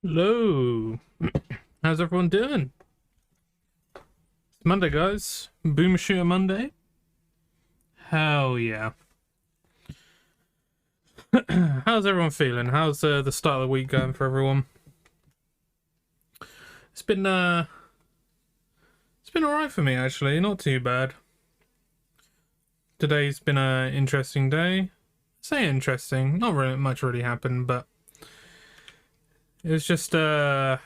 Hello. How's everyone doing? It's Monday, guys. Boomer Shooter Monday. Hell yeah. How's everyone feeling? How's the start of the week going for everyone? It's been alright for me actually, not too bad. Today's been an interesting day. Say interesting, not really much really happened, but it was just yeah,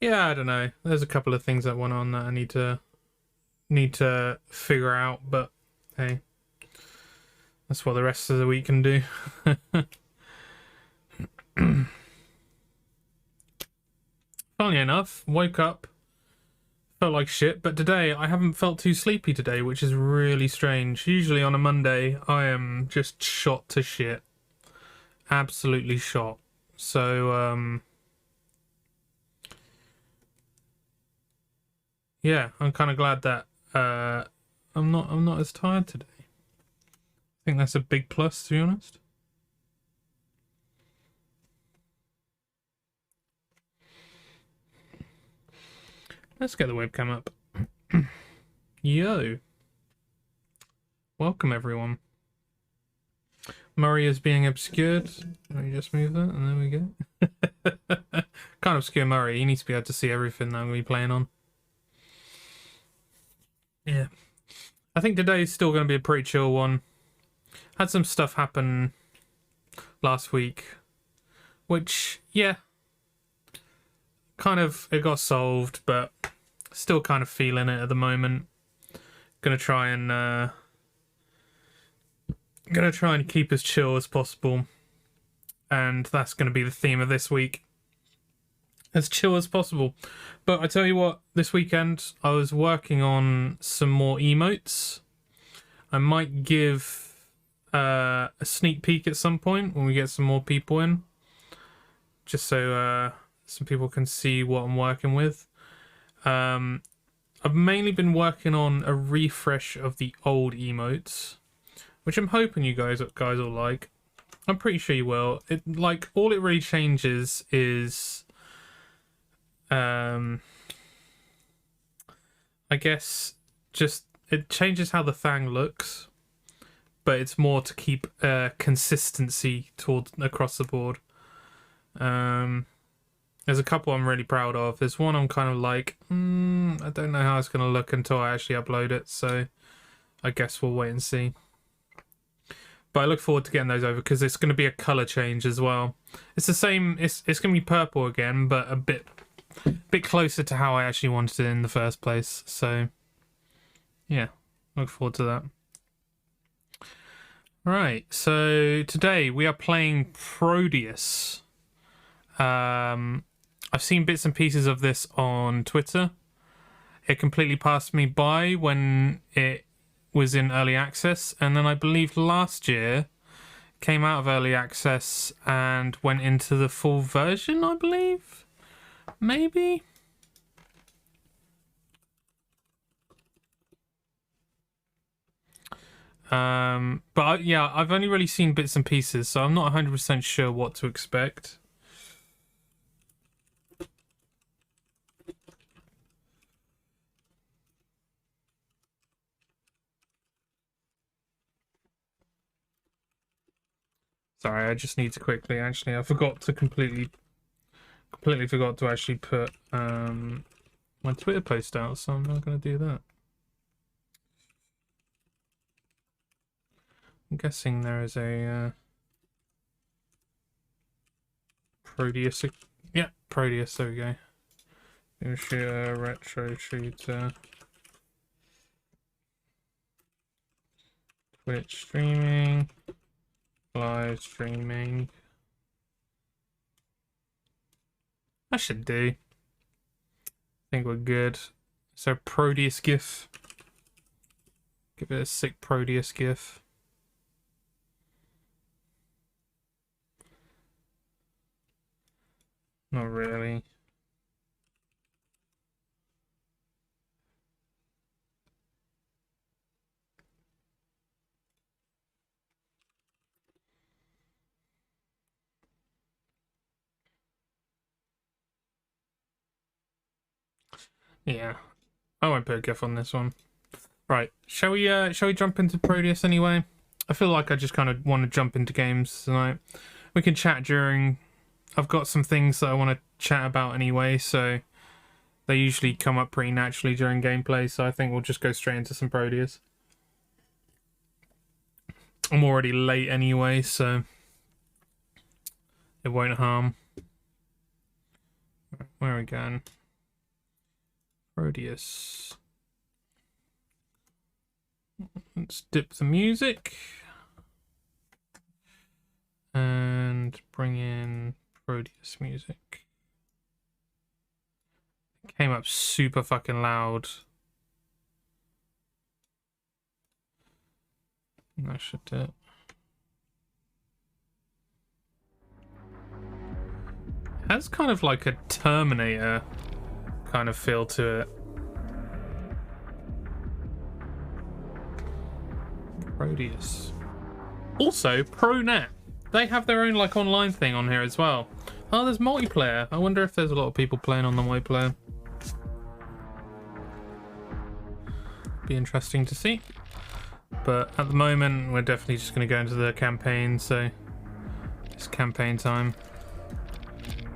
I don't know. There's a couple of things that went on that I need to figure out, but hey, that's what the rest of the week can do. Funny enough, woke up, felt like shit, but today I haven't felt too sleepy today, which is really strange. Usually on a Monday, I am just shot to shit. Absolutely shot. So, yeah, I'm kind of glad that I'm not as tired today. I think that's a big plus, to be honest. Let's get the webcam up. Yo. Welcome, everyone. Murray is being obscured. Let me just move that, and there we go. Can't obscure Murray. He needs to be able to see everything that I'm going to be playing on. Yeah. I think today's still going to be a pretty chill one. Had some stuff happen last week, which, yeah, kind of, it got solved, but still kind of feeling it at the moment. Gonna try and keep as chill as possible, and that's gonna be the theme of this week. As chill as possible. But I tell you what, this weekend I was working on some more emotes. I might give a sneak peek at some point when we get some more people in, just so some people can see what I'm working with. I've mainly been working on a refresh of the old emotes, which I'm hoping you guys will like. I'm pretty sure you will. All it really changes is I guess just it changes how the thing looks, but it's more to keep consistency across the board. There's a couple I'm really proud of. There's one I'm kind of like, I don't know how it's going to look until I actually upload it, so I guess we'll wait and see. But I look forward to getting those over because it's going to be a colour change as well. It's the same, it's going to be purple again, but a bit closer to how I actually wanted it in the first place. So, yeah, look forward to that. Right, so today we are playing Prodeus. I've seen bits and pieces of this on Twitter. It completely passed me by when it was in early access, and then I believe last year came out of early access and went into the full version, I believe. Maybe. Yeah, I've only really seen bits and pieces, so I'm not 100% sure what to expect. Sorry, I just need to quickly, actually, I forgot to completely forgot to actually put my Twitter post out, so I'm not going to do that. I'm guessing there is a Prodeus. Yeah, Prodeus, there we go. Shooter, retro shooter. Twitch streaming. Live streaming. That should do. I think we're good. So Prodeus GIF. Give it a sick Prodeus GIF. Not really. Yeah, I won't put a GIF on this one. Right, shall we jump into Prodeus anyway? I feel like I just kind of want to jump into games tonight. We can chat during... I've got some things that I want to chat about anyway, so they usually come up pretty naturally during gameplay, so I think we'll just go straight into some Prodeus. I'm already late anyway, so it won't harm. Where are we going? Prodeus. Let's dip the music. And bring in Prodeus music. It came up super fucking loud. That should do it. It has kind of like a Terminator kind of feel to it. Prodeus. Also, ProNet. They have their own like online thing on here as well. Oh, there's multiplayer. I wonder if there's a lot of people playing on the multiplayer. Be interesting to see. But at the moment, we're definitely just going to go into the campaign, so it's campaign time.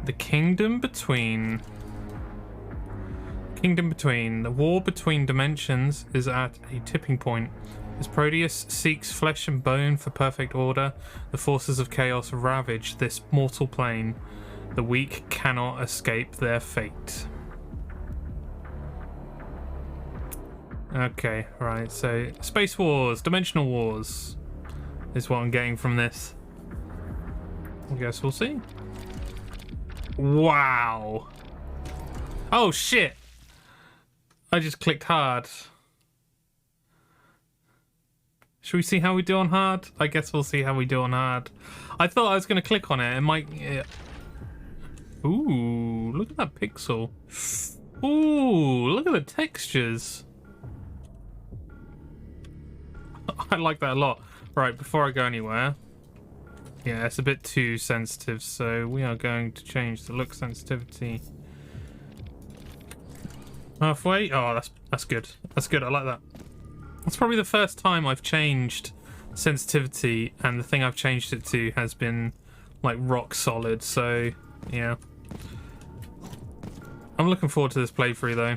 The Kingdom Between. The war between dimensions is at a tipping point. As Prodeus seeks flesh and bone for perfect order, the forces of chaos ravage this mortal plane. The weak cannot escape their fate. Okay, right, so Space Wars, Dimensional Wars is what I'm getting from this. I guess we'll see. Wow. Oh shit. I just clicked hard. Should we see how we do on hard? I guess we'll see how we do on hard. I thought I was going to click on it. It might... Yeah. Ooh, look at that pixel. Ooh, look at the textures. I like that a lot. Right, before I go anywhere... Yeah, it's a bit too sensitive, so we are going to change the look sensitivity. Halfway? Oh, that's good. That's good, I like that. That's probably the first time I've changed sensitivity, and the thing I've changed it to has been like rock solid, so yeah. I'm looking forward to this playthrough though.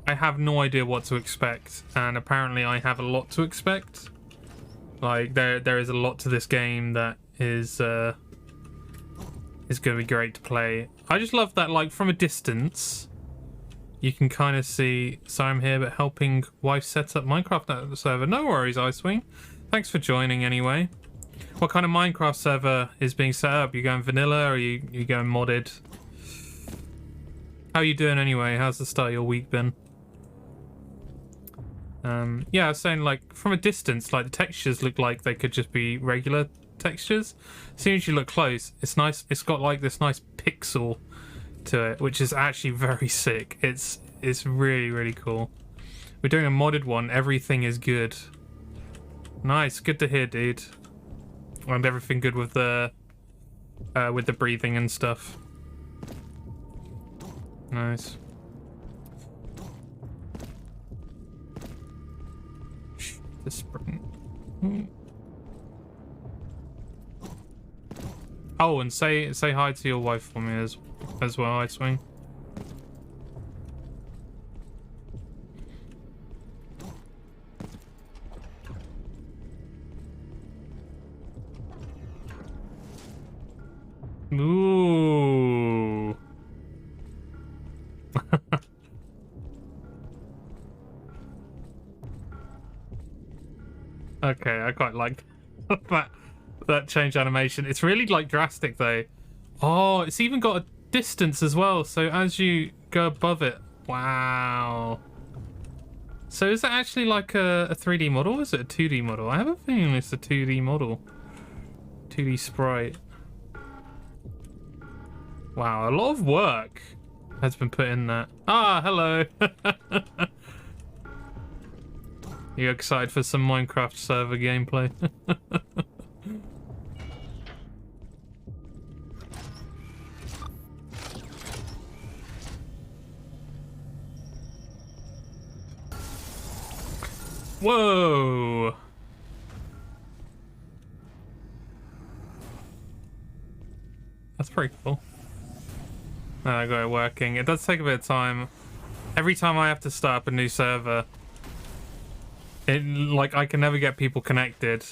I have no idea what to expect, and apparently I have a lot to expect. Like there is a lot to this game that is going to be great to play. I just love that, like, from a distance you can kind of see. So I'm here, but helping wife set up Minecraft server. No worries, Icewing. Thanks for joining anyway. What kind of Minecraft server is being set up? You going vanilla or you going modded? How you doing anyway? How's the start of your week been? Yeah, I was saying, like, from a distance, like, the textures look like they could just be regular textures. As soon as you look close, it's nice. It's got like this nice pixel to it, which is actually very sick. It's really, really cool. We're doing a modded one. Everything is good. Nice, good to hear, dude. And everything good with the breathing and stuff. Nice. The spring. Oh, and say hi to your wife for me as well, Icewing. Ooh. Okay, I quite like that change animation. It's really like drastic though. Oh, it's even got a distance as well, so as you go above it. Wow. So is that actually like a 3D model or is it a 2D model? I have a feeling it's a 2D model. 2D sprite. Wow, a lot of work has been put in that. Ah, hello. You excited for some Minecraft server gameplay? Whoa! That's pretty cool. Oh, I got it working. It does take a bit of time. Every time I have to start up a new server, like I can never get people connected.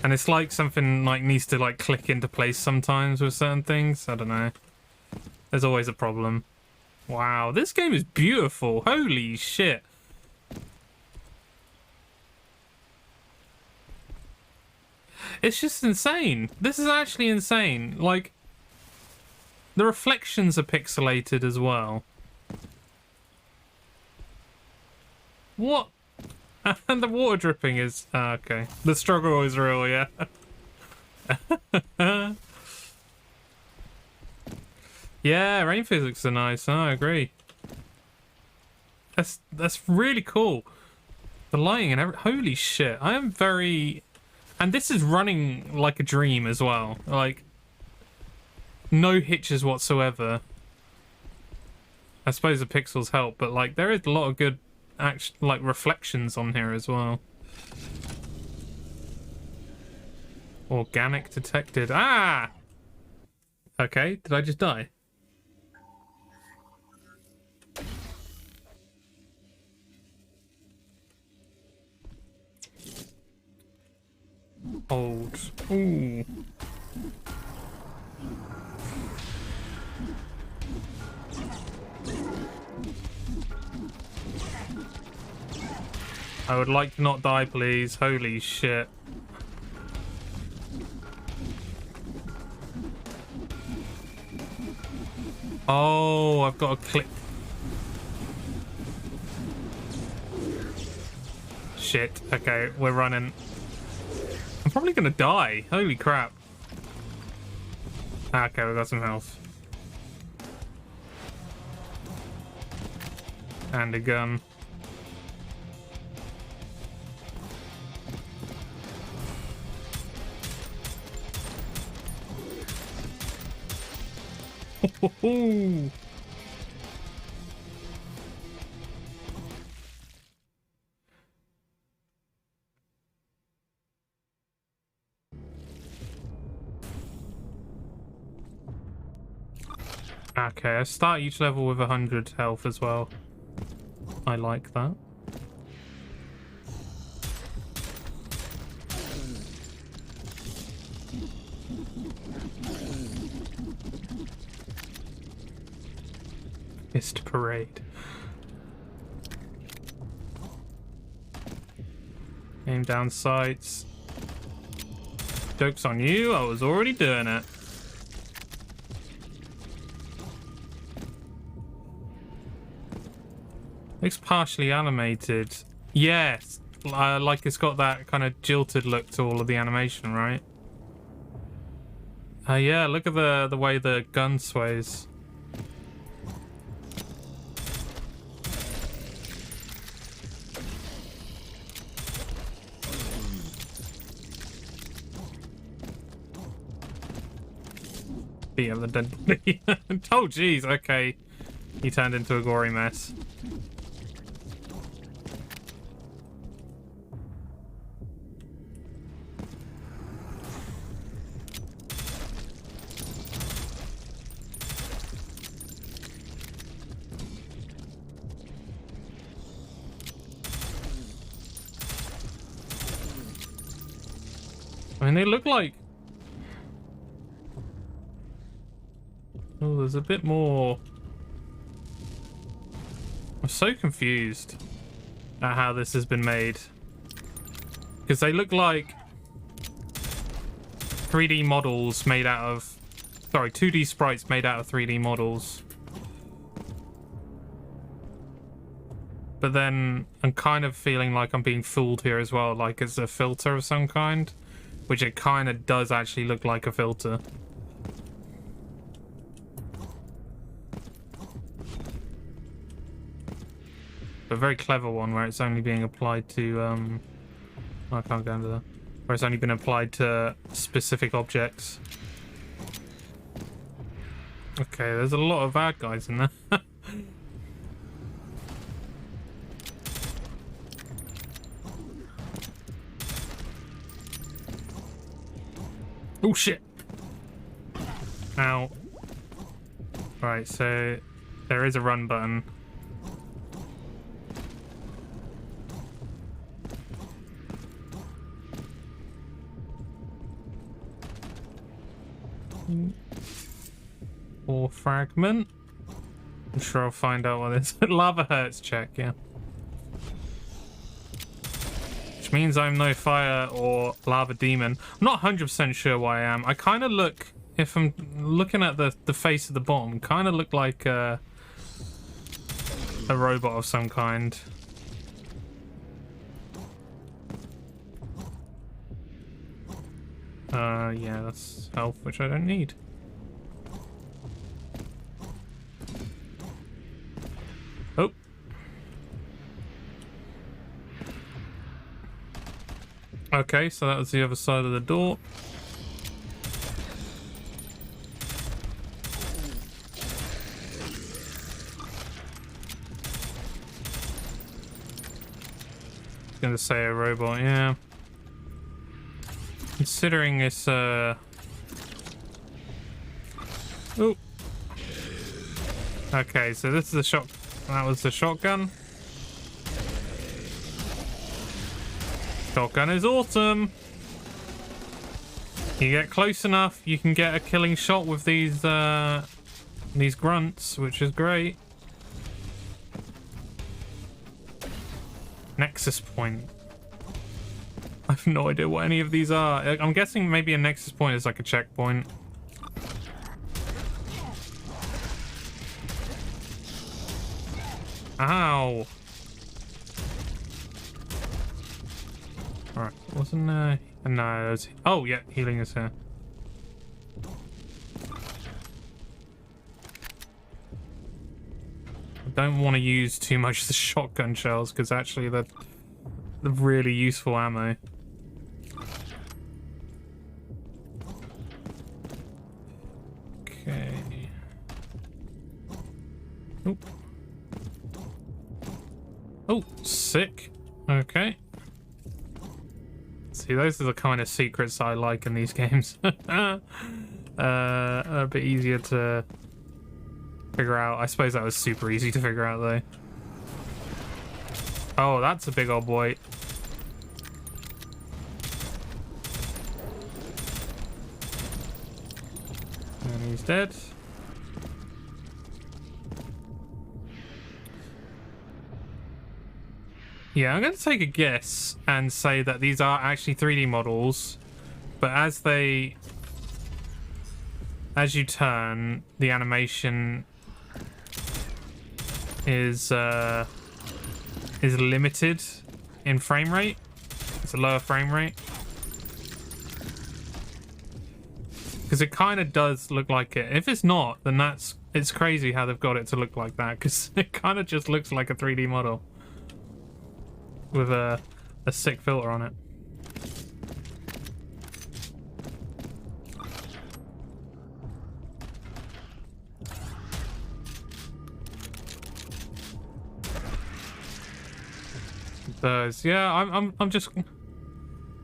And it's like something like needs to like click into place sometimes with certain things. I don't know. There's always a problem. Wow, this game is beautiful. Holy shit. It's just insane. This is actually insane. Like, the reflections are pixelated as well. What? And the water dripping is... okay. The struggle is real, yeah. Yeah, rain physics are nice. I agree. That's really cool. The lighting and everything. Holy shit. I am very... And this is running like a dream as well. Like, no hitches whatsoever. I suppose the pixels help, but like there is a lot of good like reflections on here as well. Organic detected. Ah! Okay, did I just die? Old. Ooh. I would like to not die, please. Holy shit. Oh, I've got to click. Shit. Okay, we're running. I'm probably gonna die. Holy crap. Okay, we got some health. And a gun. Okay, I start each level with 100 health as well. I like that. Mist parade. Aim down sights. Joke's on you, I was already doing it. Looks partially animated. Yes, like it's got that kind of jilted look to all of the animation, right? Yeah, look at the way the gun sways. Beat up the dead body. Oh, jeez, okay. He turned into a gory mess. I mean, they look like... Oh, there's a bit more... I'm so confused at how this has been made. Because they look like 3D models made out of... Sorry, 2D sprites made out of 3D models. But then I'm kind of feeling like I'm being fooled here as well, like it's a filter of some kind. Which it kind of does actually look like a filter. But a very clever one where it's only being applied to, I can't go into that. Where it's only been applied to specific objects. Okay, there's a lot of bad guys in there. Oh shit! Ow. Right, so there is a run button. Or fragment. I'm sure I'll find out what this lava hurts check, yeah. Which means I'm no fire or lava demon. I'm not 100% sure why I am. I kind of look, if I'm looking at the face of the bottom, kind of look like a robot of some kind. Yeah, that's health, which I don't need. Oh. Okay, so that was the other side of the door. Gonna say a robot, yeah. Considering this, Oh. Okay, so this is the shot. That was the shotgun. Shotgun is awesome. You get close enough, you can get a killing shot with these grunts, which is great. Nexus point. I have no idea what any of these are. I'm guessing maybe a nexus point is like a checkpoint. Ow. Alright, wasn't no, there's... Oh, yeah, healing is here. I don't want to use too much of the shotgun shells, because actually they're really useful ammo. Okay. Oop. Oh, sick. Okay. See, those are the kind of secrets I like in these games. A bit easier to figure out. I suppose that was super easy to figure out, though. Oh, that's a big old boy. And he's dead. Yeah, I'm going to take a guess and say that these are actually 3D models, but as you turn, the animation is limited in frame rate. It's a lower frame rate. Because it kind of does look like it. If it's not, then it's crazy how they've got it to look like that, because it kind of just looks like a 3D model with a sick filter on it. It does. Yeah, I'm just,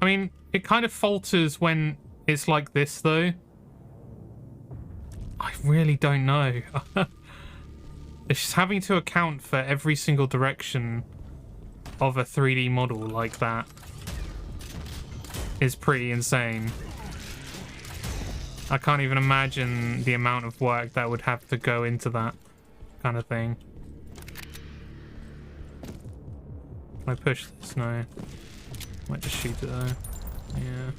I mean, it kind of falters when it's like this, though. I really don't know. It's just having to account for every single direction of a 3D model like that is pretty insane. I can't even imagine the amount of work that would have to go into that kind of thing. Can I push this? No. Might just shoot it though. Yeah.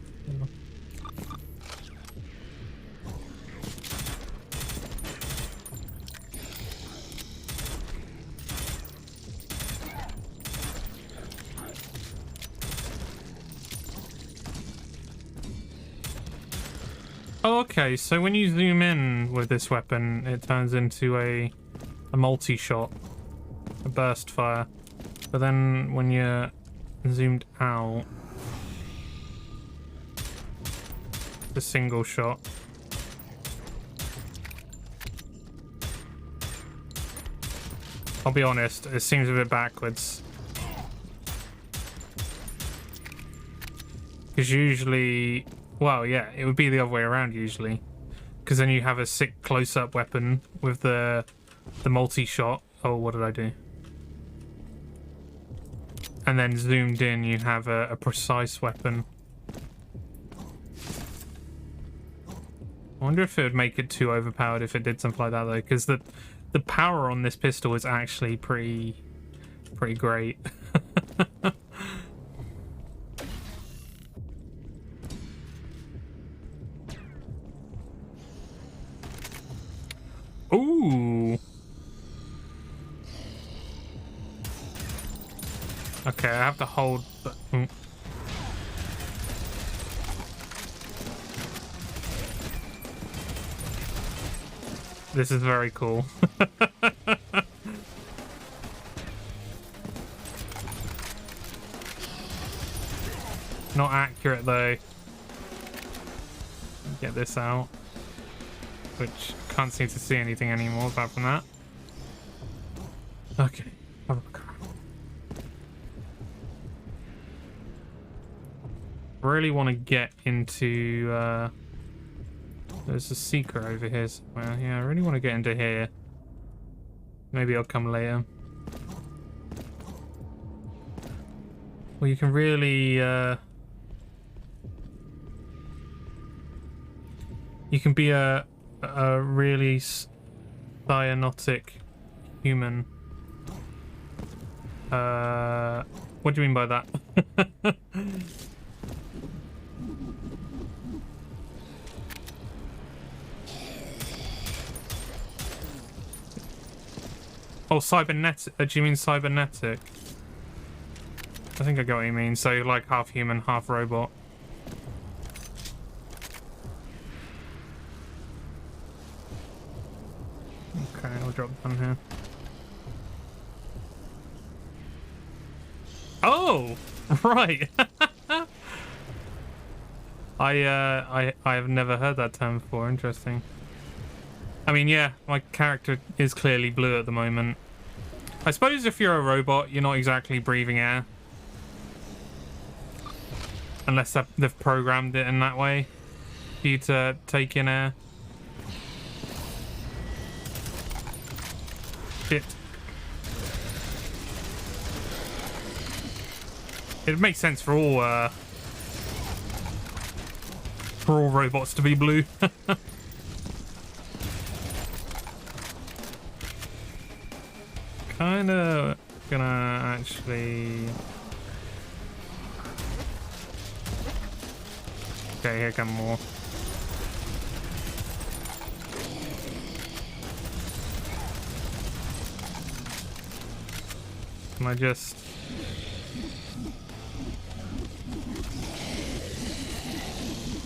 Oh, okay, so when you zoom in with this weapon, it turns into a multi-shot, a burst fire. But then when you're zoomed out, the single shot. I'll be honest, it seems a bit backwards. Because usually Well, yeah, it would be the other way around usually, because then you have a sick close-up weapon with the multi-shot. Oh, what did I do? And then zoomed in, you have a precise weapon. I wonder if it would make it too overpowered if it did something like that though, because the power on this pistol is actually pretty great. Ooh. Okay, I have to hold. This is very cool. Not accurate though. Get this out. Which can't seem to see anything anymore apart from that. Okay. Oh, really want to get into there's a secret over here somewhere. Yeah, I really want to get into here. Maybe I'll come later. Well, you can really you can be a really cyanotic human. What do you mean by that? Oh, cybernetic. Do you mean cybernetic? I think I get what you mean. So like half human, half robot. Okay, I'll drop one here. Oh, right. I have never heard that term before. Interesting. I mean, yeah, my character is clearly blue at the moment. I suppose if you're a robot, you're not exactly breathing air. Unless they've programmed it in that way for you to take in air. Shit. It makes sense for all robots to be blue. Kinda gonna actually. Okay, here come more. Can I just?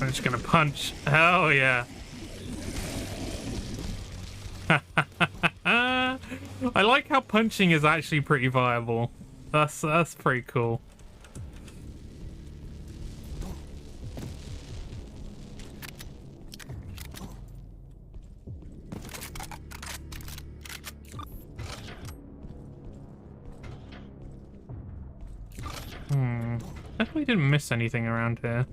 I'm just gonna punch. Hell yeah. I like how punching is actually pretty viable. That's pretty cool. Definitely didn't miss anything around here.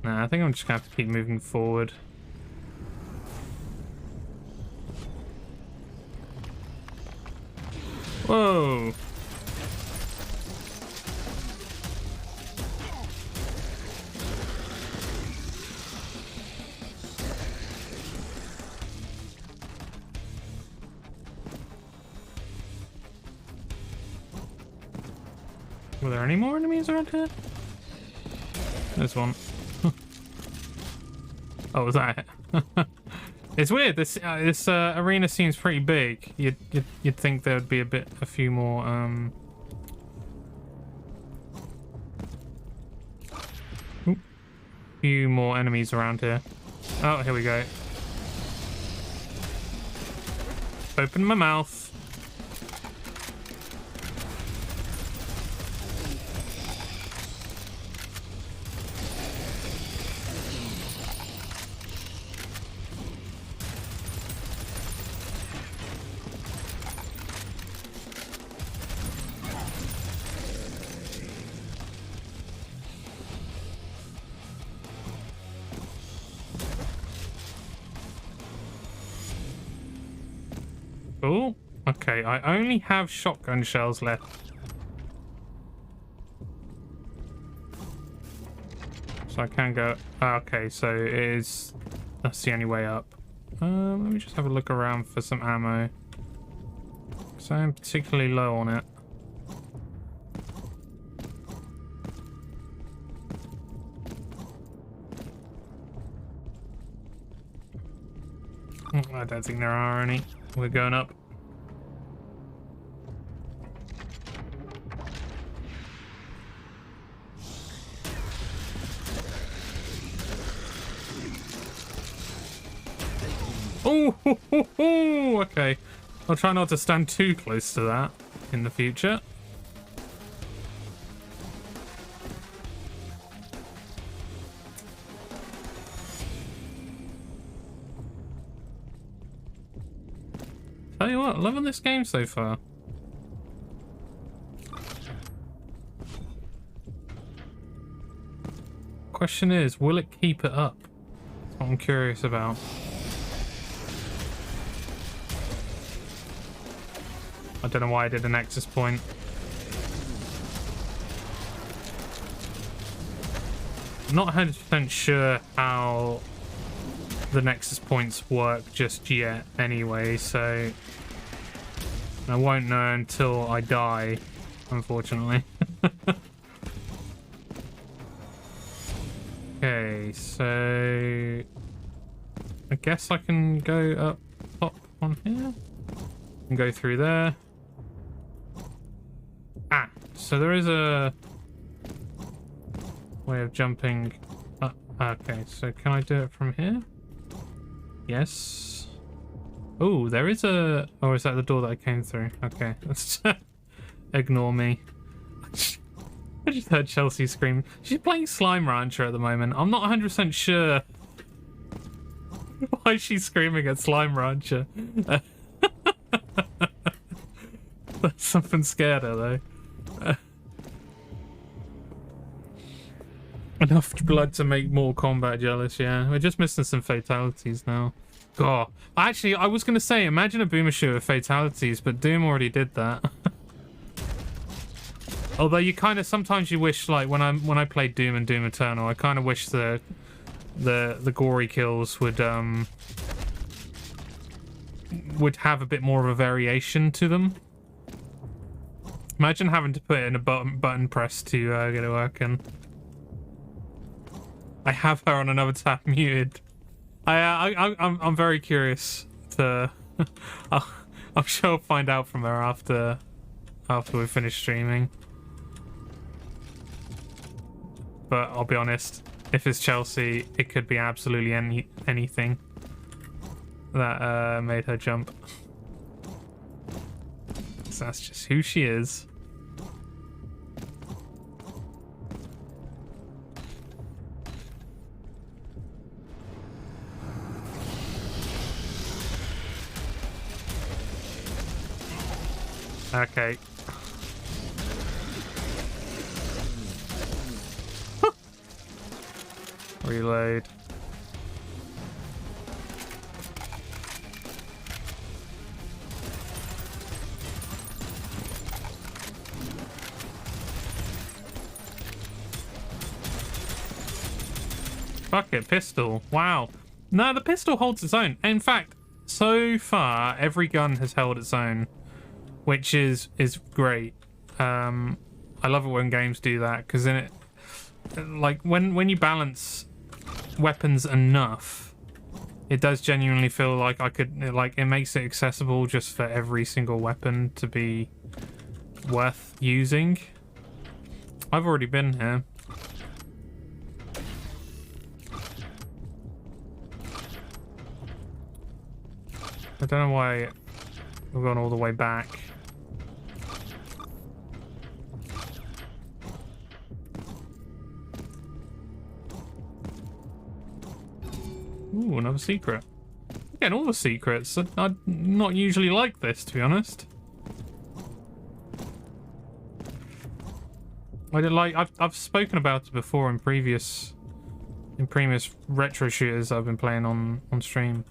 Nah, I think I'm just gonna have to keep moving forward. Whoa! Were there any more enemies around here? There's one. Oh, was that it? It's weird. This arena seems pretty big. You'd think there would be a few more few more enemies around here. Oh, here we go. Open my mouth. Oh, okay. I only have shotgun shells left. So I can go... Okay, so it is... That's the only way up. Let me just have a look around for some ammo. Because I am particularly low on it. I don't think there are any. We're going up. Oh, okay. I'll try not to stand too close to that in the future. Tell you what, loving this game so far. Question is, will it keep it up? That's what I'm curious about. I don't know why I did an Nexus point. I'm not 100% sure how the Nexus points work just yet anyway, so I won't know until I die, unfortunately. Okay, so I guess I can go up top on here and go through there. Ah, so there is a way of jumping up. Okay, so can I do it from here? Yes. Oh, there is a... Oh, is that the door that I came through? Okay, let's ignore me. I just heard Chelsea scream. She's playing Slime Rancher at the moment. I'm not 100% sure why she's screaming at Slime Rancher. Something scared her, though. Enough blood to make Mortal Kombat jealous, yeah. We're just missing some fatalities now. God. Actually, I was going to say, imagine a Boomershooter with fatalities, but Doom already did that. Although you kind of... Sometimes you wish, like, when I played Doom and Doom Eternal, I kind of wish the gory kills would have a bit more of a variation to them. Imagine having to put in a button press to get it working. I have her on another tab muted. I'm very curious to. I'm sure I'll find out from her after we finish streaming. But I'll be honest, if it's Chelsea, it could be absolutely anything that made her jump. So that's just who she is. Okay. Reload. Fuck it, pistol. Wow. No, the pistol holds its own. In fact, so far, every gun has held its own, which is great. I love it when games do that, because then it, like, when you balance weapons enough, it does genuinely feel like it makes it accessible just for every single weapon to be worth using. I've already been here. I don't know why we've gone all the way back. Ooh, another secret. Again, all the secrets. I'd not usually like this, to be honest. I've spoken about it before in previous retro shooters I've been playing on stream.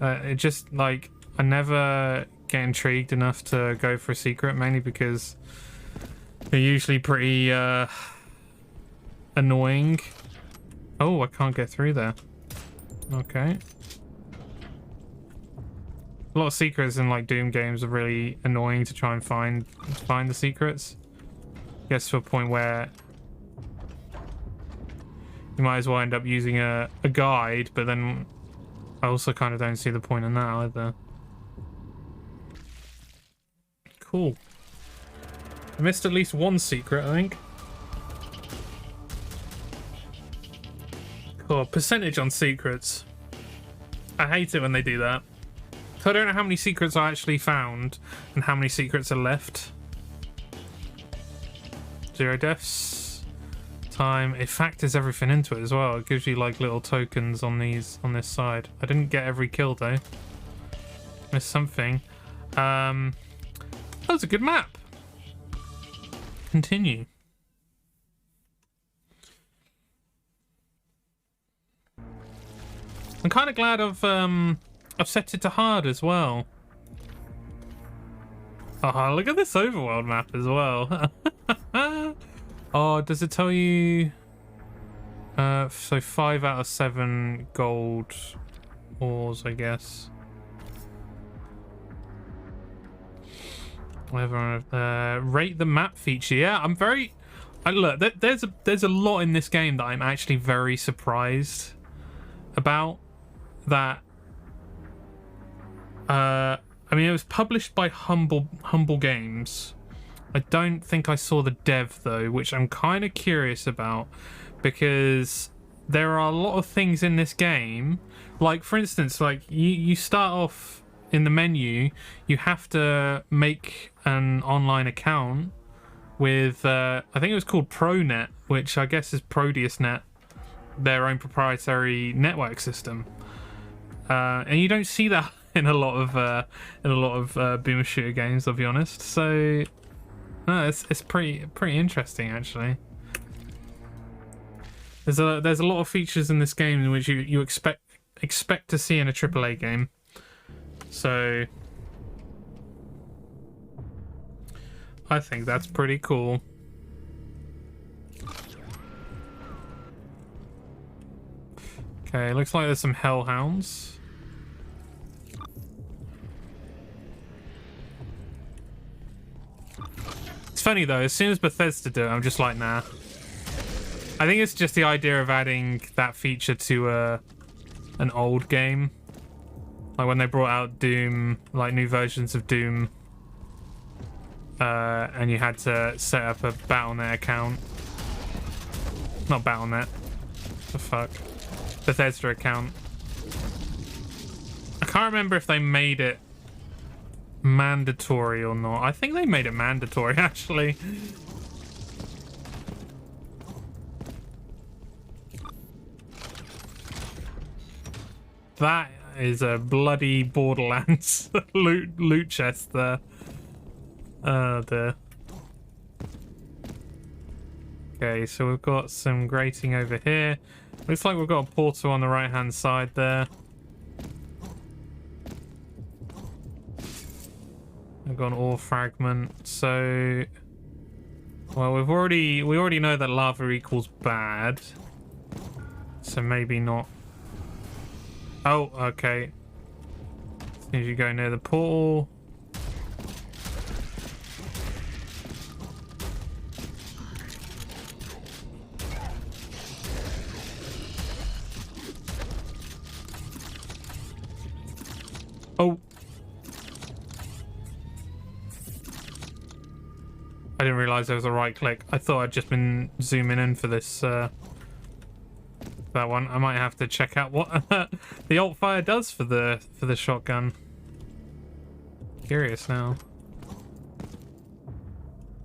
It just, like, I never get intrigued enough to go for a secret, mainly because they're usually pretty annoying. Oh, I can't get through there. Okay. A lot of secrets in like Doom games are really annoying to try and find the secrets. Gets to a point where you might as well end up using a guide, but then I also kind of don't see the point in that either. Cool. I missed at least one secret, I think. Cool. Percentage on secrets. I hate it when they do that. So I don't know how many secrets I actually found and how many secrets are left. 0 deaths. Time. It factors everything into it as well. It gives you like little tokens on this side. I didn't get every kill though. Missed something. That was a good map. Continue. I'm kind of glad I've set it to hard as well. Oh, look at this overworld map as well. Oh, does it tell you? So 5 out of 7 gold ores, I guess. Whatever. Rate the map feature. Yeah, I'm very. Look, there's a lot in this game that I'm actually very surprised about. That. I mean, it was published by Humble Games. I don't think I saw the dev though, which I'm kind of curious about, because there are a lot of things in this game. Like, for instance, like you start off in the menu, you have to make an online account with I think it was called ProNet, which I guess is Prodeus Net, their own proprietary network system. And you don't see that in a lot of boomer shooter games, I'll be honest. So no, it's pretty interesting actually. There's a lot of features in this game in which you expect to see in a AAA game. So I think that's pretty cool. Okay, looks like there's some hellhounds. It's funny though, as soon as Bethesda do it, I'm just like, nah. I think it's just the idea of adding that feature to an old game. Like when they brought out Doom, like new versions of Doom, and you had to set up a Battle.net account. Not Battle.net. The fuck? Bethesda account. I can't remember if they made it mandatory or not. I think they made it mandatory, actually. That is a bloody Borderlands loot chest there. Oh dear. Okay, so we've got some grating over here. Looks like we've got a portal on the right hand side there. I've got an ore fragment. So, well, we already know that lava equals bad. So maybe not. Oh, okay. As soon as you go near the portal. Oh. I didn't realize there was a right click. I thought I'd just been zooming in for this that one. I might have to check out what the alt fire does for the shotgun. Curious now.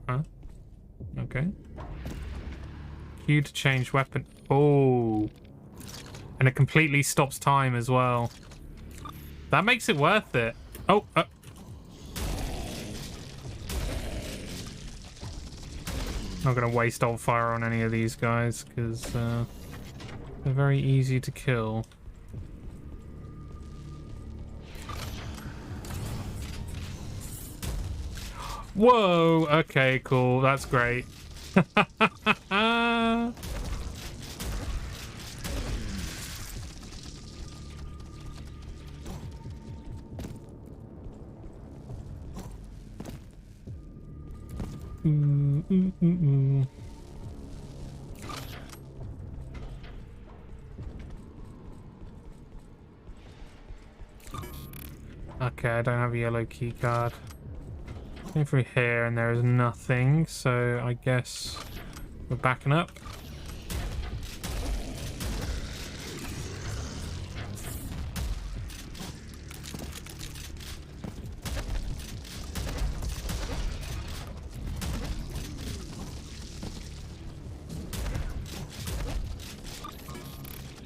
Huh? Okay. Q to change weapon. Oh. And it completely stops time as well. That makes it worth it. Oh. Not gonna waste alt fire on any of these guys because they're very easy to kill. Whoa, okay, cool. That's great. Okay, I don't have a yellow key card. Going through here and there is nothing, so I guess we're backing up.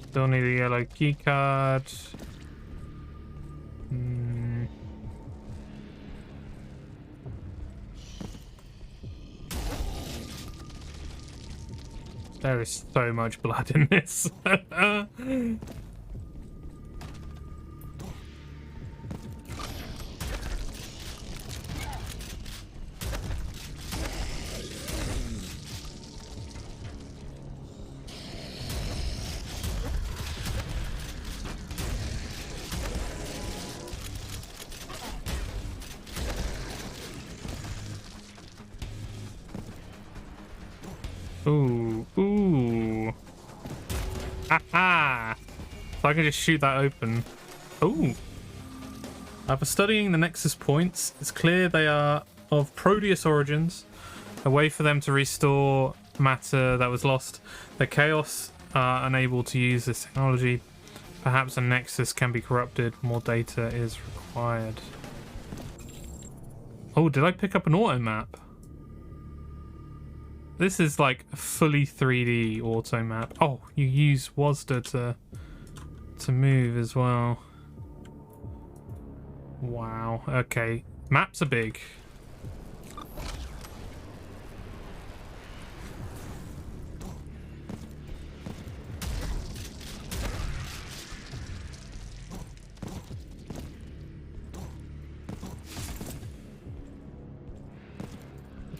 Still need a yellow key card. There is so much blood in this. Ooh, ooh. Aha! So I can just shoot that open. Ooh. After studying the Nexus points, it's clear they are of Prodeus origins. A way for them to restore matter that was lost. The Chaos are unable to use this technology. Perhaps a Nexus can be corrupted. More data is required. Oh, did I pick up an auto map? This is like a fully 3D auto map. Oh, you use WASD to move as well. Wow. Okay. Maps are big.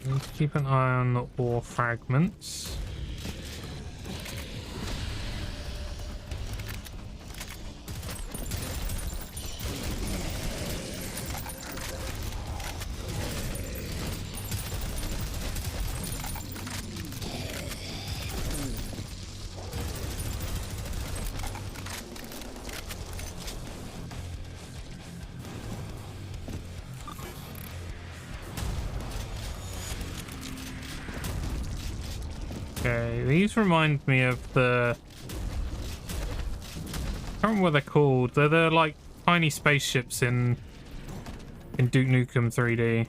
Need to keep an eye on the ore fragments. Okay, these remind me of the... I can't remember what they're called. They're like tiny spaceships in Duke Nukem 3D.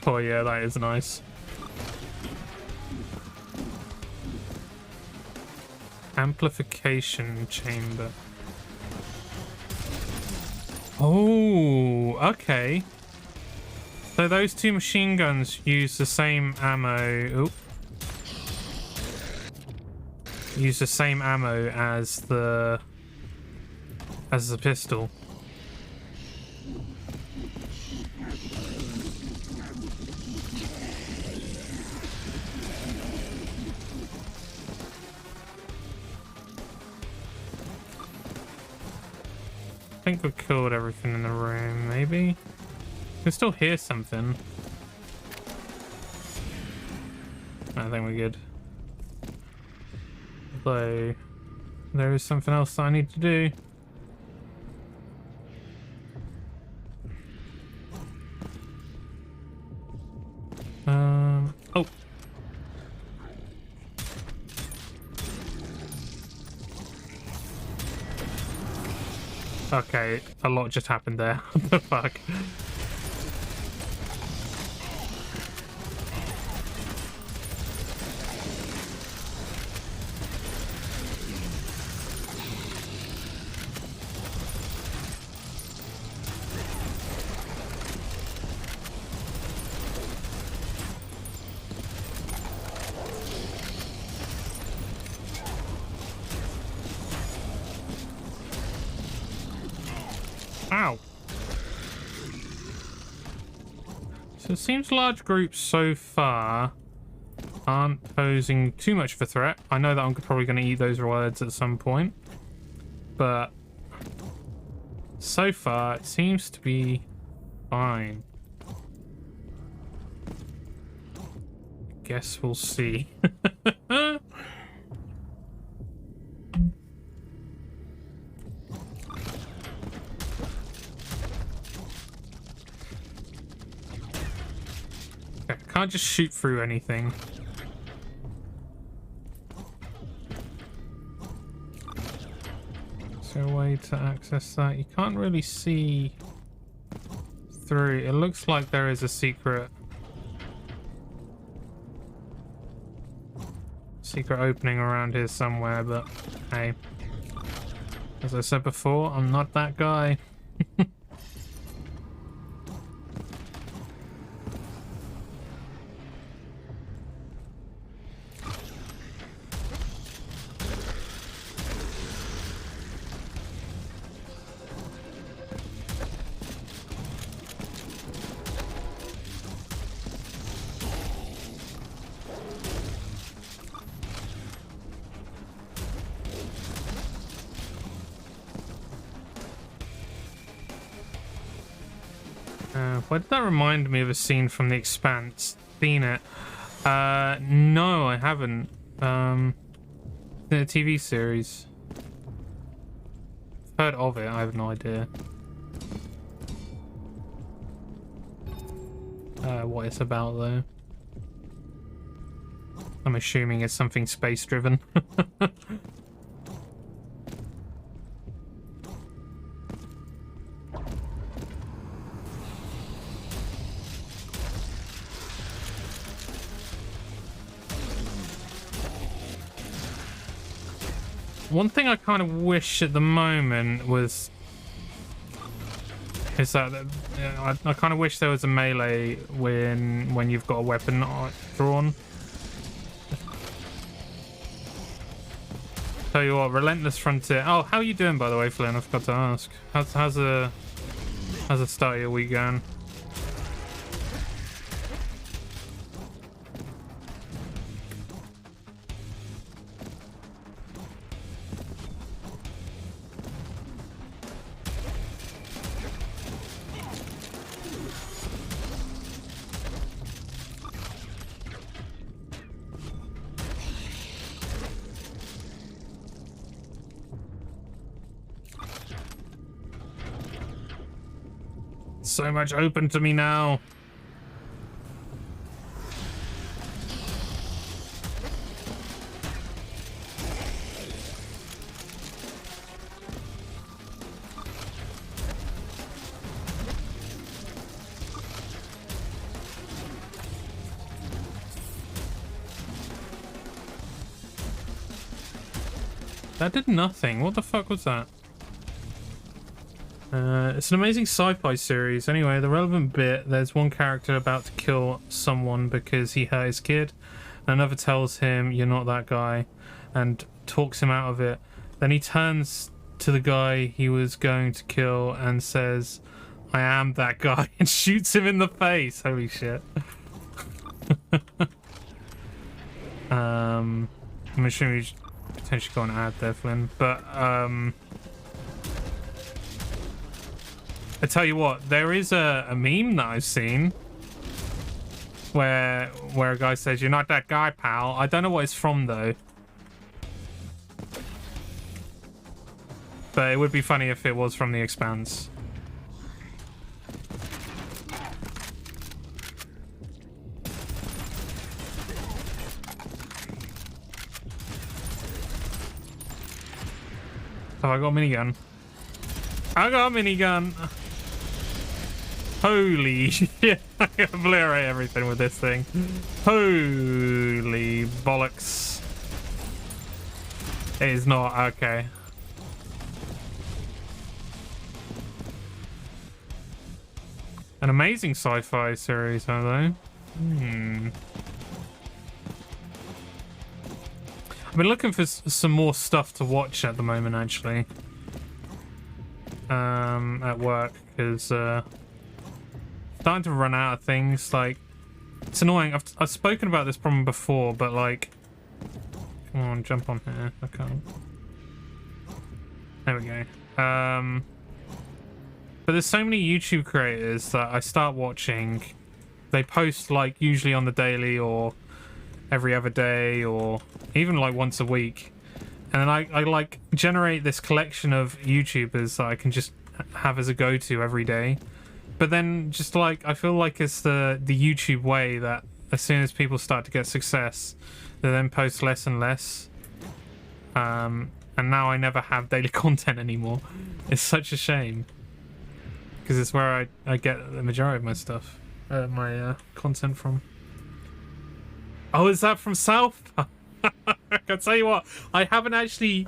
Oh yeah, that is nice. Amplification chamber. Oh, okay. So those two machine guns use the same ammo. Oop. Use the same ammo as the pistol. I think we've killed everything in the room, maybe? You can still hear something. I think we're good. Although, there is something else that I need to do. Oh! Okay, a lot just happened there. What the fuck? Ow. So it seems large groups so far aren't posing too much of a threat. I know that I'm probably going to eat those words at some point, but so far it seems to be fine. Guess we'll see. Okay, can't just shoot through anything. Is there a way to access that? You can't really see through. It looks like there is a secret opening around here somewhere, but hey, as I said before, I'm not that guy. Why did that remind me of a scene from The Expanse? Seen it? No, I haven't. The TV series. Heard of it, I have no idea. What it's about, though. I'm assuming it's something space-driven. One thing I kind of wish at the moment is that I kind of wish there was a melee when you've got a weapon drawn. Tell you what, Relentless Frontier. Oh, how are you doing, by the way, Flynn? I forgot to ask. How's the start of your week going? So much open to me now. That did nothing. What the fuck was that? It's an amazing sci-fi series. Anyway, the relevant bit, there's one character about to kill someone because he hurt his kid. Another tells him, "You're not that guy," and talks him out of it. Then he turns to the guy he was going to kill and says, "I am that guy," and shoots him in the face. Holy shit. I'm assuming you potentially got an ad there, Flynn. But, I tell you what, there is a meme that I've seen where a guy says, "You're not that guy, pal." I don't know what it's from, though. But it would be funny if it was from The Expanse. Oh, I got a minigun. I got a minigun. Holy shit. I can obliterate everything with this thing. Holy bollocks. It is not. Okay. An amazing sci-fi series, are they? I've been looking for some more stuff to watch at the moment, actually. at work because starting to run out of things. Like, it's annoying. I've spoken about this problem before, but like, come on, jump on here. I can't. There we go. But there's so many YouTube creators that I start watching. They post like usually on the daily or every other day or even like once a week. And then I like generate this collection of YouTubers that I can just have as a go-to every day. But then just like, I feel like it's the YouTube way that as soon as people start to get success, they then post less and less. And now I never have daily content anymore. It's such a shame. Because it's where I get the majority of my stuff, my content from. Oh, is that from South Park? I can tell you what, I haven't actually...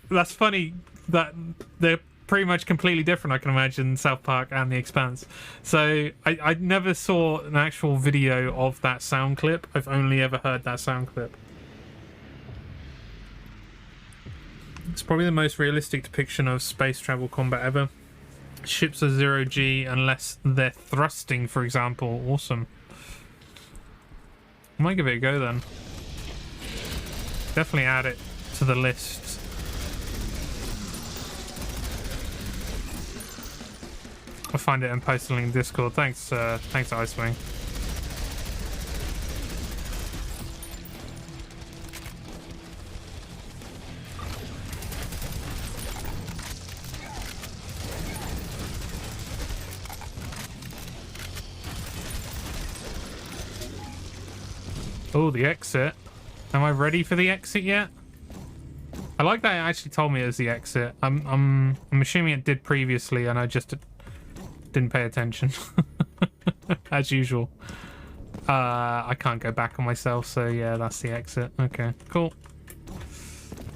that's funny that they're pretty much completely different, I can imagine, South Park and The Expanse. So I never saw an actual video of that sound clip. I've only ever heard that sound clip. It's probably the most realistic depiction of space travel combat ever. Ships are 0G unless they're thrusting, for example. Awesome. I might give it a go then. Definitely add it to the list. I'll find it and post a link in Discord. Thanks, thanks, Icewing. Oh, the exit. Am I ready for the exit yet? I like that it actually told me it was the exit. I'm assuming it did previously and I just didn't pay attention. As usual. I can't go back on myself, so yeah, that's the exit. Okay, cool.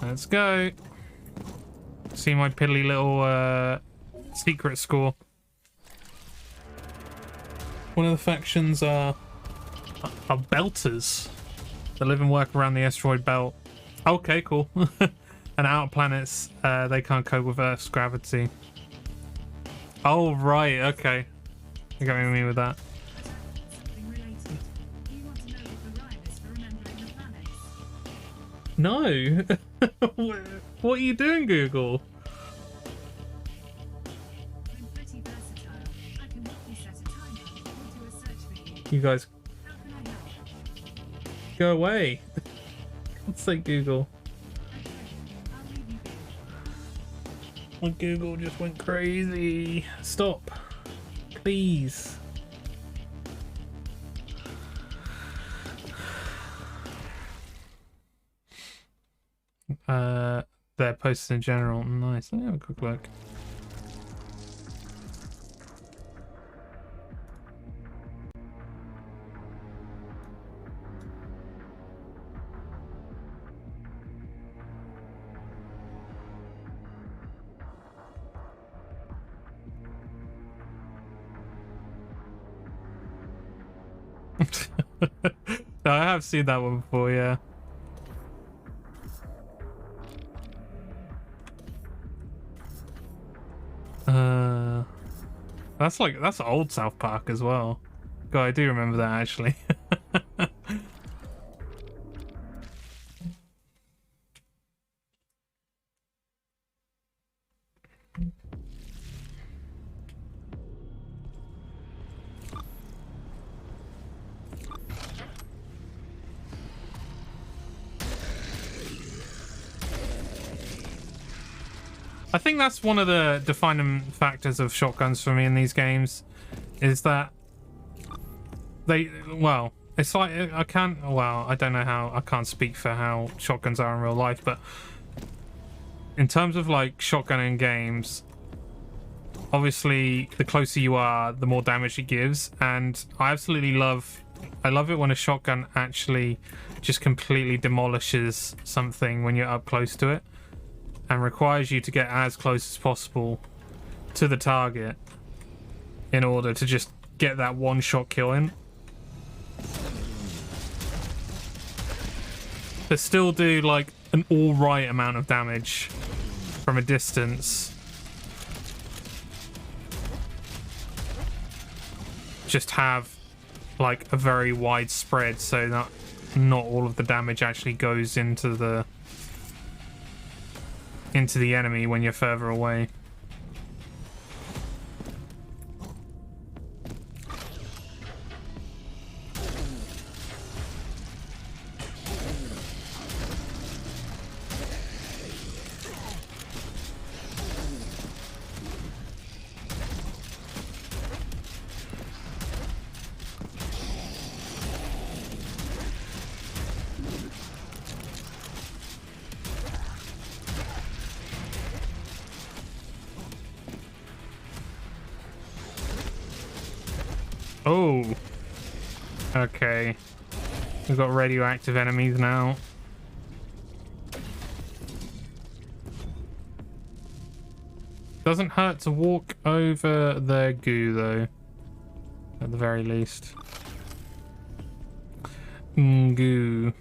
Let's go. See my piddly little secret score. One of the factions are belters that live and work around the asteroid belt. Okay, cool. And outer planets, they can't cope with Earth's gravity. Oh, right, okay. You got me with that. No. What are you doing, Google? I'm pretty versatile. I can help you set a timer or do a search for you. You guys How can I help? go away. Let's say Google. Okay, I'll leave you be. My Google just went crazy. Stop. Please. Their posts in general. Nice. Let me have a quick look. No, I have seen that one before, yeah. That's old South Park as well. God, I do remember that actually. I think that's one of the defining factors of shotguns for me in these games, is that they, well, it's like, I don't know how, I can't speak for how shotguns are in real life, but in terms of like shotgunning games, obviously the closer you are, the more damage it gives, and I absolutely love it when a shotgun actually just completely demolishes something when you're up close to it, and requires you to get as close as possible to the target in order to just get that one shot kill in. But still do like an alright amount of damage from a distance just have like a very wide spread so that not all of the damage actually goes into the enemy when you're further away. Oh, okay. We've got radioactive enemies now. Doesn't hurt to walk over their goo, though. At the very least. Goo.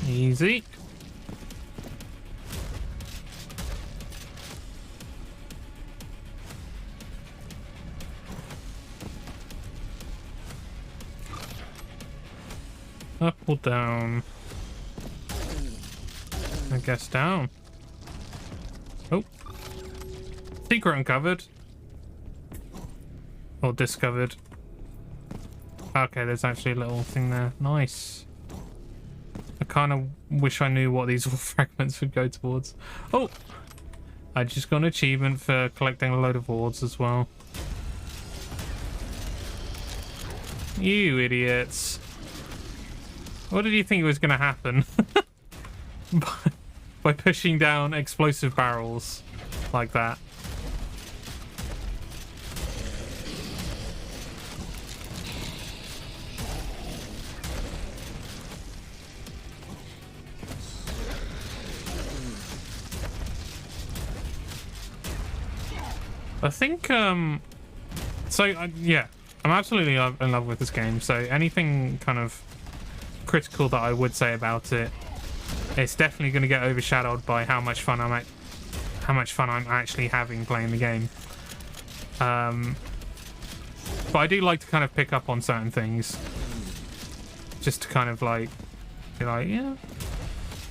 Easy. Up or down? I guess down. Oh. Secret uncovered. Or discovered. Okay, there's actually a little thing there. Nice. I kind of wish I knew what these fragments would go towards. Oh! I just got an achievement for collecting a load of wards as well. You idiots. What did you think was going to happen? By pushing down explosive barrels like that. I think, yeah, I'm absolutely in love with this game, so anything kind of critical that I would say about it, it's definitely going to get overshadowed by how much fun I'm actually having playing the game. But I do like to kind of pick up on certain things, just to kind of like be like, yeah,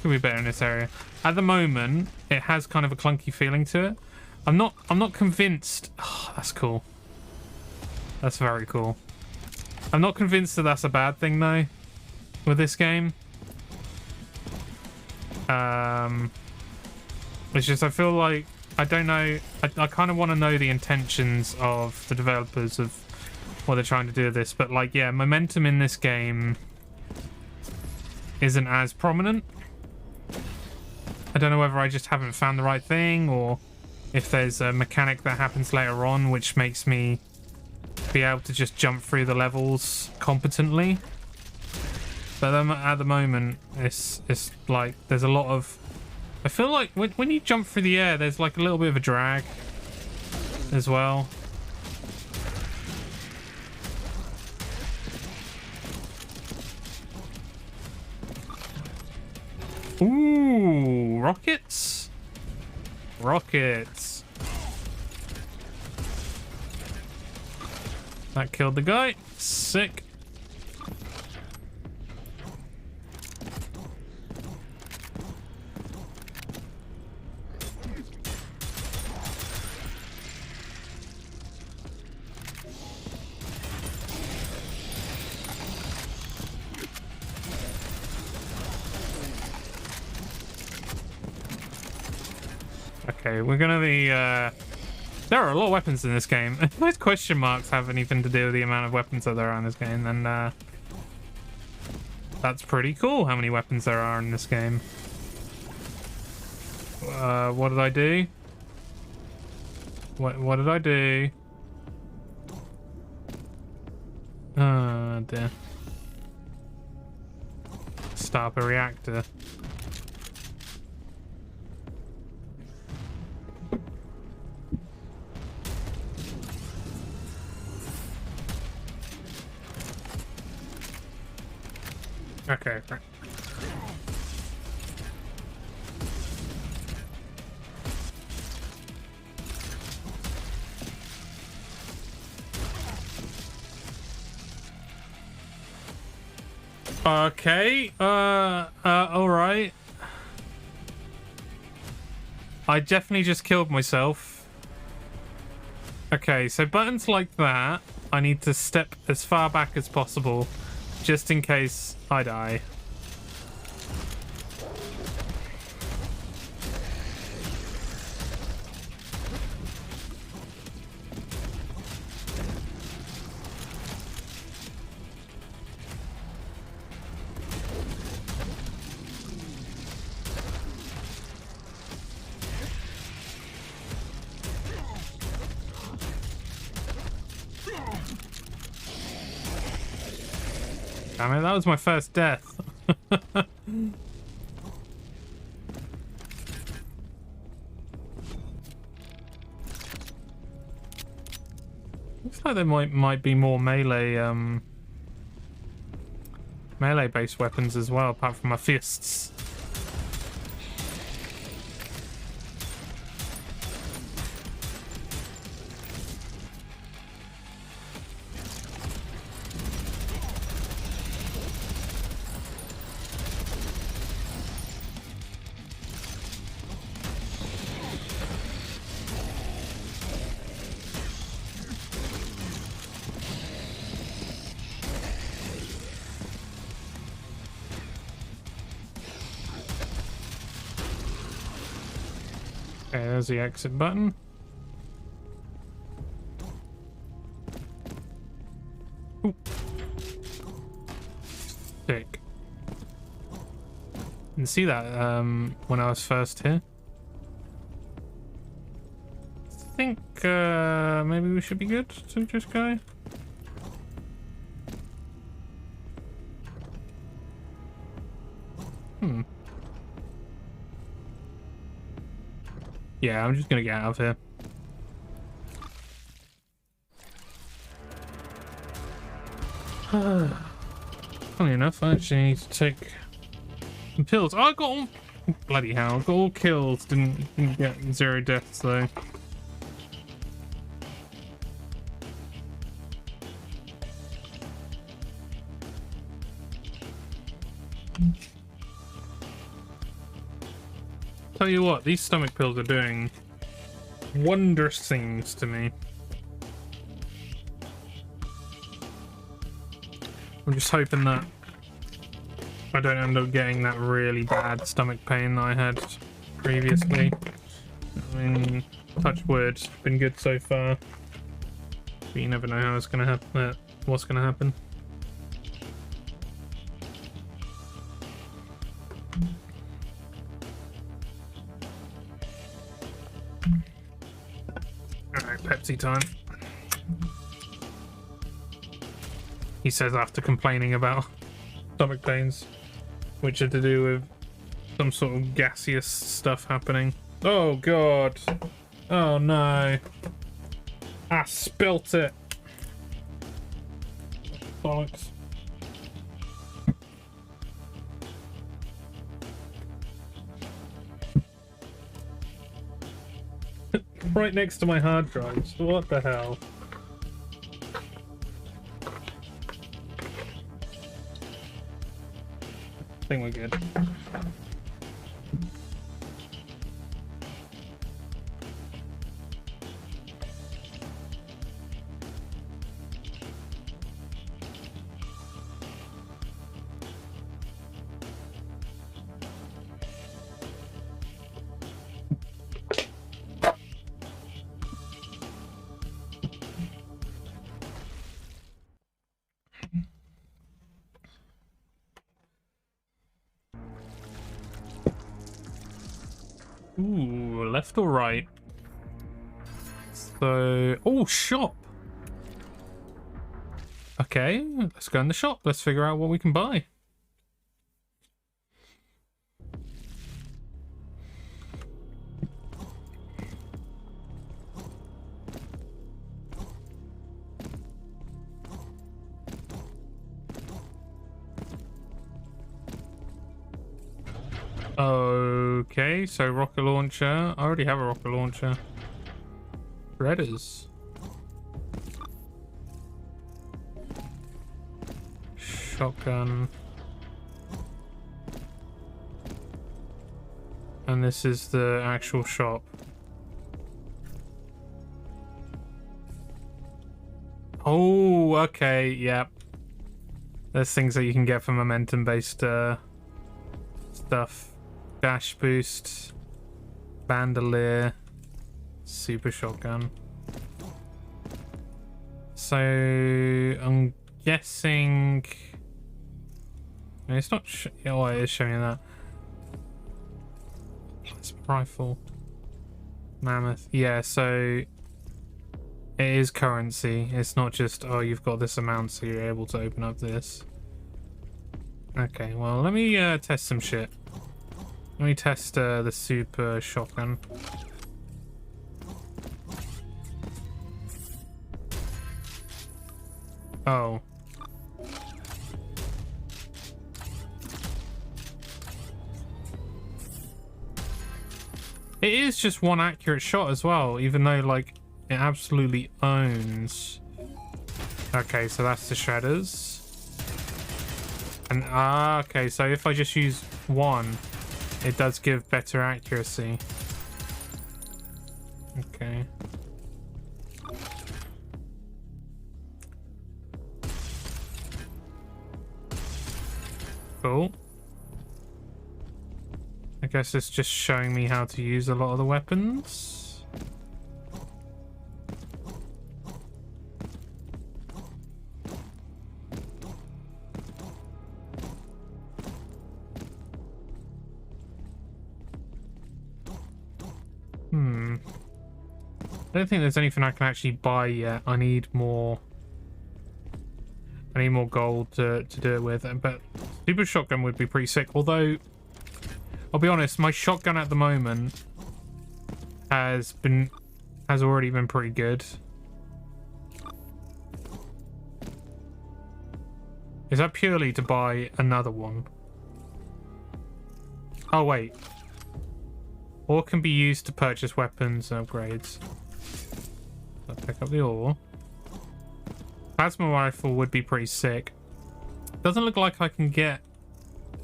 could be better in this area. At the moment, it has kind of a clunky feeling to it. I'm not convinced. Oh, that's cool. That's very cool. I'm not convinced that that's a bad thing though with this game. It's just I feel like I don't know. I kind of want to know the intentions of the developers of what they're trying to do with this, but like, yeah, momentum in this game isn't as prominent. I don't know whether I just haven't found the right thing, or if there's a mechanic that happens later on which makes me be able to just jump through the levels competently. But at the moment, it's like there's a lot of... I feel like when you jump through the air, there's like a little bit of a drag as well. Ooh, rockets? Rockets. That killed the guy. Sick. Okay, we're gonna be, there are a lot of weapons in this game. If those question marks have anything to do with the amount of weapons that there are in this game, then, that's pretty cool how many weapons there are in this game. What did I do? What did I do? Oh, dear. Start a reactor. Okay. Okay. All right. I definitely just killed myself. Okay, so buttons like that, I need to step as far back as possible, just in case I die. Damn it, that was my first death. Looks like there might be more melee based weapons as well, apart from my fists. Okay, there's the exit button. Ooh. Sick. Didn't see that when I was first here. I think maybe we should be good to just go. Yeah, I'm just gonna get out of here. Funny enough, I actually need to take some pills. Oh, I got all... Bloody hell, I got all kills. Didn't get 0 deaths though. Tell you what, these stomach pills are doing wondrous things to me. I'm just hoping that I don't end up getting that really bad stomach pain that I had previously. I mean, touch wood, been good so far. But you never know how it's gonna happen. What's gonna happen? Alright, Pepsi time. He says after complaining about stomach pains, which are to do with some sort of gaseous stuff happening. Oh god. Oh no. I spilt it. Bollocks. Right next to my hard drives. What the hell? I think we're good. Ooh, left or right? So, oh, shop. Okay, let's go in the shop. Let's figure out what we can buy. Okay, so rocket launcher. I already have a rocket launcher. Shredders. Shotgun. And this is the actual shop. Oh, okay, yep. There's things that you can get for momentum-based stuff. Dash boost, bandolier, super shotgun. So I'm guessing. No, it's not. Oh, it is showing that. It's rifle. Mammoth. Yeah, so it is currency. It's not just, oh, you've got this amount, so you're able to open up this. Okay, well, let me test some shit. Let me test the super shotgun. Oh. It is just one accurate shot as well, even though, like, it absolutely owns. Okay, so that's the shredders. And, okay, so if I just use one, it does give better accuracy. Okay. Cool. I guess it's just showing me how to use a lot of the weapons. I don't think there's anything I can actually buy yet. I need more gold to do it with. But super shotgun would be pretty sick. Although, I'll be honest, my shotgun at the moment has already been pretty good. Is that purely to buy another one? Oh wait. Ore can be used to purchase weapons and upgrades. I'll pick up the ore. Plasma rifle would be pretty sick. Doesn't look like I can get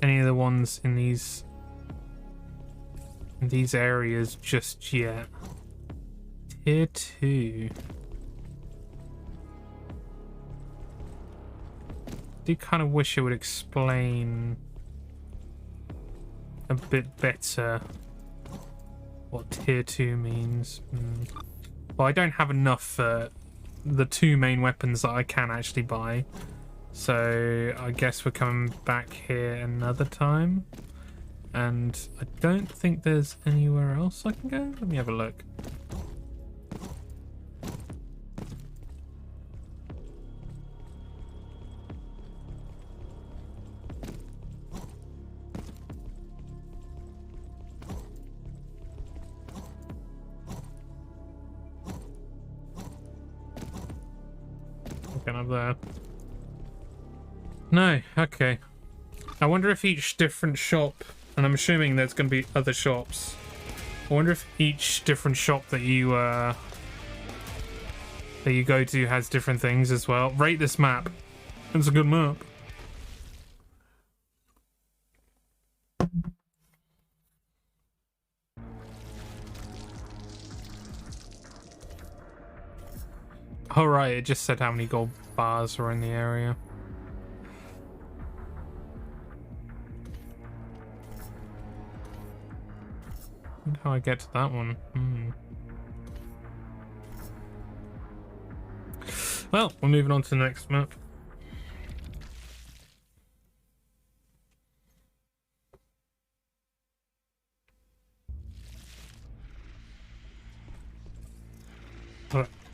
any of the ones in these areas just yet. Tier 2. I do kind of wish it would explain a bit better what tier 2 means. Well, I don't have enough for the two main weapons that I can actually buy. So I guess we're coming back here another time. And I don't think there's anywhere else I can go. Let me have a look. Looking up there. No, okay. I wonder if each different shop, and I'm assuming there's going to be other shops. I wonder if each different shop that you go to has different things as well. Rate this map. It's a good map. Oh right, it just said how many gold bars were in the area. Wonder how I get to that one. Well, we're moving on to the next map.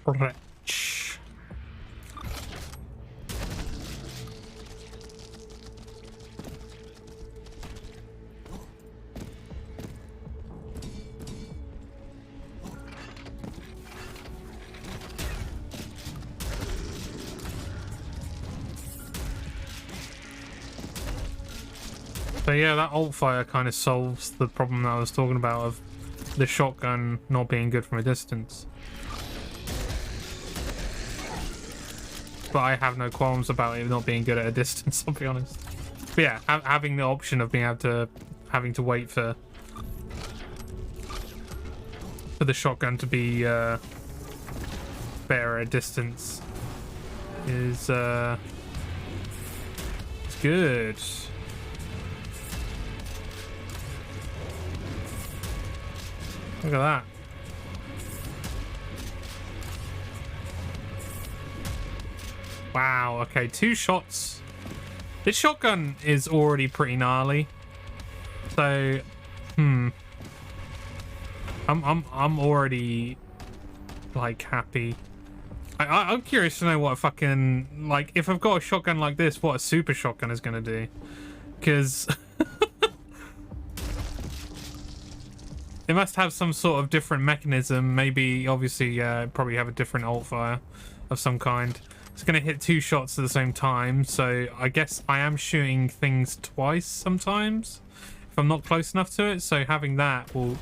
Wretch. So yeah, that alt fire kind of solves the problem that I was talking about of the shotgun not being good from a distance. But I have no qualms about it not being good at a distance, I'll be honest. But yeah, having the option of being able to having to wait for for the shotgun to be better at distance is it's good. Look at that. Wow, okay, 2 shots. This shotgun is already pretty gnarly. So, I'm already like happy. I'm curious to know what a fucking, like, if I've got a shotgun like this, what a super shotgun is gonna do. Because it must have some sort of different mechanism. Maybe, obviously, probably have a different alt fire of some kind. It's going to hit 2 shots at the same time, so I guess I am shooting things twice sometimes if I'm not close enough to it. So having that will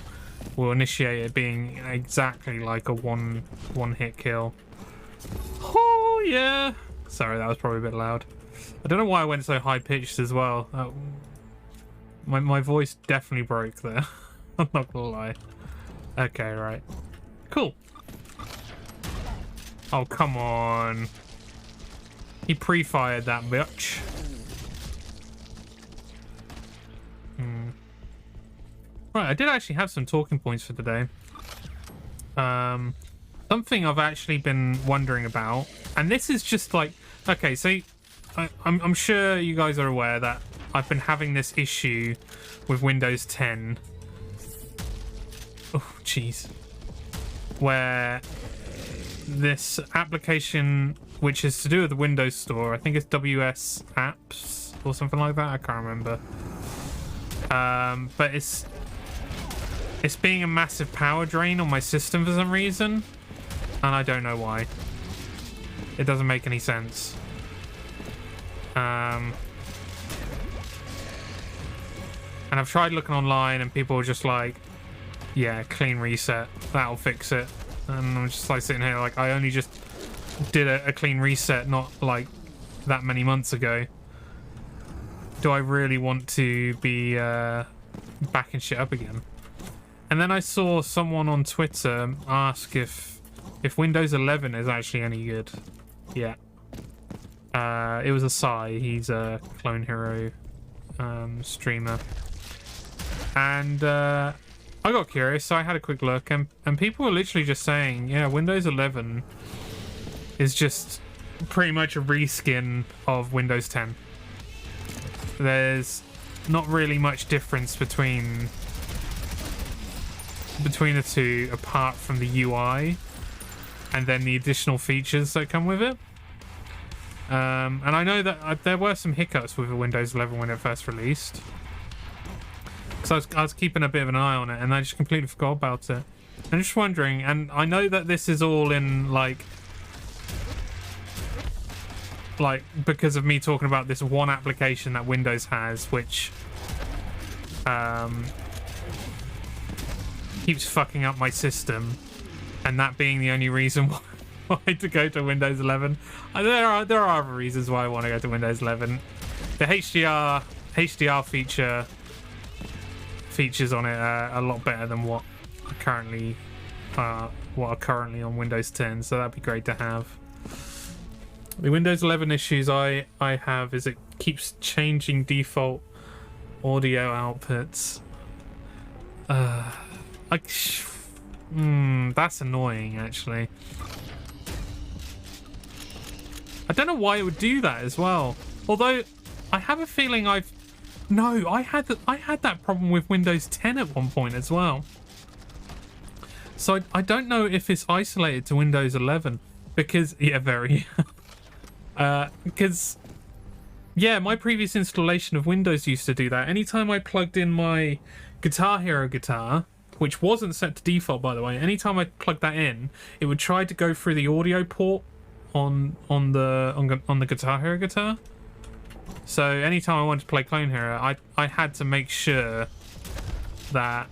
initiate it being exactly like a one hit kill. Oh yeah. Sorry, that was probably a bit loud. I don't know why I went so high pitched as well. My voice definitely broke there. I'm not gonna lie. Okay, right. Cool. Oh, come on. He pre-fired that bitch. Right, I did actually have some talking points for today. Something I've actually been wondering about, and this is just like, okay, so I'm sure you guys are aware that I've been having this issue with Windows 10. Oh, jeez. Where this application, which is to do with the Windows Store, I think it's WS Apps or something like that, I can't remember. But it's being a massive power drain on my system for some reason, and I don't know why. It doesn't make any sense. And I've tried looking online, and people are just like, yeah, clean reset, that'll fix it. And I'm just like sitting here like, I only just did a clean reset not like that many months ago. Do I really want to be backing shit up again? And then I saw someone on Twitter ask if Windows 11 is actually any good. Yeah. It was a Psy. He's a Clone Hero streamer. And I got curious, so I had a quick look, and people were literally just saying, yeah, Windows 11 is just pretty much a reskin of Windows 10. There's not really much difference between the two, apart from the UI and then the additional features that come with it. And I know that there were some hiccups with Windows 11 when it first released. So I was keeping a bit of an eye on it, and I just completely forgot about it. I'm just wondering, and I know that this is all in like because of me talking about this one application that Windows has, which keeps fucking up my system, and that being the only reason why to go to Windows 11. There are other reasons why I want to go to Windows 11. The HDR features on it are a lot better than what are currently on Windows 10, so that'd be great to have. The Windows 11 issues I have is it keeps changing default audio outputs. That's annoying, actually. I don't know why it would do that as well. Although I have a feeling I had that problem with Windows 10 at one point as well. So I don't know if it's isolated to Windows 11, because because my previous installation of Windows used to do that. Anytime I plugged in my Guitar Hero guitar, which wasn't set to default, by the way, anytime I plugged that in, it would try to go through the audio port on the Guitar Hero guitar. So anytime I wanted to play Clone Hero, I had to make sure that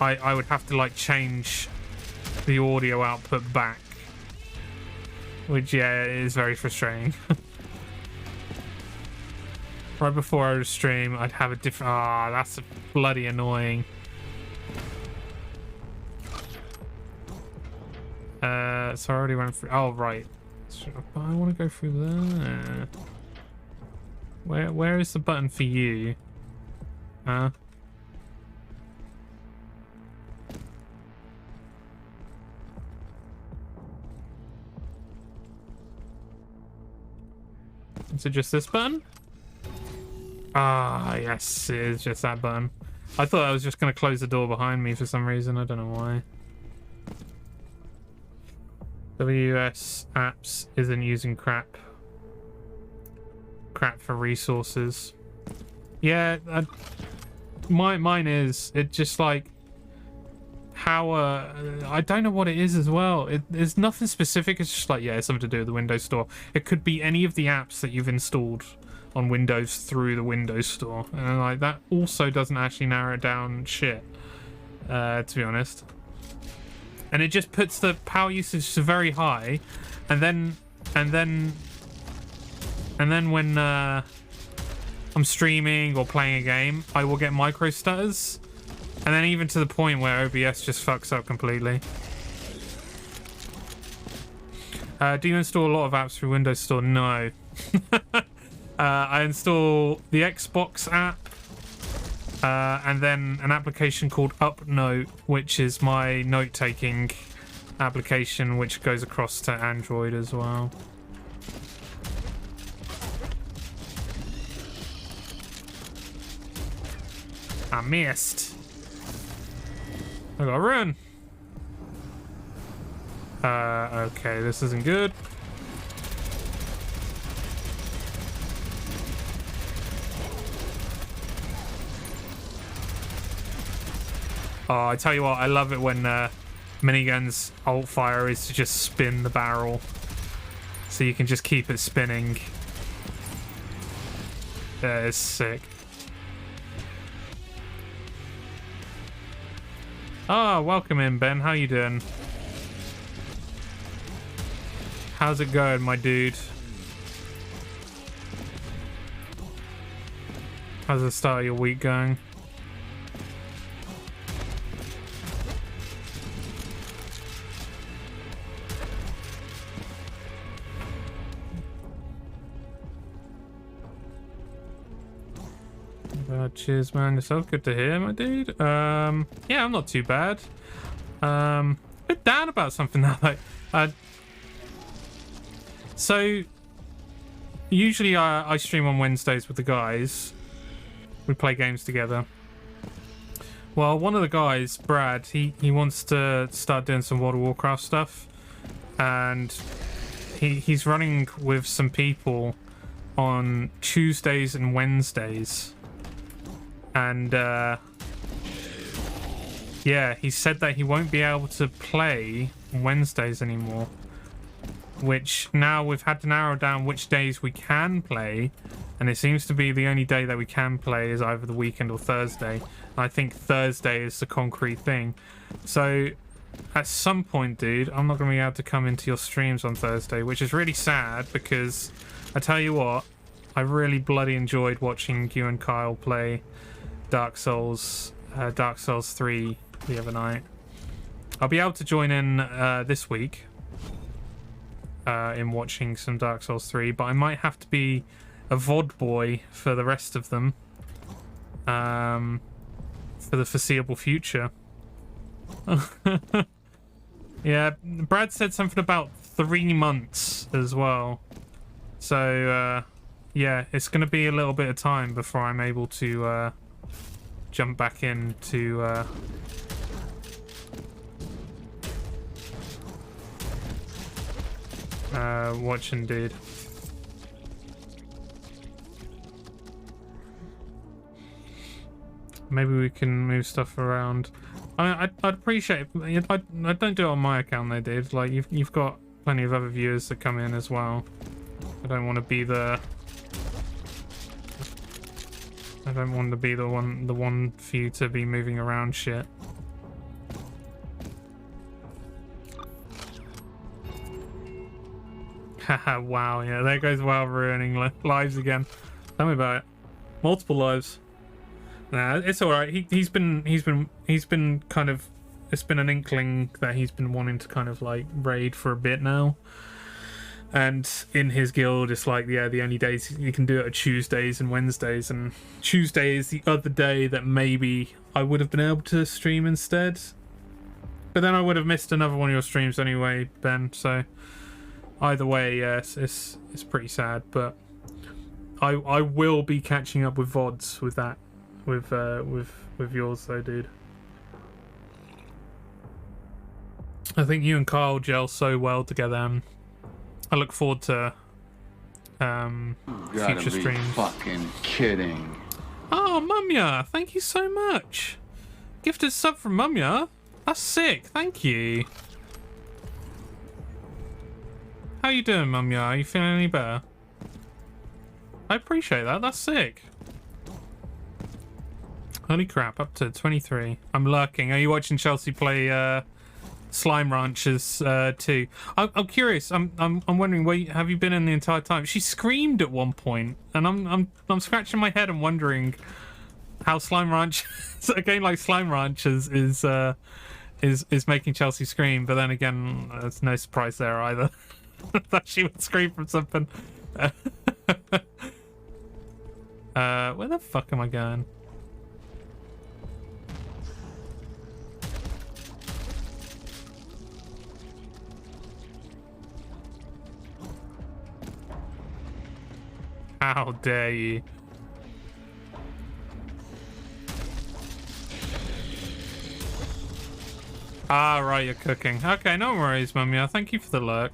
I would have to like change the audio output back, which is very frustrating. Right before I would stream, I'd have a different... Ah, that's bloody annoying. So I already went through... Oh, right. But I want to go through there. Where is the button for you? Huh? Is it just this button? Ah, yes, it is just that button. I thought I was just going to close the door behind me for some reason. I don't know why. WS apps isn't using crap for resources. Yeah, mine is. It just like how I don't know what it is as well. There's nothing specific. It's just like, yeah, it's something to do with the Windows Store. It could be any of the apps that you've installed on Windows through the Windows Store, and like that also doesn't actually narrow it down shit, to be honest. And it just puts the power usage to very high, and then when I'm streaming or playing a game, I will get micro stutters, and then even to the point where OBS just fucks up completely. Do you install a lot of apps through Windows Store? No. I install the Xbox app, and then an application called UpNote, which is my note-taking application, which goes across to Android as well. I missed. I gotta run. Okay, this isn't good. Oh, I tell you what, I love it when minigun's alt fire is to just spin the barrel, so you can just keep it spinning. That is sick. Ah, welcome in, Ben. How you doing? How's it going, my dude? How's the start of your week going? Cheers, man. Yourself? Good to hear, my dude. Yeah, I'm not too bad. A bit down about something now, though. So usually I stream on Wednesdays with the guys. We play games together. Well, one of the guys, Brad, he wants to start doing some World of Warcraft stuff, and he's running with some people on Tuesdays and Wednesdays. And yeah, he said that he won't be able to play Wednesdays anymore, which now we've had to narrow down which days we can play, and it seems to be the only day that we can play is either the weekend or Thursday. And I think Thursday is the concrete thing. So at some point, dude, I'm not going to be able to come into your streams on Thursday, which is really sad, because I tell you what, I really bloody enjoyed watching you and Kyle play Dark Souls 3 the other night. I'll be able to join in this week in watching some Dark Souls 3, but I might have to be a VOD boy for the rest of them for the foreseeable future. Yeah, Brad said something about 3 months as well, so yeah, it's going to be a little bit of time before I'm able to jump back into watching, dude. Maybe we can move stuff around. I'd appreciate it. I don't do it on my account though, dude. Like you've got plenty of other viewers that come in as well. I don't want to be the one for you to be moving around shit. Haha, wow, yeah, there goes WoW ruining lives again. Tell me about it. Multiple lives. Nah, it's all right. He's been kind of. It's been an inkling that he's been wanting to kind of like raid for a bit now. And in his guild, it's like, yeah, the only days you can do it are Tuesdays and Wednesdays, and Tuesday is the other day that maybe I would have been able to stream instead. But then I would have missed another one of your streams anyway, Ben. So either way, yes, it's pretty sad. But I will be catching up with VODs with that, with yours though, dude. I think you and Kyle gel so well together. I look forward to future streams. Fucking kidding. Oh, Mumya, thank you so much. Gifted sub from Mumya. That's sick. Thank you. How you doing, Mumya? Are you feeling any better? I appreciate that. That's sick. Holy crap! Up to 23. I'm lurking. Are you watching Chelsea play? Slime Ranchers too. I'm curious. I'm wondering, where have you been in the entire time? She screamed at one point, and I'm scratching my head and wondering how Slime Ranch, a game like Slime Ranchers is making Chelsea scream. But then again, there's no surprise there either. That she would scream from something. Where the fuck am I going? How dare you? Ah, right, you're cooking. Okay, no worries, Mumya. Thank you for the lurk.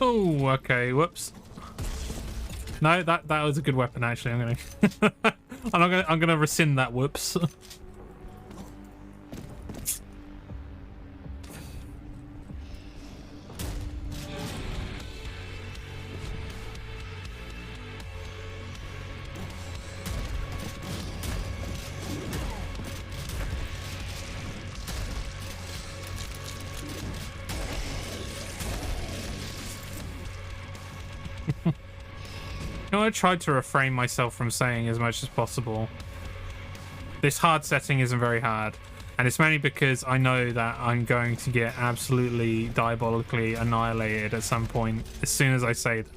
Oh, okay. Whoops. No, that was a good weapon. Actually, I'm gonna rescind that. Whoops. I tried to refrain myself from saying as much as possible. This hard setting isn't very hard, and it's mainly because I know that I'm going to get absolutely diabolically annihilated at some point as soon as I say it.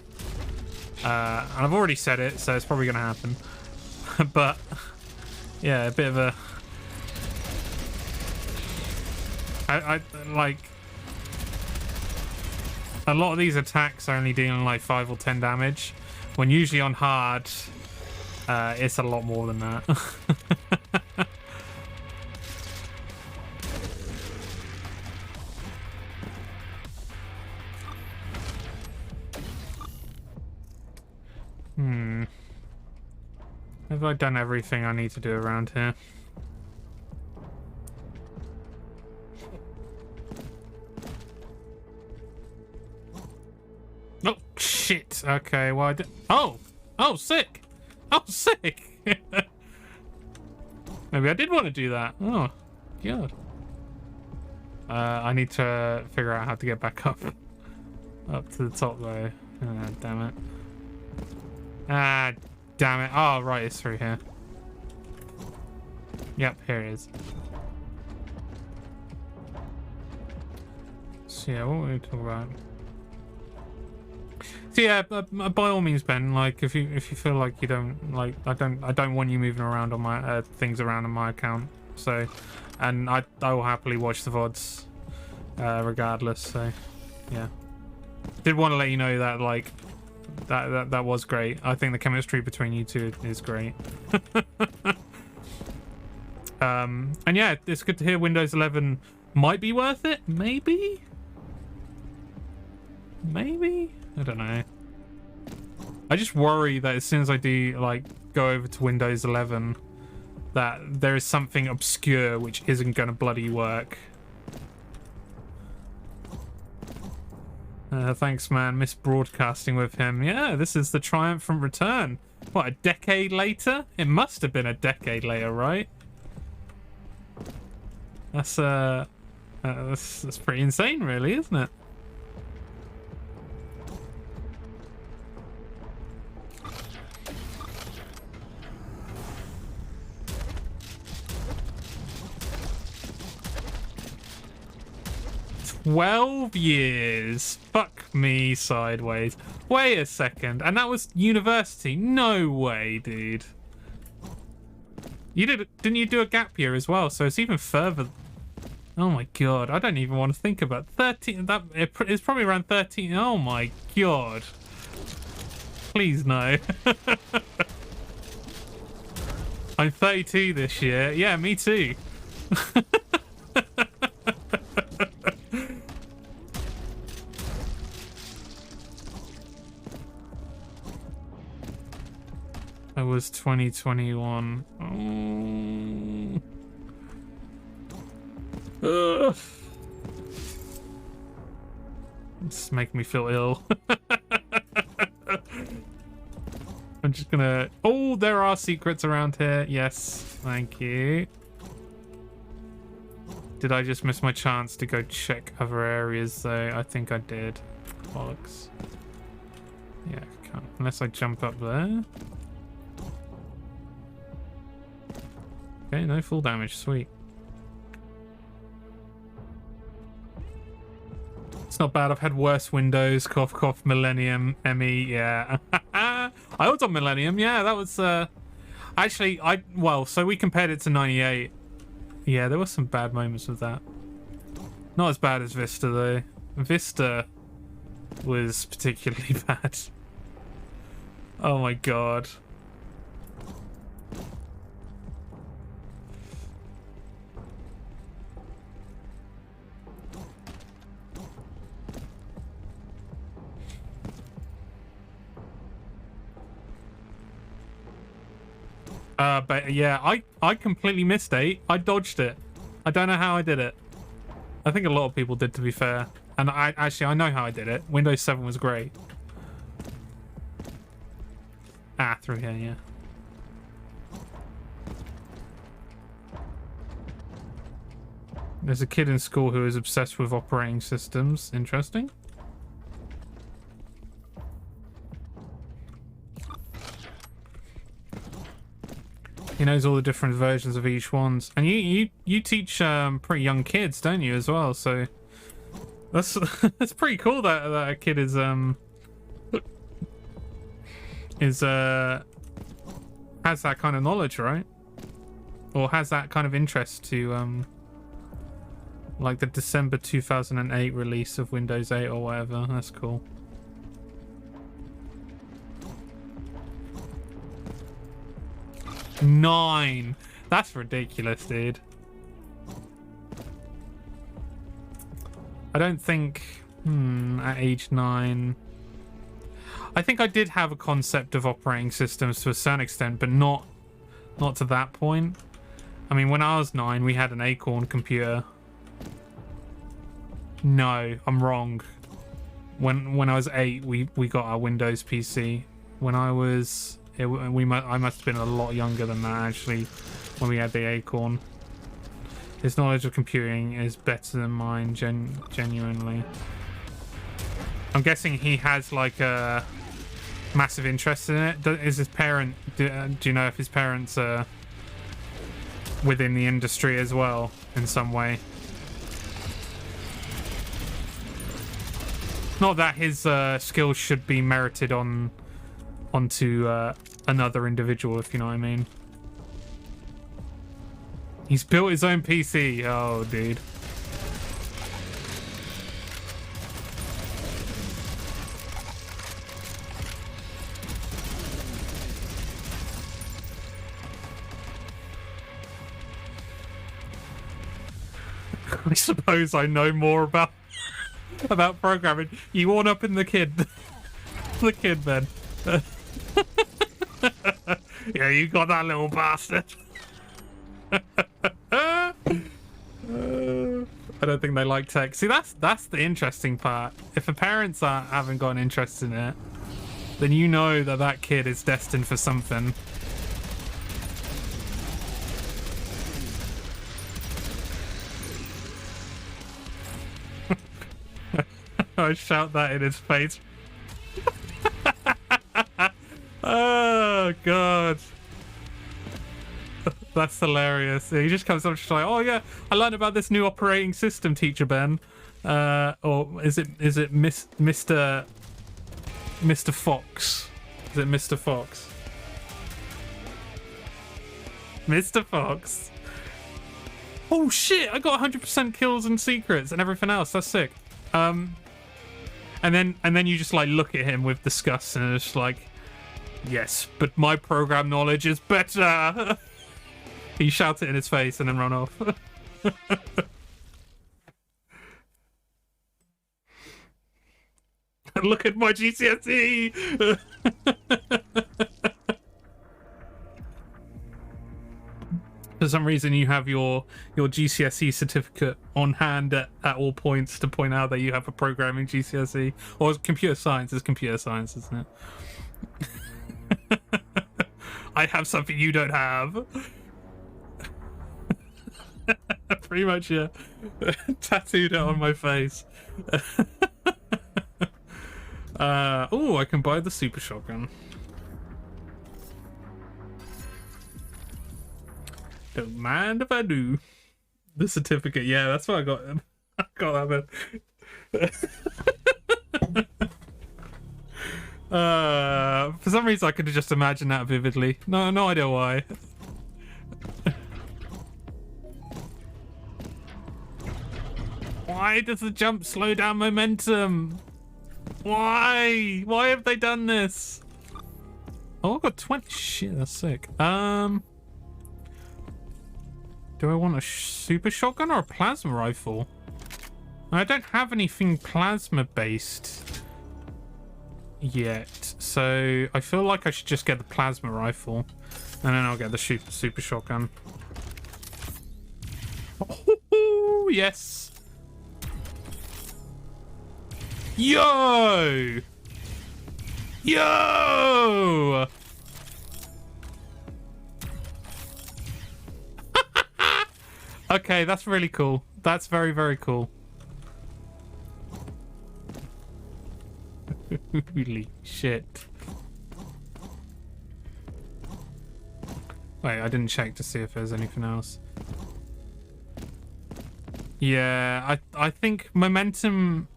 And I've already said it, so it's probably going to happen. But yeah, a bit of a... I like... A lot of these attacks are only dealing like 5 or 10 damage, when usually on hard, it's a lot more than that. Have I done everything I need to do around here? Oh, shit. Okay, well, Oh, sick. Oh, sick. Maybe I did want to do that. Oh, God. I need to figure out how to get back up. Up to the top, though. Ah, damn it. Ah, damn it. Oh, right, it's through here. Yep, here it is. So, yeah, what were we talking about? So yeah, by all means, Ben. Like, if you feel like you don't like, I don't want you moving around on my things around on my account. So, and I will happily watch the VODs, regardless. So, yeah. Did want to let you know that like that was great. I think the chemistry between you two is great. And yeah, it's good to hear Windows 11 might be worth it. Maybe. I don't know. I just worry that as soon as I do like go over to Windows 11, that there is something obscure which isn't gonna bloody work. Thanks, man. Miss broadcasting with him. Yeah, this is the triumphant return. What, a decade later? It must have been a decade later, right? That's pretty insane, really, isn't it? "12 years. Fuck me sideways. Wait a second. And that was university? No way, dude. Didn't you do a gap year as well? So it's even further. Oh my god. I don't even want to think about 13. It's probably around 13. Oh my god. Please no. I'm 32 this year. Yeah, me too. It was 2021. Ugh. It's making me feel ill. I'm just gonna... Oh, there are secrets around here. Yes, thank you. Did I just miss my chance to go check other areas though? I think I did. Bollocks. Yeah, can't. Unless I jump up there. Okay, no full damage. Sweet. It's not bad. I've had worse Windows. Cough, cough. Millennium. ME. Yeah. I was on Millennium. Yeah, that was... Actually, well, so we compared it to 98. Yeah, there were some bad moments with that. Not as bad as Vista, though. Vista was particularly bad. Oh my god. But yeah, I completely missed 8. I dodged it. I don't know how I did it. I think a lot of people did, to be fair. And I know how I did it. Windows 7 was great. Ah, through here, yeah. There's a kid in school who is obsessed with operating systems. Interesting. He knows all the different versions of each one. And you teach pretty young kids, don't you, as well? So that's that's pretty cool that a kid is has that kind of knowledge, right? Or has that kind of interest to like the December 2008 release of Windows 8 or whatever. That's cool. Nine. That's ridiculous, dude. I don't think at age 9. I think I did have a concept of operating systems to a certain extent, but not to that point. I mean, when I was 9, we had an Acorn computer. No, I'm wrong. When I was 8, we got our Windows PC. When I was I must have been a lot younger than that, actually, when we had the Acorn. His knowledge of computing is better than mine, genuinely. I'm guessing he has like a massive interest in it. Is his parent? Do you know if his parents are within the industry as well in some way? Not that his skills should be merited onto another individual, if you know what I mean. He's built his own PC. Oh, dude. I suppose I know more about programming. You one up in the kid. The kid, man. Yeah, you got that little bastard. I don't think they like tech. See, that's the interesting part. If the parents haven't got an interest in it, then you know that that kid is destined for something. I shout that in his face. Oh god, that's hilarious. He just comes up and like, "Oh yeah, I learned about this new operating system, Teacher Ben." Or is it Mr. Fox? Is it Mr. Fox? Mr. Fox. Oh shit! I got 100% kills and secrets and everything else. That's sick. And then you just like look at him with disgust and it's like, yes, but my program knowledge is better. He shouts it in his face and then run off. Look at my GCSE. For some reason, you have your GCSE certificate on hand at all points to point out that you have a programming GCSE. Or computer science is computer science, isn't it? I have something you don't have. Pretty much, yeah. Tattooed it on my face. Oh, I can buy the super shotgun. Don't mind if I do. The certificate, yeah, that's what I got. I got that man. For some reason I could have just imagined that vividly. No idea why. Why does the jump slow down momentum? Why have they done this? Oh, I got 20. Shit, that's sick. Do I want a super shotgun or a plasma rifle? I don't have anything plasma based yet, so I feel like I should just get the plasma rifle and then I'll get the super shotgun. Oh, yes. Yo! Okay, that's really cool. That's very, very cool. Holy shit. Wait, I didn't check to see if there's anything else. Yeah, I think momentum...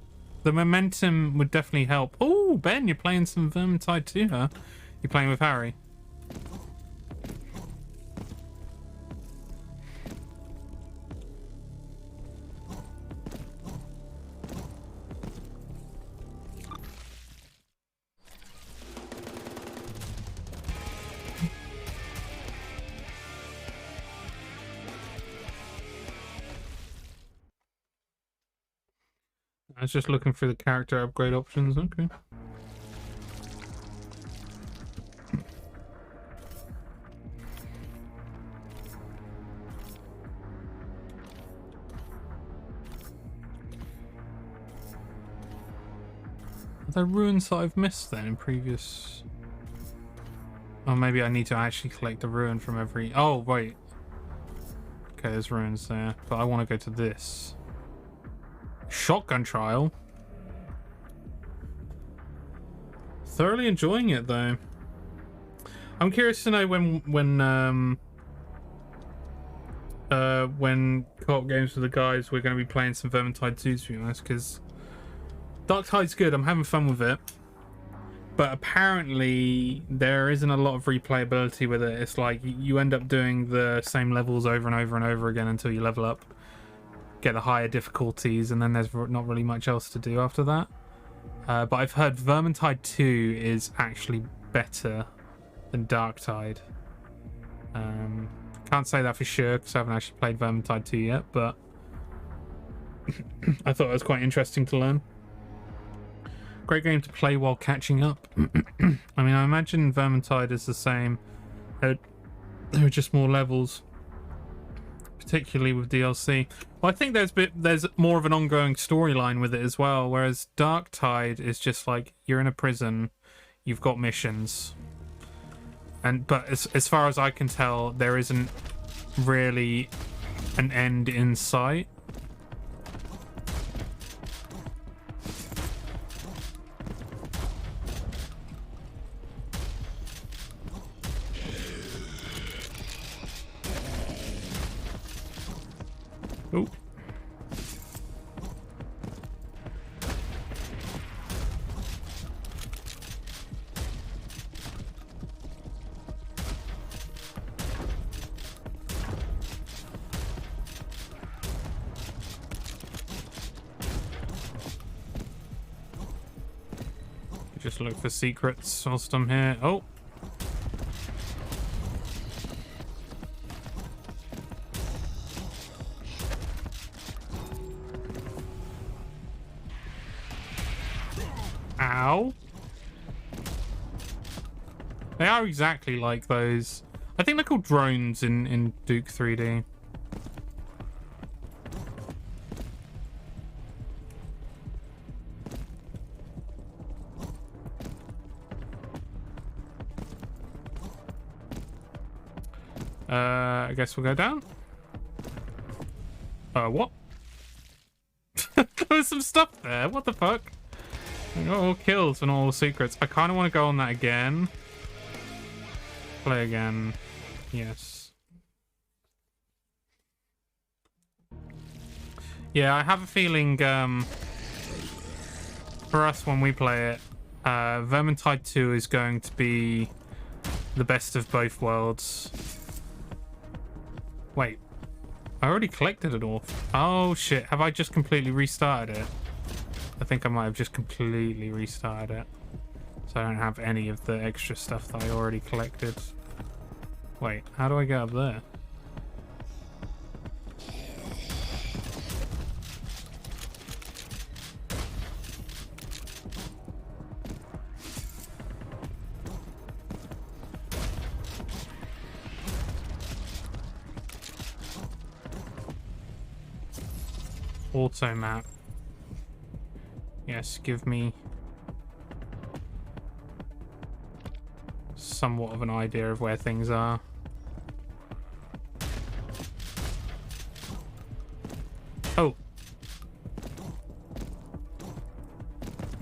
The momentum would definitely help. Oh, Ben, you're playing some Vermintide 2, huh? You're playing with Harry. I was just looking through the character upgrade options. Okay. Are there ruins that I've missed then in previous... Oh, maybe I need to actually collect the ruin from every... Oh, wait. Okay, there's ruins there. But I want to go to this. Shotgun trial. Thoroughly enjoying it though. I'm curious to know when co-op games with the guys we're going to be playing some Vermintide 2, to be honest, because Dark Tide's good. I'm having fun with it, but apparently there isn't a lot of replayability with it. It's like you end up doing the same levels over and over and over again until you level up, get the higher difficulties, and then there's not really much else to do after that. But I've heard Vermintide 2 is actually better than Dark Tide. Can't say that for sure because I haven't actually played Vermintide 2 yet, but I thought it was quite interesting to learn. Great game to play while catching up. I mean, I imagine Vermintide is the same. There are just more levels. particularly with DLC. Well, I think there's more of an ongoing storyline with it as well, whereas Dark Tide is just like you're in a prison, you've got missions, but as far as I can tell, there isn't really an end in sight. Oh. Just look for secrets whilst I'm here. Oh. Ow. They are exactly like those. I think they're called drones in Duke 3D. I guess we'll go down. What? There's some stuff there. What the fuck? I got all kills and all secrets. I kind of want to go on that again. Play again. Yes. Yeah, I have a feeling for us when we play it, Vermintide 2 is going to be the best of both worlds. Wait. I already collected it all. Oh shit, have I just completely restarted it? I think I might have just completely restarted it. So I don't have any of the extra stuff that I already collected. Wait, how do I get up there? Auto map. Yes, give me somewhat of an idea of where things are. Oh.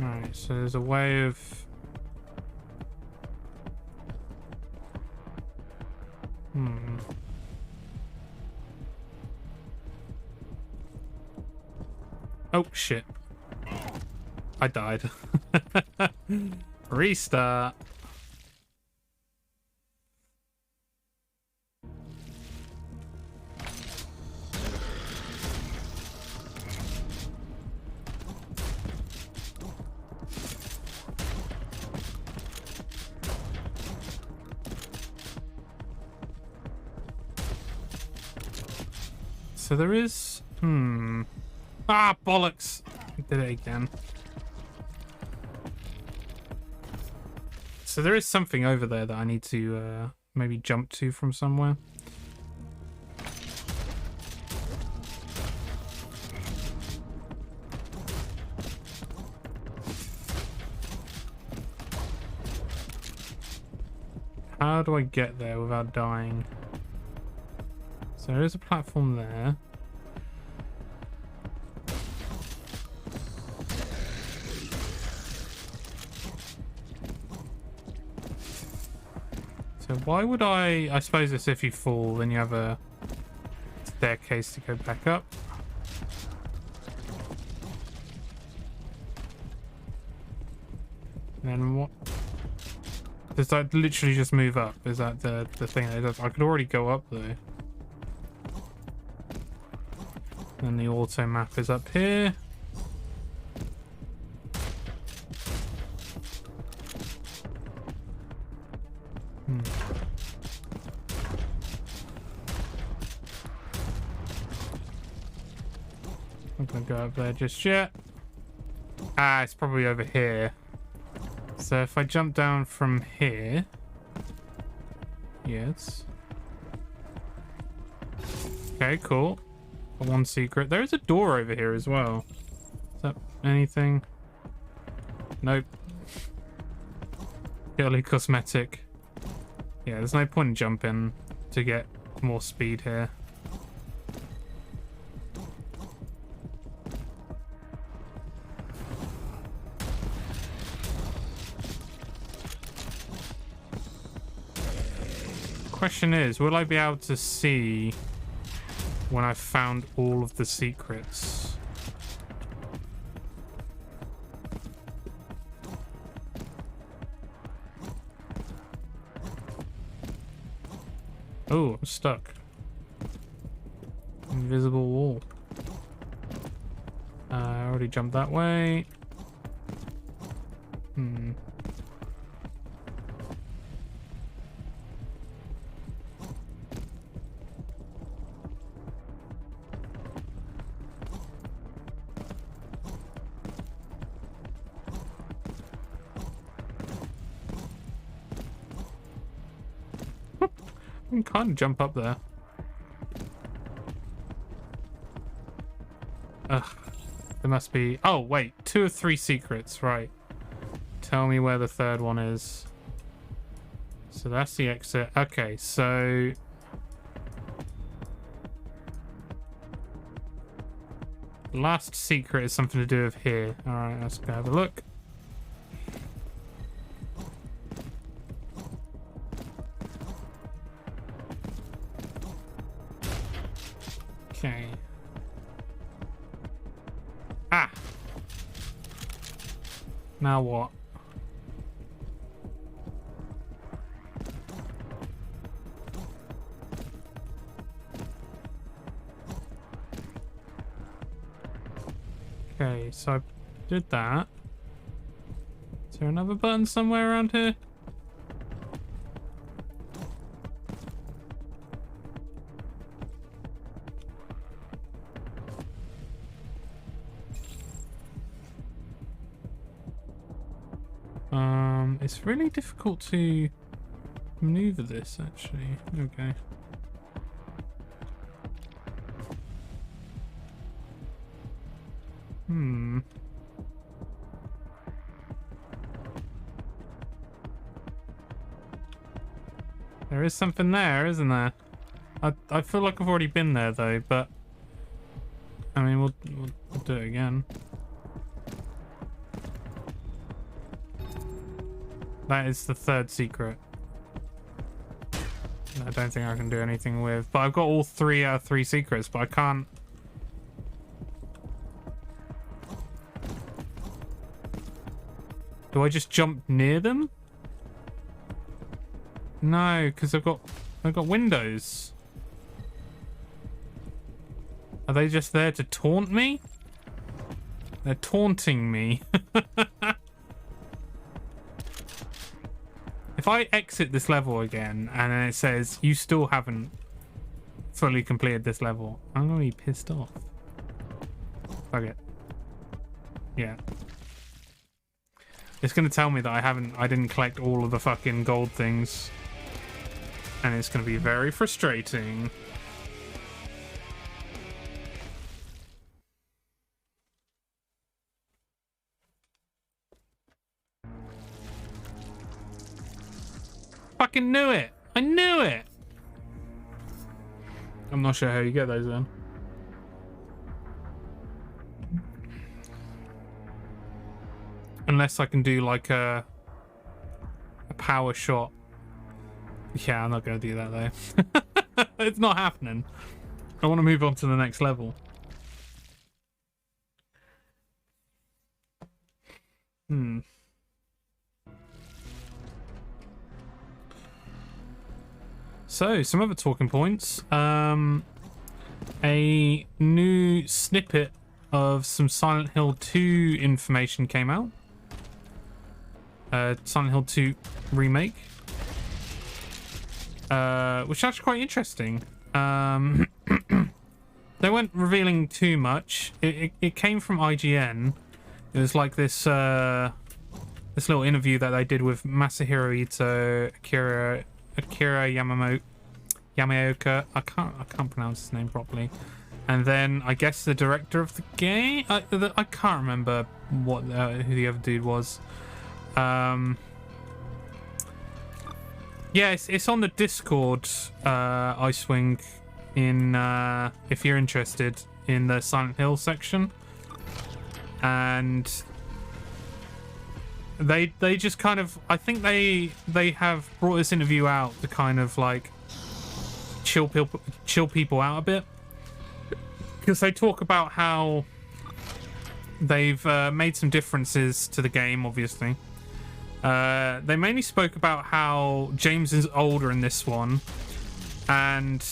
Alright, so there's a way of... Oh, shit. I died. Restart. So there is... Ah, bollocks! I did it again. So there is something over there that I need to maybe jump to from somewhere. How do I get there without dying? So there is a platform there. So why would I suppose it's if you fall, then you have a staircase to go back up. And then what? Does that literally just move up? Is that the thing that it does? I could already go up though. And the auto map is up here. I'm gonna go up there just yet. Ah, it's probably over here. So if I jump down from here, yes. Okay, cool. One secret. There is a door over here as well. Is that anything? Nope. Purely cosmetic. Yeah, there's no point in jumping to get more speed here. Question is, will I be able to see when I've found all of the secrets? Oh, I'm stuck. Invisible wall. I already jumped that way. I can't jump up there. Ugh. There must be... Oh, wait. 2 of 3 secrets. Right. Tell me where the third one is. So that's the exit. Okay, so... Last secret is something to do with here. Alright, let's go have a look. Okay. Ah! Now what? Okay, so I did that. Is there another button somewhere around here? It's really difficult to maneuver this, actually. Okay. There is something there, isn't there? I feel like I've already been there, though, but... I mean, we'll do it again. That is the third secret. I don't think I can do anything with. But I've got all 3 out of 3 secrets, but I can't... Do I just jump near them? No, because I've got windows. Are they just there to taunt me? They're taunting me. If I exit this level again and then it says you still haven't fully completed this level, I'm gonna be pissed off. Fuck it. Yeah. It's gonna tell me that I didn't collect all of the fucking gold things. And it's gonna be very frustrating. Fucking knew it! I knew it! I'm not sure how you get those then. Unless I can do like a power shot. Yeah, I'm not going to do that though. It's not happening. I want to move on to the next level. So, some other talking points. A new snippet of some Silent Hill 2 information came out. Silent Hill 2 remake. Which is actually quite interesting. They weren't revealing too much. It came from IGN. It was like this this little interview that they did with Masahiro Ito, Akira Yamaoka. I can't pronounce his name properly. And then I guess the director of the game. I can't remember what who the other dude was. Yeah, it's on the Discord, Icewing, in if you're interested, in the Silent Hill section. And they just kind of, I think they have brought this interview out to kind of like chill people out a bit, because they talk about how they've made some differences to the game, obviously. They mainly spoke about how James is older in this one, and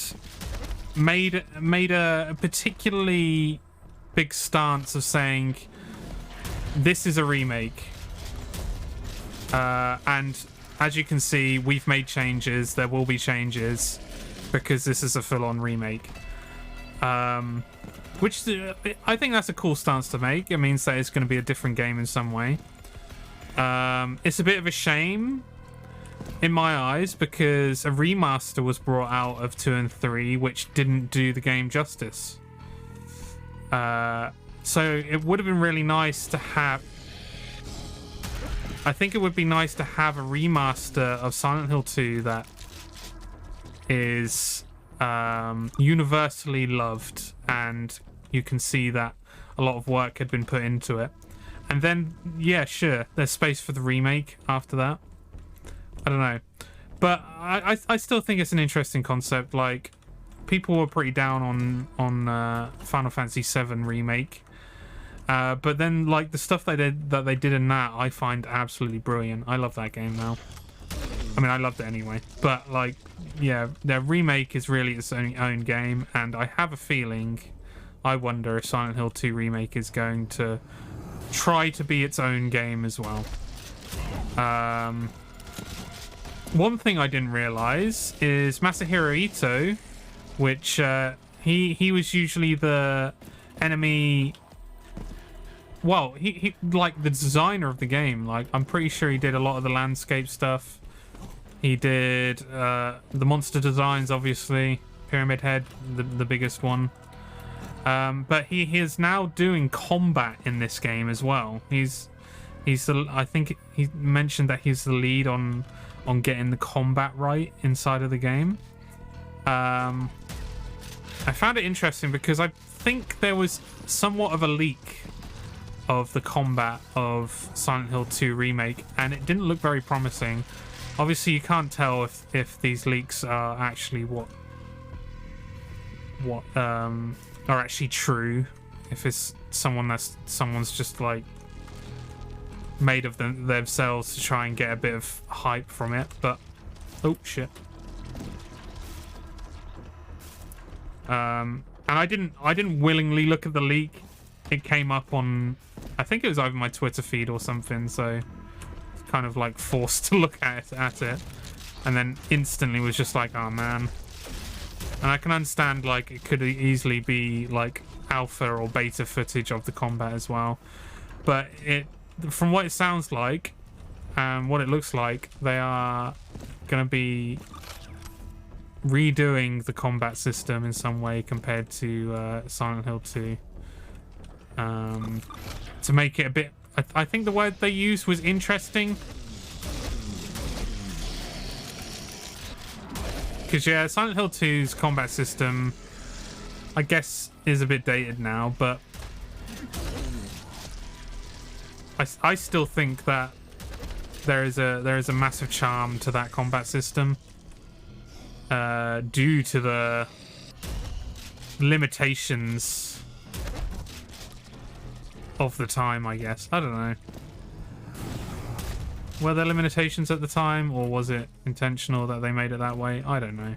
made a particularly big stance of saying this is a remake, and as you can see, we've made changes. There will be changes because this is a full-on remake, which I think that's a cool stance to make. It means that it's going to be a different game in some way. It's a bit of a shame in my eyes because a remaster was brought out of 2 and 3 which didn't do the game justice. So it would have been really nice to have, I think it would be nice to have a remaster of Silent Hill 2 that is universally loved, and you can see that a lot of work had been put into it. And then, yeah, sure, there's space for the remake after that. I don't know. But I still think it's an interesting concept. Like, people were pretty down on Final Fantasy VII Remake. But then, like, the stuff they did in that, I find absolutely brilliant. I love that game now. I mean, I loved it anyway. But, like, yeah, their remake is really its own game. And I have a feeling, I wonder if Silent Hill 2 Remake is going to try to be its own game as well. One thing I didn't realize is Masahiro Ito, which he was usually the enemy. Well, he like the designer of the game. Like, I'm pretty sure he did a lot of the landscape stuff. He did the monster designs, obviously. Pyramid Head, the biggest one. But he is now doing combat in this game as well. He's the, I think he mentioned that he's the lead on getting the combat right inside of the game. I found it interesting because I think there was somewhat of a leak of the combat of Silent Hill 2 Remake, and it didn't look very promising. Obviously, you can't tell if these leaks are actually what are actually true, if it's someone's just like made of themselves to try and get a bit of hype from it. But oh shit. And I didn't willingly look at the leak. It came up on, I think it was over my Twitter feed or something, so kind of like forced to look at it, and then instantly was just like, oh man. And I can understand, like, it could easily be like alpha or beta footage of the combat as well, but from what it sounds like and what it looks like, they are going to be redoing the combat system in some way compared to Silent Hill 2, to make it a bit, I think the word they used was interesting. Because, yeah, Silent Hill 2's combat system, I guess, is a bit dated now, but I still think that there is a massive charm to that combat system, due to the limitations of the time, I guess. I don't know. Were there limitations at the time, or was it intentional that they made it that way? I don't know.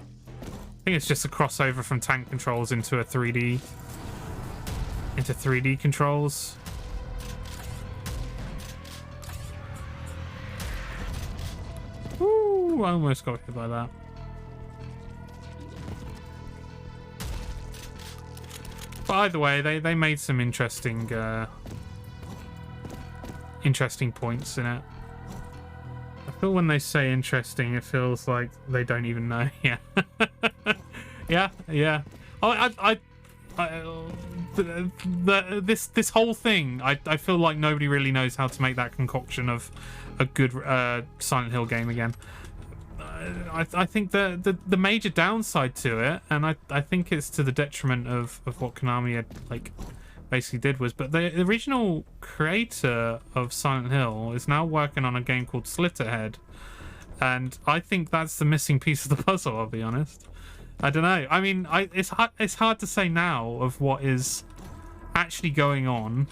I think it's just a crossover from tank controls into 3D controls. Ooh, I almost got hit by that. But either way, they made some interesting points in it. feel when they say interesting, it feels like they don't even know. Yeah. yeah. This whole thing, I feel like nobody really knows how to make that concoction of a good Silent Hill game again. I think the major downside to it, and I think it's to the detriment of what Konami had basically did, was, but the original creator of Silent Hill is now working on a game called Slitterhead, and I think that's the missing piece of the puzzle, I'll be honest. I don't know. I mean, it's hard to say now of what is actually going on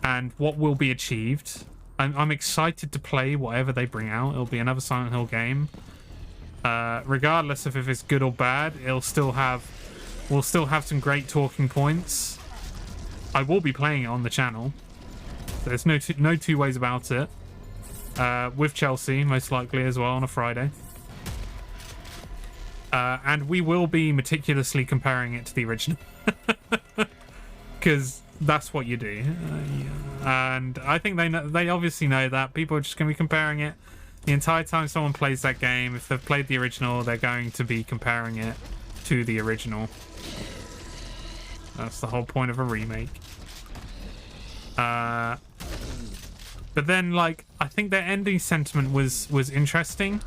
and what will be achieved. I'm excited to play whatever they bring out. It'll be another Silent Hill game. Regardless of if it's good or bad, we'll still have some great talking points. I will be playing it on the channel. There's no two ways about it. With Chelsea, most likely as well, on a Friday. And we will be meticulously comparing it to the original. Because that's what you do. And I think they obviously know that. People are just going to be comparing it. The entire time someone plays that game, if they've played the original, they're going to be comparing it to the original. That's the whole point of a remake. But then, I think their ending sentiment was interesting.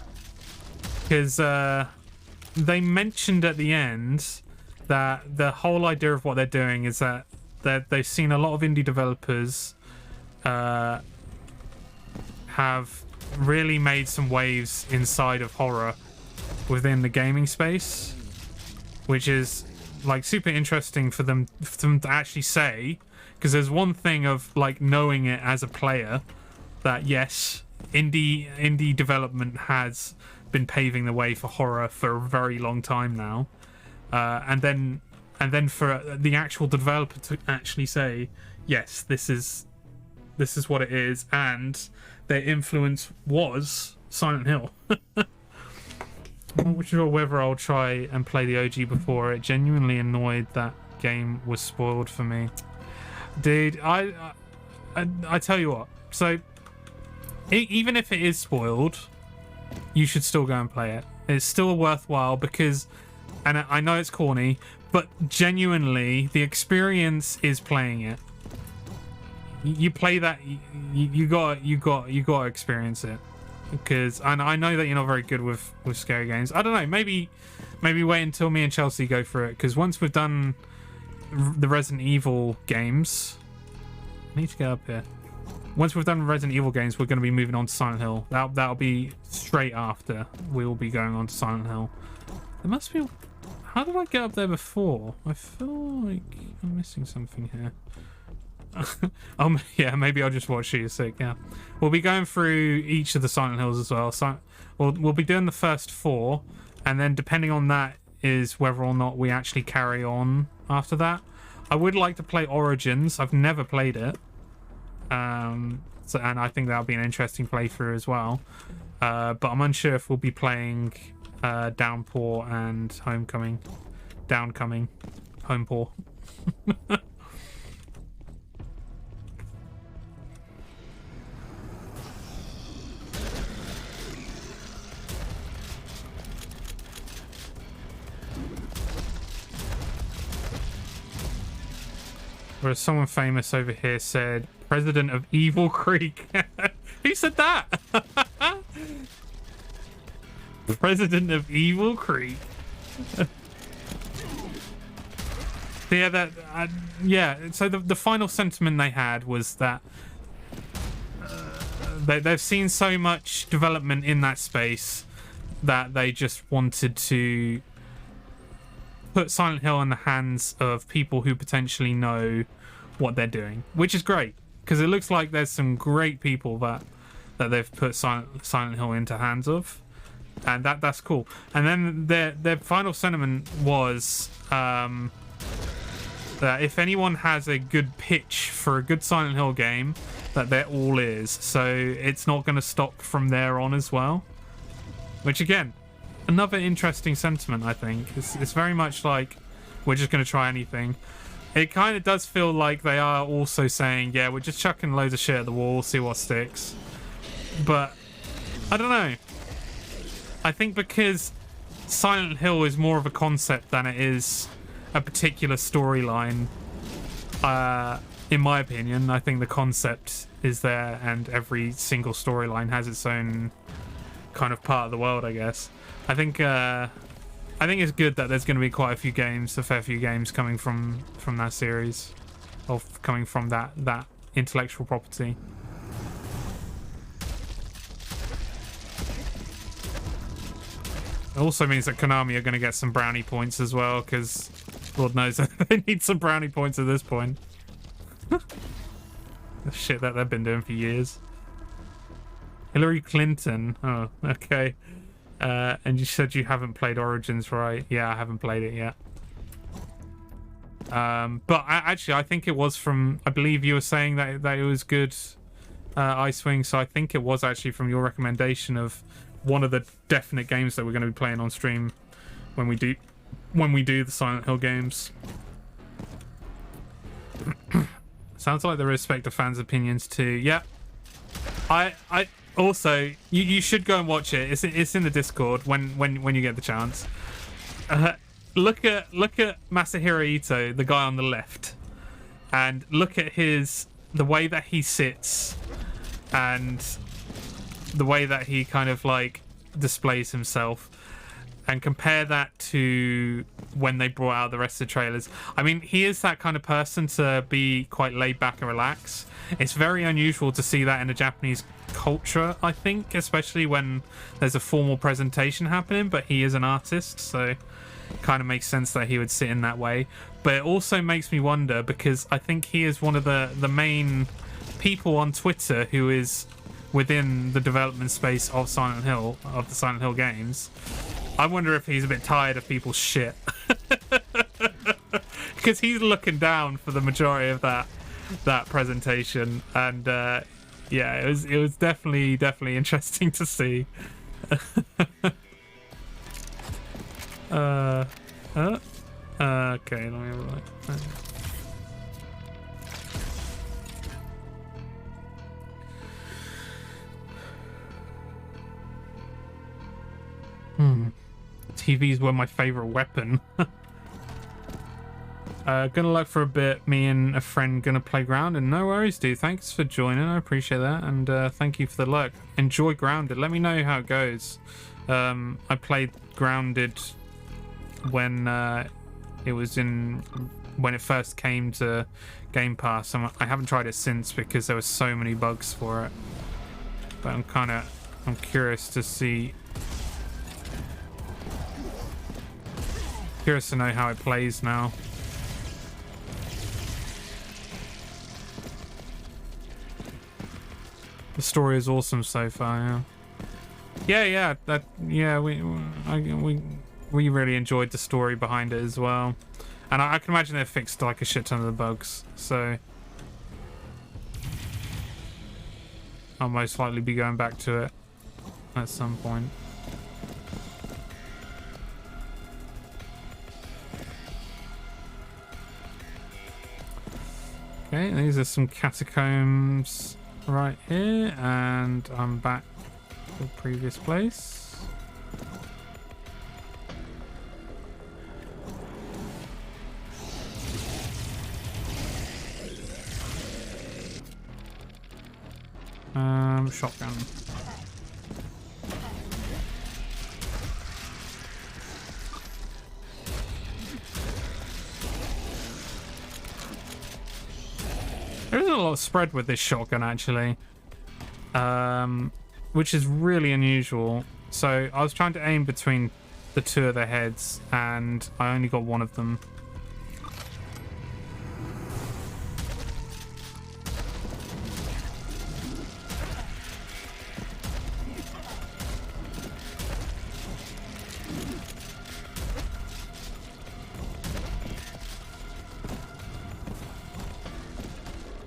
Because they mentioned at the end that the whole idea of what they're doing is that they've seen a lot of indie developers have really made some waves inside of horror within the gaming space, which is super interesting for them to actually say, because there's one thing of knowing it as a player that yes, indie development has been paving the way for horror for a very long time now, and then for the actual developer to actually say yes, this is what it is, and their influence was Silent Hill. I'm not sure whether I'll try and play the OG before. It genuinely annoyed that game was spoiled for me. Dude, I tell you what. So, even if it is spoiled, you should still go and play it. It's still worthwhile because, and I know it's corny, but genuinely, the experience is playing it. You play that, you got to experience it, because, and I know that you're not very good with scary games. I don't know, maybe wait until me and Chelsea go through it, because once we've done the Resident Evil games, I need to get up here. Once we've done Resident Evil games, we're going to be moving on to Silent Hill. That'll be straight after we will be going on to Silent Hill. There must be. How did I get up there before? I feel like I'm missing something here. Yeah, maybe I'll just watch She Is Sick. Yeah, we'll be going through each of the Silent Hills as well. So we'll be doing the first 4, and then depending on that is whether or not we actually carry on after that. I would like to play Origins. I've never played it, and I think that'll be an interesting playthrough as well. But I'm unsure if we'll be playing Downpour and Downcoming, Homepour. Whereas someone famous over here said, President of Evil Creek. Who said that? President of Evil Creek. Yeah, so the final sentiment they had was that they've seen so much development in that space that they just wanted to put Silent Hill in the hands of people who potentially know what they're doing, which is great, because it looks like there's some great people that they've put Silent Hill into hands of, and that's cool. And then their final sentiment was that if anyone has a good pitch for a good Silent Hill game, that they're all ears. So it's not going to stop from there on as well, which again, another interesting sentiment. I think it's very much like we're just going to try anything. It kind of does feel like they are also saying, yeah, we're just chucking loads of shit at the wall, see what sticks. But I don't know. I think because Silent Hill is more of a concept than it is a particular storyline. In my opinion, I think the concept is there, and every single storyline has its own kind of part of the world, I guess. I think it's good that there's going to be quite a few games, a fair few games coming from that series, or coming from that intellectual property. It also means that Konami are going to get some brownie points as well, because Lord knows they need some brownie points at this point. The shit that they've been doing for years. Hillary Clinton. Oh, okay. And you said you haven't played Origins, right? Yeah, I haven't played it yet. But I think it was from... I believe you were saying that it was good, Icewing, so I think it was actually from your recommendation of one of the definite games that we're going to be playing on stream when we do the Silent Hill games. Sounds like they respect the fans' opinions too. Yeah. I also you should go and watch it. It's in the Discord when you get the chance. Look at Masahiro Ito, the guy on the left, and look at the way that he sits and the way that he kind of like displays himself, and compare that to when they brought out the rest of the trailers. I mean, he is that kind of person to be quite laid back and relaxed. It's very unusual to see that in the Japanese culture, I think, especially when there's a formal presentation happening, but he is an artist, so it kind of makes sense that he would sit in that way. But it also makes me wonder, because I think he is one of the main people on Twitter who is within the development space of Silent Hill, of the Silent Hill games. I wonder if he's a bit tired of people's shit. Because he's looking down for the majority of that presentation, and yeah, it was definitely interesting to see. Okay, let me have a look. TVs were my favorite weapon. Gonna look for a bit. Me and a friend gonna play Grounded. No worries, dude. Thanks for joining. I appreciate that, and thank you for the luck. Enjoy Grounded. Let me know how it goes. I played Grounded when when it first came to Game Pass. I haven't tried it since because there were so many bugs for it. But I'm curious to see. Curious to know how it plays now. The story is awesome so far. Yeah. We really enjoyed the story behind it as well, and I can imagine they fixed like a shit ton of the bugs. So I'll most likely be going back to it at some point. Okay, these are some catacombs right here, and I'm back to the previous place. Shotgun. There isn't a lot of spread with this shotgun, actually, which is really unusual. So I was trying to aim between the two of their heads, and I only got one of them.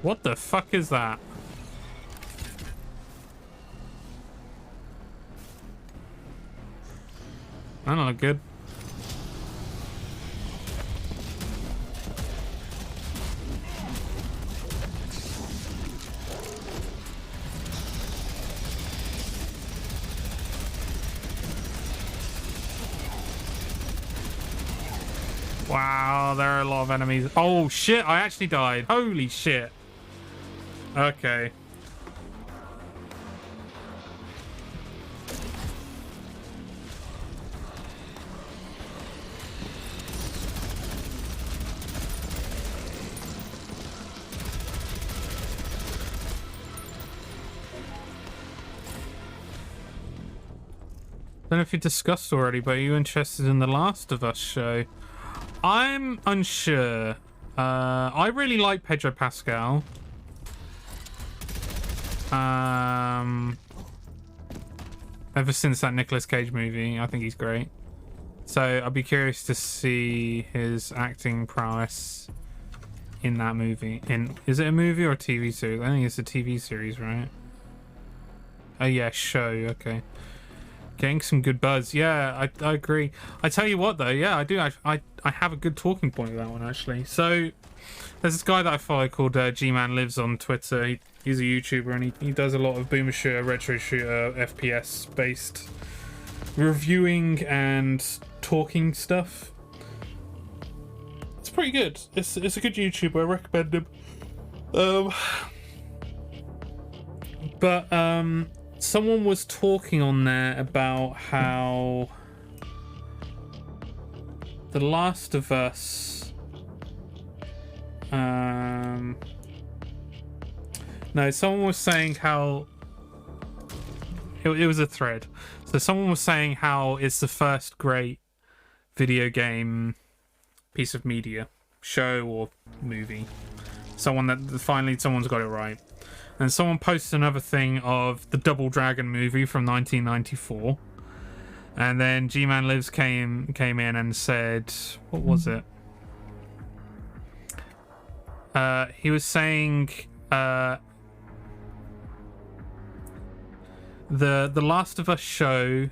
What the fuck is that? That don't look good. Wow, there are a lot of enemies. Oh shit, I actually died. Holy shit. Okay. I don't know if you discussed already, but are you interested in the Last of Us show? I'm unsure. I really like Pedro Pascal. Ever since that Nicolas Cage movie, I think he's great. So I'd be curious to see his acting prowess in that movie. Is it a movie or a TV series? I think it's a TV series, right? Oh yeah, show. Okay. Getting some good buzz. Yeah, I agree. I tell you what though, yeah, I do. I have a good talking point with that one actually. So there's this guy that I follow called G-Man Lives on Twitter. He's a YouTuber and he does a lot of boomer shooter, retro shooter, FPS based reviewing and talking stuff. It's pretty good. It's a good YouTuber. I recommend him. But someone was talking on there about how The Last of Us no, someone was saying how it was a thread. So someone was saying how it's the first great video game piece of media, show or movie. Finally someone's got it right. And someone posted another thing of the Double Dragon movie from 1994. And then G-Man Lives came in and said, what was it? He was saying the Last of Us show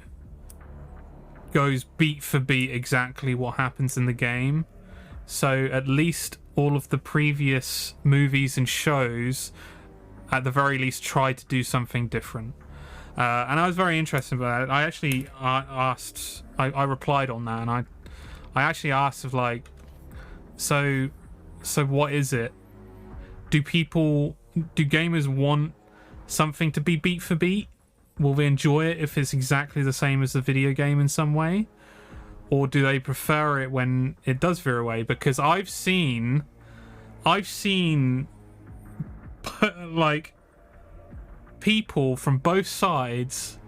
goes beat for beat exactly what happens in the game. So at least all of the previous movies and shows at the very least tried to do something different. And I was very interested about it. I actually asked, I replied on that, and I actually asked of like, so what is it? Do gamers want something to be beat for beat? Will they enjoy it if it's exactly the same as the video game in some way? Or do they prefer it when it does veer away? Because I've seen like people from both sides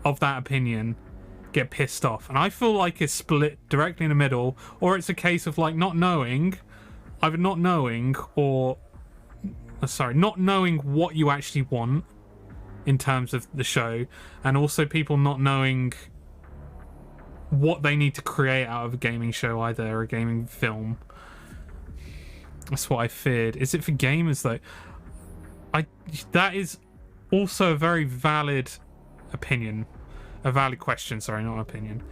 of that opinion get pissed off, and I feel like it's split directly in the middle, or it's a case of like not knowing what you actually want in terms of the show, and also people not knowing what they need to create out of a gaming show either, or a gaming film. That's what I feared. Is it for gamers though? That is also a very valid opinion. A valid question, sorry, not opinion.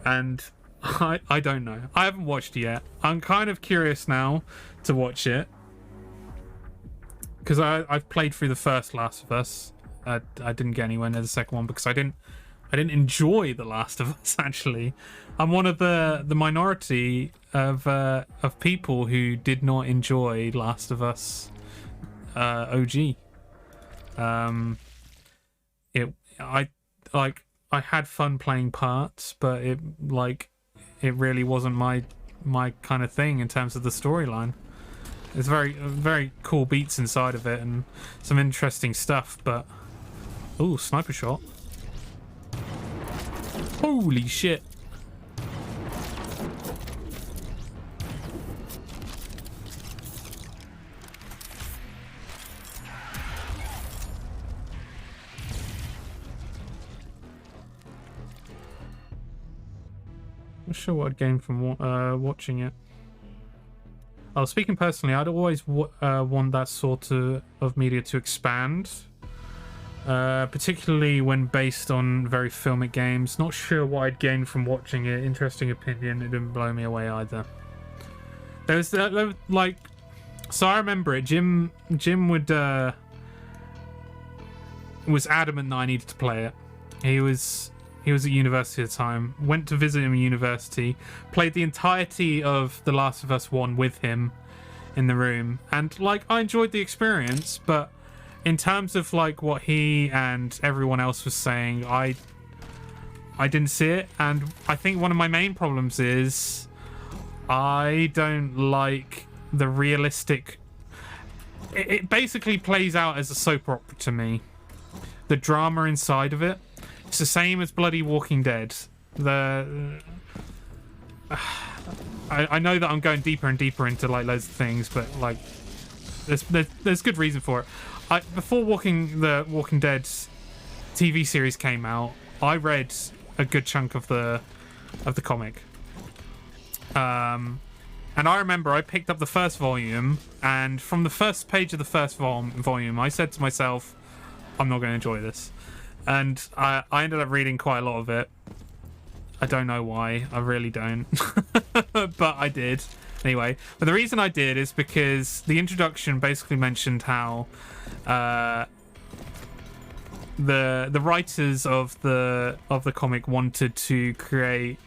And I don't know. I haven't watched it yet. I'm kind of curious now to watch it. Because I've played through the first Last of Us. I didn't get anywhere near the second one because I didn't enjoy The Last of Us, actually. I'm one of the minority of people who did not enjoy Last of Us OG. I had fun playing parts, but it really wasn't my kind of thing in terms of the storyline. There's very cool beats inside of it and some interesting stuff, but ooh, sniper shot. Holy shit. Not sure what I'd gain from watching it. Oh, speaking personally, I'd always want that sort of media to expand, particularly when based on very filmic games. Not sure what I'd gain from watching it. Interesting opinion. It didn't blow me away either. There was like, so I remember it. Jim was adamant that I needed to play it. He He was at university at the time. Went to visit him at university. Played the entirety of The Last of Us 1 with him in the room. And, like, I enjoyed the experience, but in terms of, like, what he and everyone else was saying, I didn't see it. And I think one of my main problems is I don't like the realistic... It basically plays out as a soap opera to me. The drama inside of it. It's the same as bloody Walking Dead. I know that I'm going deeper and deeper into like loads of things, but like there's good reason for it. Before the Walking Dead TV series came out, I read a good chunk of the comic. And I remember I picked up the first volume, and from the first page of the first volume, I said to myself, I'm not going to enjoy this. And I ended up reading quite a lot of it. I don't know why. I really don't. But I did. Anyway, but the reason I did is because the introduction basically mentioned how the writers of the comic wanted to create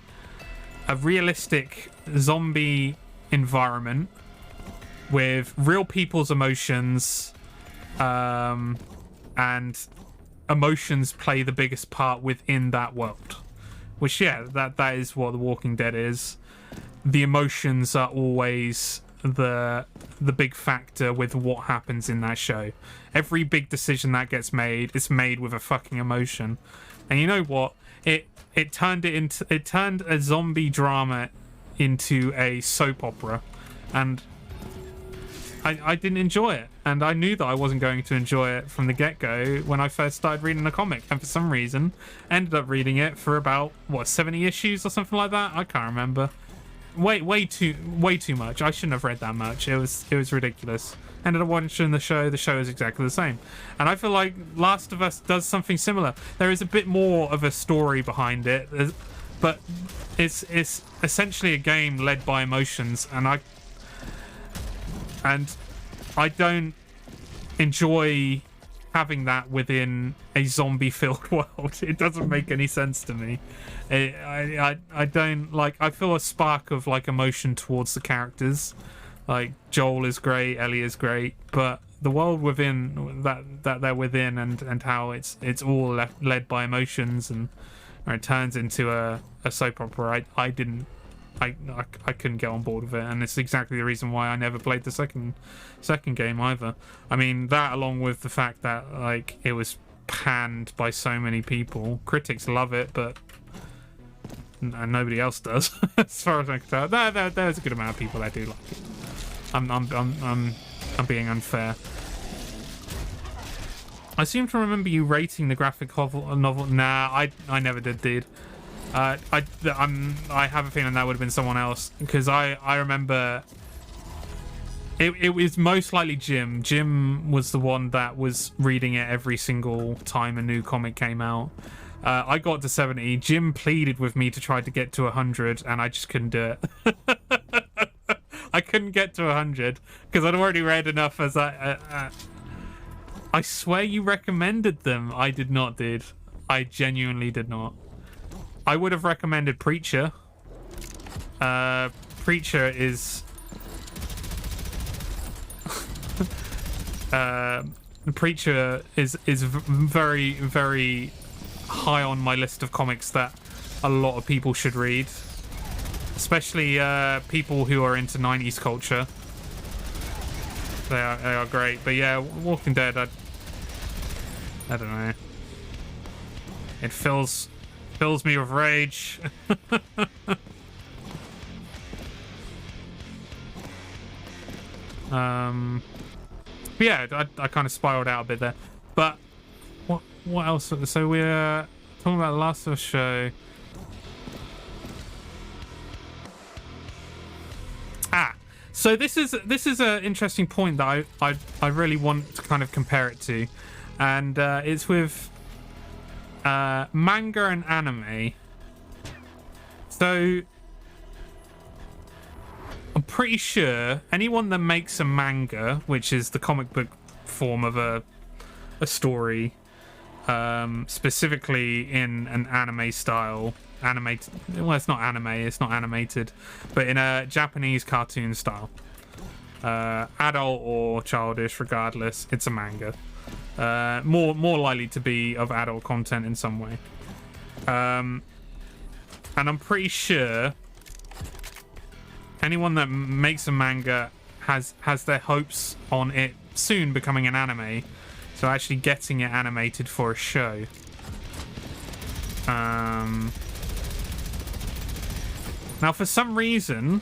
a realistic zombie environment with real people's emotions, and emotions play the biggest part within that world. Which, yeah, that is what The Walking Dead is. The emotions are always the big factor with what happens in that show. Every big decision that gets made is made with a fucking emotion. And you know what? It turned a zombie drama into a soap opera, and I didn't enjoy it, and I knew that I wasn't going to enjoy it from the get-go when I first started reading the comic, and for some reason ended up reading it for about 70 issues or something like that. I can't remember. Way too much. I shouldn't have read that much. It was ridiculous. Ended up watching the show. The show is exactly the same, and I feel like Last of Us does something similar. There is a bit more of a story behind it, but it's essentially a game led by emotions, and I don't enjoy having that within a zombie-filled world. It doesn't make any sense to me. I don't like. I feel a spark of like emotion towards the characters. Like Joel is great, Ellie is great, but the world within that they're within, and how it's all led by emotions, and it turns into a soap opera. I couldn't get on board with it, and it's exactly the reason why I never played the second game either. I mean, that along with the fact that like it was panned by so many people. Critics love it, but and nobody else does, as far as I can tell. There's a good amount of people that do like it. I'm being unfair. I seem to remember you rating the graphic novel. Nah, I never did, dude. I have a feeling that would have been someone else, because I remember it was most likely Jim. Jim was the one that was reading it every single time a new comic came out. I got to 70. Jim pleaded with me to try to get to 100, and I just couldn't do it. I couldn't get to 100 because I'd already read enough. As I swear you recommended them. I did not, dude. I genuinely did not. I would have recommended Preacher. Preacher is Preacher is very, very high on my list of comics that a lot of people should read, especially people who are into 90s culture. They are great. But yeah, Walking Dead, I don't know. It fills me with rage. But yeah, I kind of spiraled out a bit there. But what else? So we're talking about the Last of Us show. So this is an interesting point that I really want to kind of compare it to, and it's with manga and anime. So I'm pretty sure anyone that makes a manga, which is the comic book form of a story, specifically in an anime style. Animated. Well, it's not anime. It's not animated, but in a Japanese cartoon style. Adult or childish, regardless, it's a manga. More likely to be of adult content in some way. And I'm pretty sure anyone that makes a manga has their hopes on it soon becoming an anime, so actually getting it animated for a show. Now, for some reason,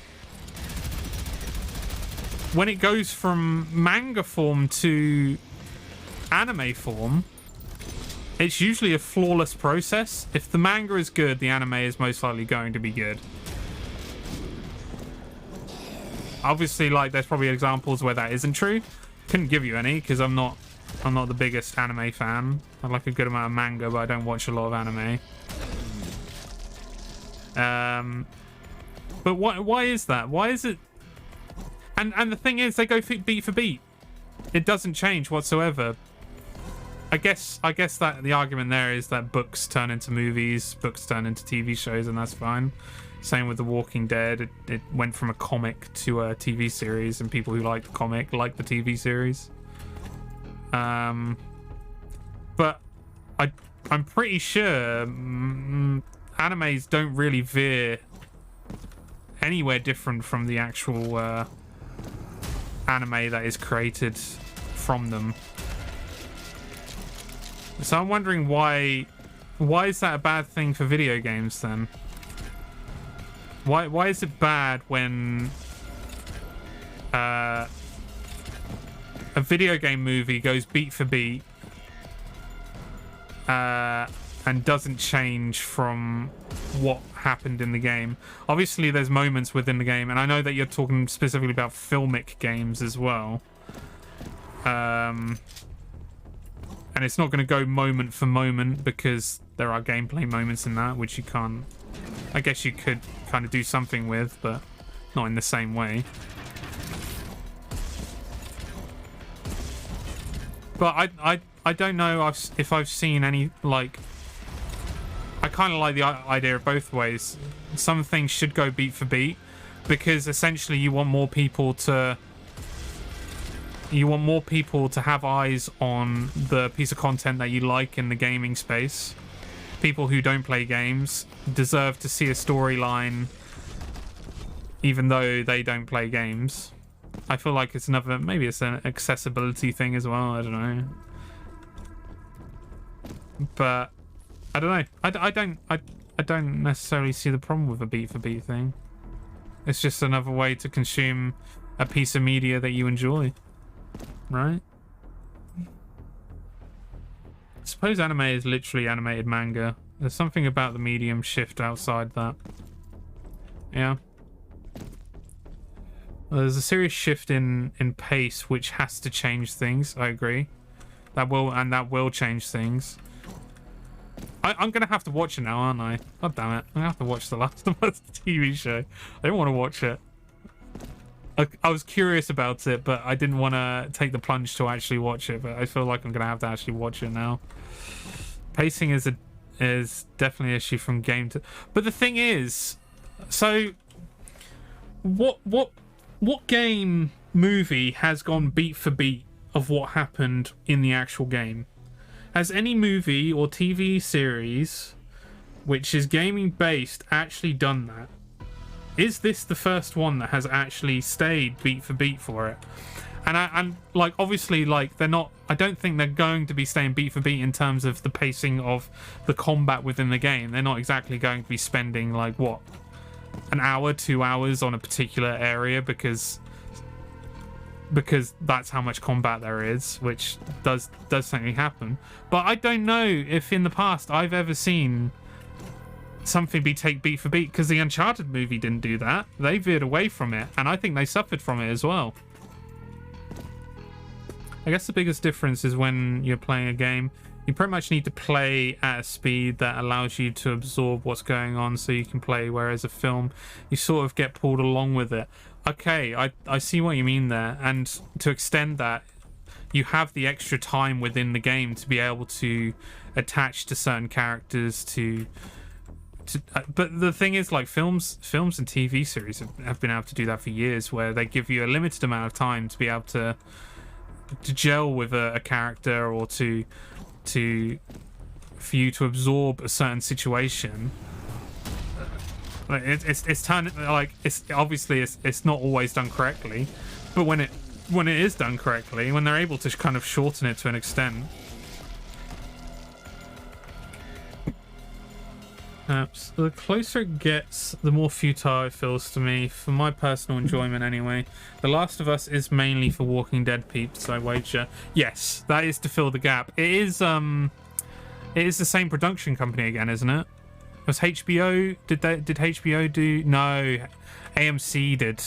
when it goes from manga form to anime form, it's usually a flawless process. If the manga is good, the anime is most likely going to be good. Obviously, like, there's probably examples where that isn't true. Couldn't give you any because I'm not the biggest anime fan. I like a good amount of manga, but I don't watch a lot of anime. But why is that? Why is it? And the thing is, they go beat for beat. It doesn't change whatsoever. I guess that the argument there is that books turn into movies, books turn into TV shows, and that's fine. Same with The Walking Dead. It went from a comic to a TV series, and people who like the comic like the TV series. But I'm pretty sure animes don't really veer anywhere different from the actual anime that is created from them. So I'm wondering why is that a bad thing for video games then? Why is it bad when a video game movie goes beat for beat and doesn't change from what happened in the game? Obviously there's moments within the game, and I know that you're talking specifically about filmic games as well, and it's not going to go moment for moment because there are gameplay moments in that which you can't, I guess you could kind of do something with, but not in the same way. But I don't know if I've seen any, like, I kind of like the idea of both ways. Some things should go beat for beat because essentially you want more people to have eyes on the piece of content that you like in the gaming space. People who don't play games deserve to see a storyline even though they don't play games. I feel like it's another, maybe it's an accessibility thing as well, I don't know. But I don't know. I don't necessarily see the problem with a beat for beat thing. It's just another way to consume a piece of media that you enjoy, right? I suppose anime is literally animated manga. There's something about the medium shift outside that. Yeah. Well, there's a serious shift in pace which has to change things. I agree. That will change things. I'm gonna have to watch it now, aren't I? God damn it! I'm gonna have to watch The Last of Us TV show. I don't want to watch it. I was curious about it, but I didn't want to take the plunge to actually watch it. But I feel like I'm gonna have to actually watch it now. Pacing is definitely an issue from game to. But the thing is, so what game movie has gone beat for beat of what happened in the actual game? Has any movie or TV series which is gaming based actually done that? Is this the first one that has actually stayed beat for beat for it? And like, obviously, like, they're not, I don't think they're going to be staying beat for beat in terms of the pacing of the combat within the game. They're not exactly going to be spending, like, what, an hour, 2 hours on a particular area because that's how much combat there is, which does certainly happen. But I don't know if in the past I've ever seen something take beat for beat, because the Uncharted movie didn't do that. They veered away from it, and I think they suffered from it as well. I guess the biggest difference is when you're playing a game, you pretty much need to play at a speed that allows you to absorb what's going on so you can play, whereas a film, you sort of get pulled along with it. Okay, I see what you mean there, and to extend that, you have the extra time within the game to be able to attach to certain characters but the thing is, like, films and TV series have been able to do that for years, where they give you a limited amount of time to be able to gel with a character, or for you to absorb a certain situation. Like, it's obviously it's not always done correctly, but when it is done correctly, when they're able to kind of shorten it to an extent. So the closer it gets, the more futile it feels to me, for my personal enjoyment anyway. The Last of Us is mainly for Walking Dead peeps, I wager. Yes, that is to fill the gap. It is the same production company again, isn't it? Was HBO, did HBO do? No, AMC did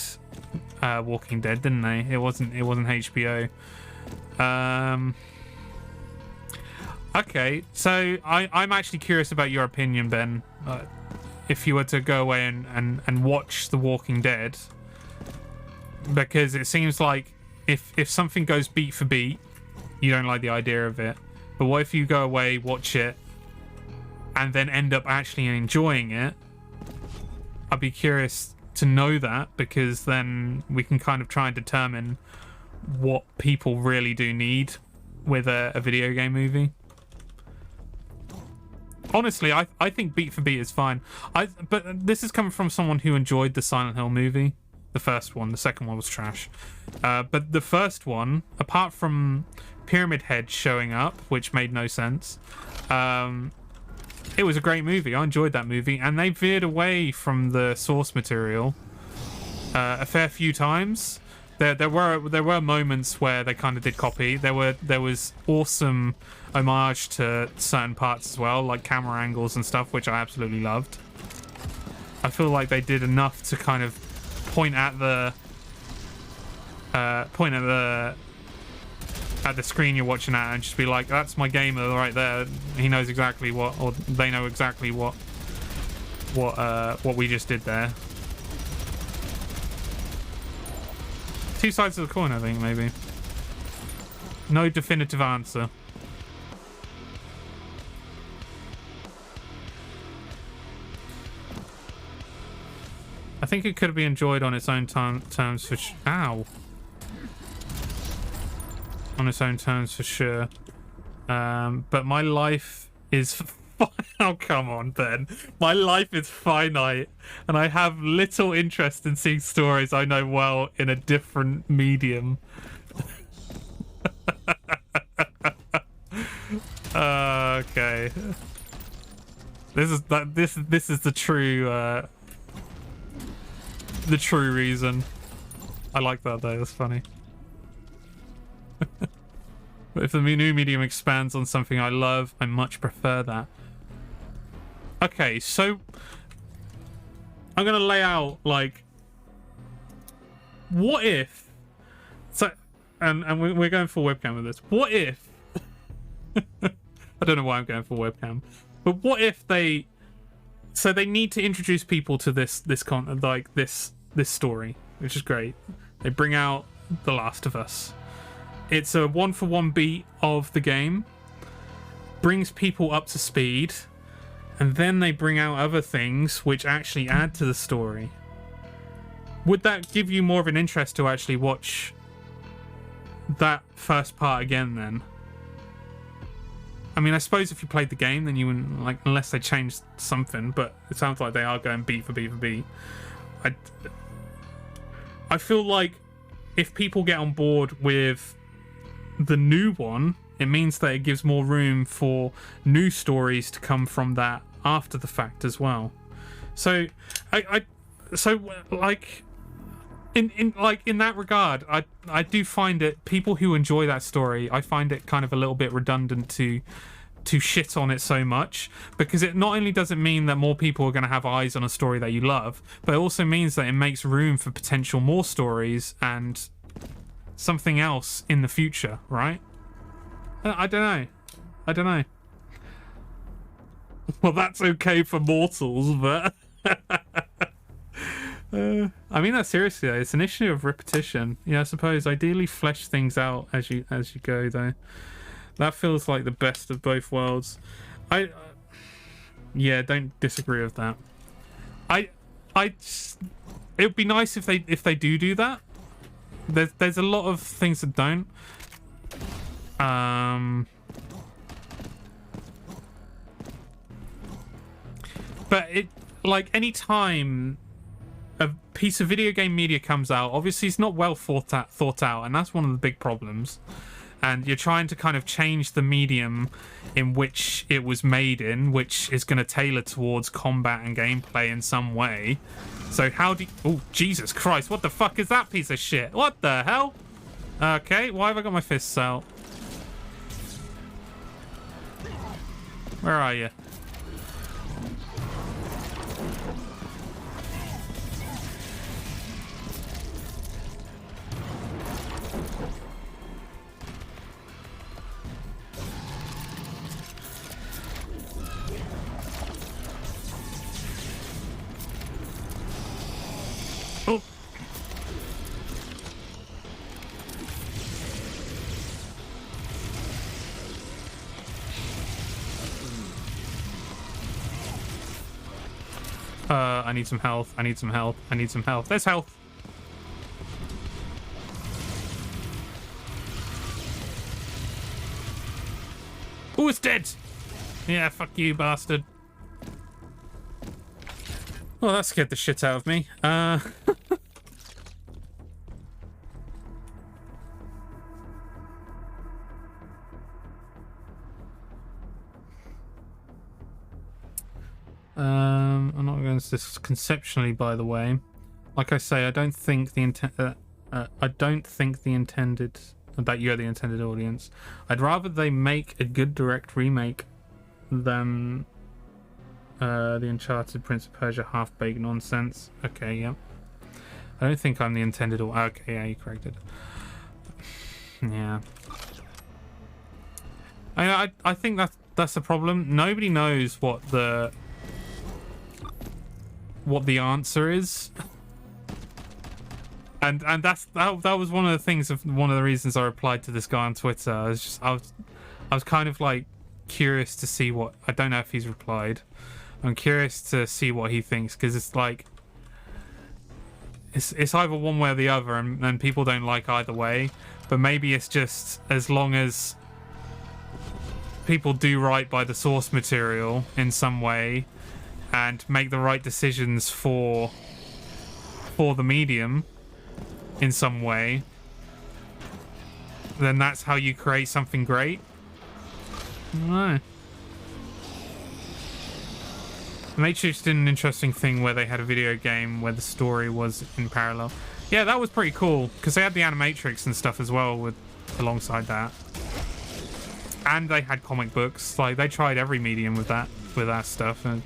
Walking Dead, didn't they? It wasn't HBO. Okay, so I'm actually curious about your opinion, Ben. If you were to go away and watch The Walking Dead, because it seems like if something goes beat for beat, you don't like the idea of it. But what if you go away, watch it, and then end up actually enjoying it? I'd be curious to know that, because then we can kind of try and determine what people really do need with a video game movie. Honestly, I think beat for beat is fine. But this is coming from someone who enjoyed the Silent Hill movie. The first one. The second one was trash. But the first one, apart from Pyramid Head showing up, which made no sense, it was a great movie. I enjoyed that movie. And they veered away from the source material a fair few times. There were moments where they kind of did copy. There was awesome homage to certain parts as well, like camera angles and stuff, which I absolutely loved. I feel like they did enough to kind of point at the screen you're watching at and just be like, that's my gamer right there. He knows exactly what, or they know exactly what we just did there. Two sides of the coin, I think, maybe. No definitive answer. I think it could be enjoyed on its own terms for ow. On its own terms for sure. But my life is oh, come on, Ben. My life is finite, and I have little interest in seeing stories I know well in a different medium. Okay. This is the true reason. I like that though. That's funny. But if the new medium expands on something I love, I much prefer that. Okay, so I'm gonna lay out, like, what if, so, and we're going for webcam with this. What if I don't know why I'm going for webcam, but what if they need to introduce people to this content, like this story, which is great. They bring out The Last of Us. It's a 1-for-1 beat of the game, brings people up to speed, and then they bring out other things which actually add to the story. Would that give you more of an interest to actually watch that first part again then? I mean, I suppose if you played the game, then you wouldn't, like, unless they changed something, but it sounds like they are going beat for beat for beat. I feel like if people get on board with the new one, it means that it gives more room for new stories to come from that after the fact as well. So like in that regard, I do find it, people who enjoy that story, I find it kind of a little bit redundant to shit on it so much, because it not only does it mean that more people are going to have eyes on a story that you love, but it also means that it makes room for potential more stories and something else in the future, right? I don't know. Well, that's okay for mortals, but I mean that seriously though. It's an issue of repetition. Yeah, I suppose ideally flesh things out as you go though. That feels like the best of both worlds. Yeah, don't disagree with that. It would be nice if they do that. There's a lot of things that don't. But it, like, any time a piece of video game media comes out, obviously it's not well thought out, and that's one of the big problems. And you're trying to kind of change the medium in which it was made in, which is going to tailor towards combat and gameplay in some way. So how do you... Oh, Jesus Christ, what the fuck is that piece of shit? What the hell? Okay, why have I got my fists out? Where are you? Oh. I need some health. I need some health. I need some health. There's health. Oh, it's dead. Yeah, fuck you, bastard. Well, that scared the shit out of me. I'm not going to this conceptually, by the way. Like I say, I don't think the intended that you're the intended audience. I'd rather they make a good direct remake than the Uncharted Prince of Persia half-baked nonsense. Okay, yeah. I don't think I'm the intended okay, yeah, you corrected. Yeah. I think that's the problem. Nobody knows what the answer is. And that was one of the things of one of the reasons I replied to this guy on Twitter. I was kind of like curious to see what, I don't know if he's replied. I'm curious to see what he thinks, because it's like it's either one way or the other, and people don't like either way. But maybe it's just as long as people do right by the source material in some way and make the right decisions for the medium in some way, then that's how you create something great. I don't know. Matrix did an interesting thing where they had a video game where the story was in parallel. Yeah, that was pretty cool, because they had the animatrix and stuff as well alongside that. And they had comic books. Like, they tried every medium with that stuff, and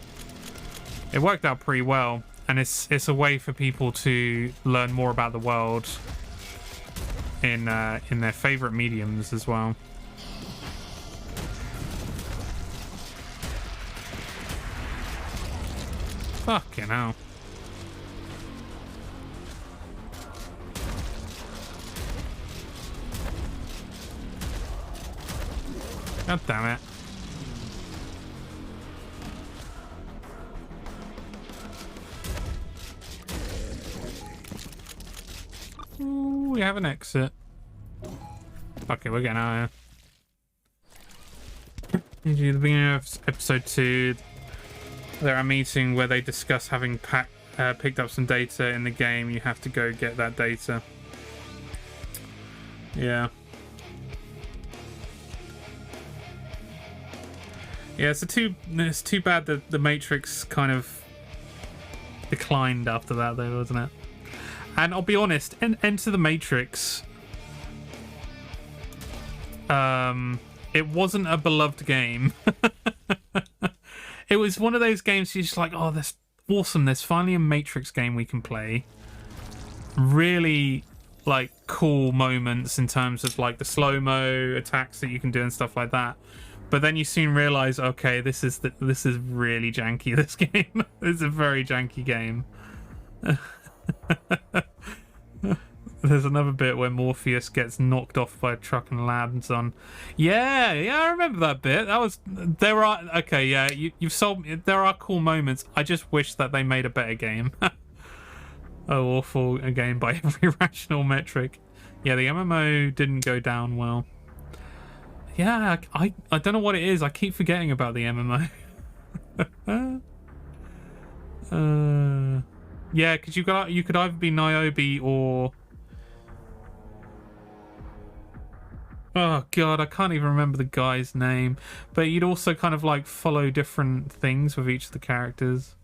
it worked out pretty well. And it's a way for people to learn more about the world in their favorite mediums as well. Fucking hell. God damn it. Ooh, we have an exit. Okay, we're getting out of here. At the beginning of episode 2, they're at a meeting where they discuss having picked up some data in the game. You have to go get that data. Yeah. Yeah, it's too bad that the Matrix kind of declined after that, though, wasn't it? And I'll be honest, Enter the Matrix, it wasn't a beloved game. It was one of those games you're just like, oh, that's awesome. There's finally a Matrix game we can play. Really, like, cool moments in terms of, like, the slow-mo attacks that you can do and stuff like that. But then you soon realize, okay, this is really janky, this game. It's a very janky game. There's another bit where Morpheus gets knocked off by a truck and lands on. Yeah, I remember that bit. That was okay. Yeah, you've sold me. There are cool moments. I just wish that they made a better game. Oh, awful a game by every rational metric. Yeah, the MMO didn't go down well. Yeah, I don't know what it is. I keep forgetting about the MMO. Yeah, because you could either be Niobe or. Oh god, I can't even remember the guy's name. But you'd also kind of like follow different things with each of the characters.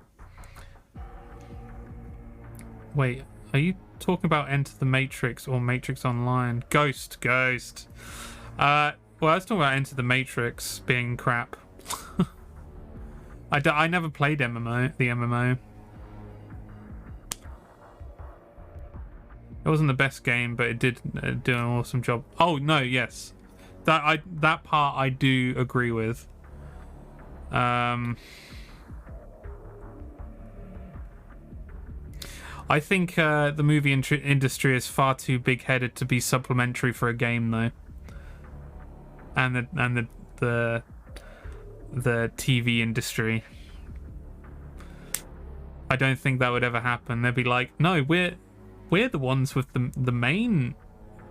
Wait, are you talking about Enter the Matrix or Matrix Online? Ghost. Well, I was talking about Enter the Matrix being crap. I never played the MMO. It wasn't the best game, but it did do an awesome job. Oh no, yes, that part I do agree with. I think the movie industry is far too big-headed to be supplementary for a game, though. And the TV industry. I don't think that would ever happen. They'd be like, no, we're the ones with the main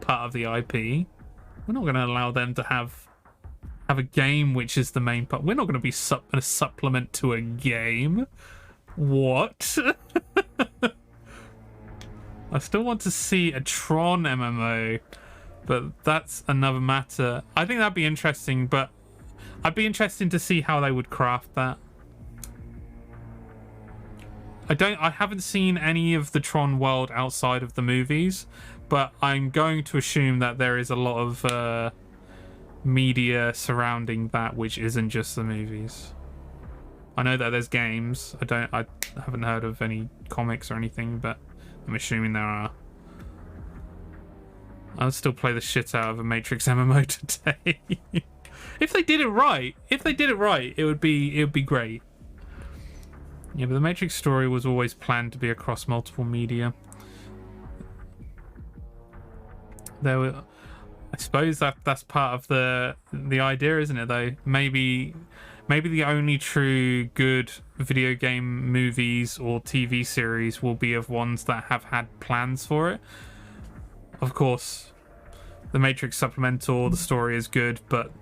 part of the IP. We're not going to allow them to have a game which is the main part. We're not going to be a supplement to a game. What? I still want to see a Tron MMO, but that's another matter. I think that'd be interesting, but I'd be interested to see how they would craft that. I haven't seen any of the Tron world outside of the movies, but I'm going to assume that there is a lot of media surrounding that which isn't just the movies. I know that there's games. I haven't heard of any comics or anything, but I'm assuming there are. I'll still play the shit out of a Matrix MMO today. If they did it right, it would be great. Yeah, but the Matrix story was always planned to be across multiple media. I suppose that's part of the idea, isn't it? Though maybe the only true good video game movies or TV series will be of ones that have had plans for it. Of course, the Matrix supplemental, the story is good, but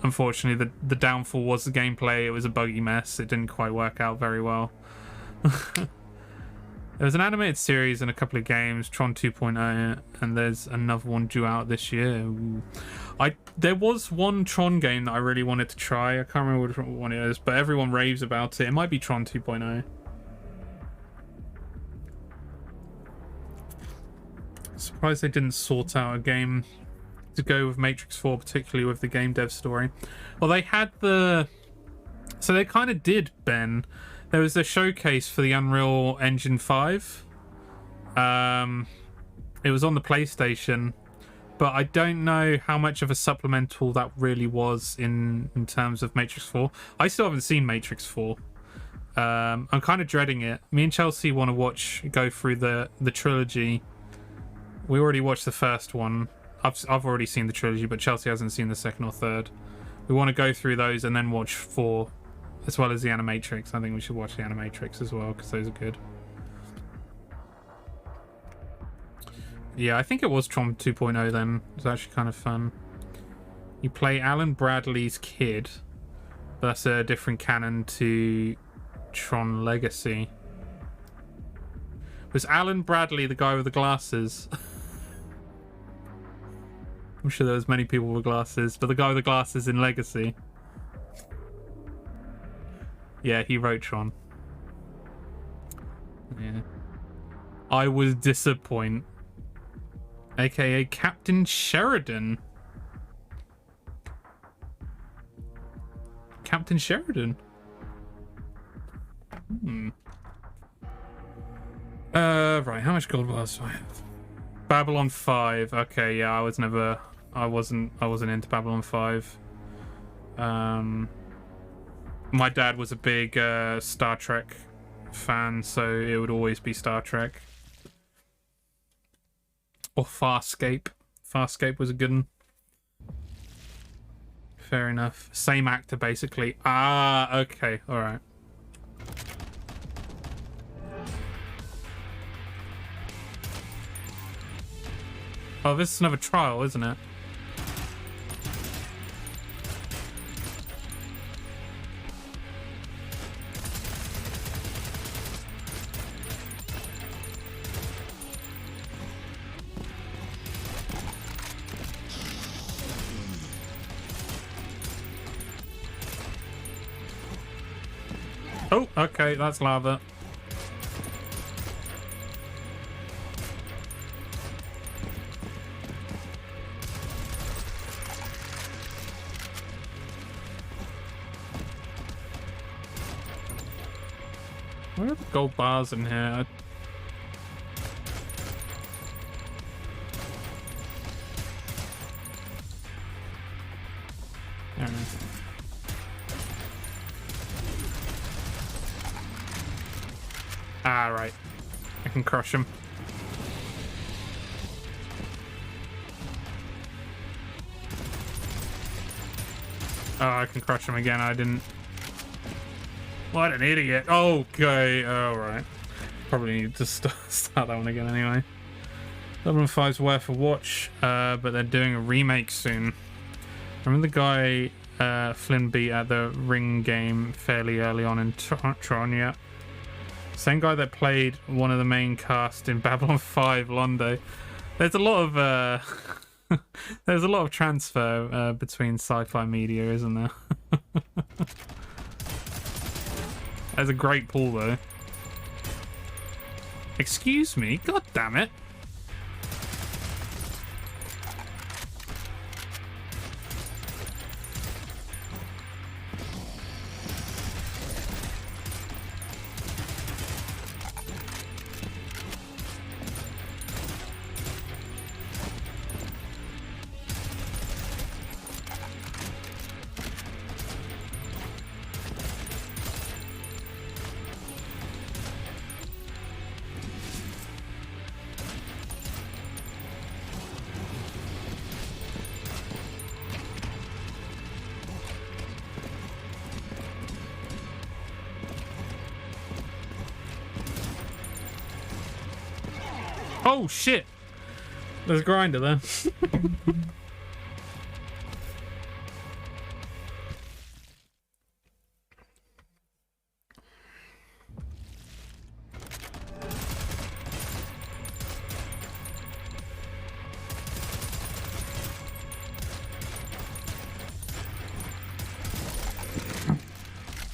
unfortunately the downfall was the gameplay. It was a buggy mess. It didn't quite work out very well. There was an animated series and a couple of games, Tron 2.0, and there's another one due out this year. Ooh. There was one Tron game that I really wanted to try. I can't remember which one it is, but everyone raves about it. It might be Tron 2.0. Surprised they didn't sort out a game to go with Matrix 4, particularly with the game dev story. Well, they had so they kind of did, Ben. There was a showcase for the Unreal Engine 5. It was on the PlayStation, but I don't know how much of a supplemental that really was in terms of Matrix 4. I still haven't seen Matrix 4. I'm kind of dreading it. Me and Chelsea want to go through the trilogy. We already watched the first one. I've already seen the trilogy, but Chelsea hasn't seen the second or third. We want to go through those and then watch 4, as well as the Animatrix. I think we should watch the Animatrix as well, because those are good. Yeah, I think it was Tron 2.0 then. It was actually kind of fun. You play Alan Bradley's kid. But that's a different canon to Tron Legacy. Was Alan Bradley the guy with the glasses? I'm sure there was many people with glasses, but the guy with the glasses in Legacy. Yeah, he wrote Tron. Yeah. I was disappointed. AKA Captain Sheridan. Captain Sheridan. Right, how much gold bars do I have? Babylon 5. Okay, yeah, I wasn't into Babylon 5. My dad was a big Star Trek fan, so it would always be Star Trek. Or Farscape. Farscape was a good one. Fair enough. Same actor, basically. Ah, okay. All right. Oh, this is another trial, isn't it? Oh, okay, that's lava. Where are the gold bars in here? There it is. Ah, right. I can crush him. Oh, I can crush him again. I didn't. What an idiot. Okay. All right. Probably need to start that one again anyway. Babylon 5's worth a watch, but they're doing a remake soon. Remember the guy Flynn beat at the Ring game fairly early on in Tron, yeah. Same guy that played one of the main cast in Babylon 5 Londo. There's a lot of there's a lot of transfer between sci-fi media, isn't there? There's a great pool though. Excuse me, god damn it. Oh shit! There's a grinder there.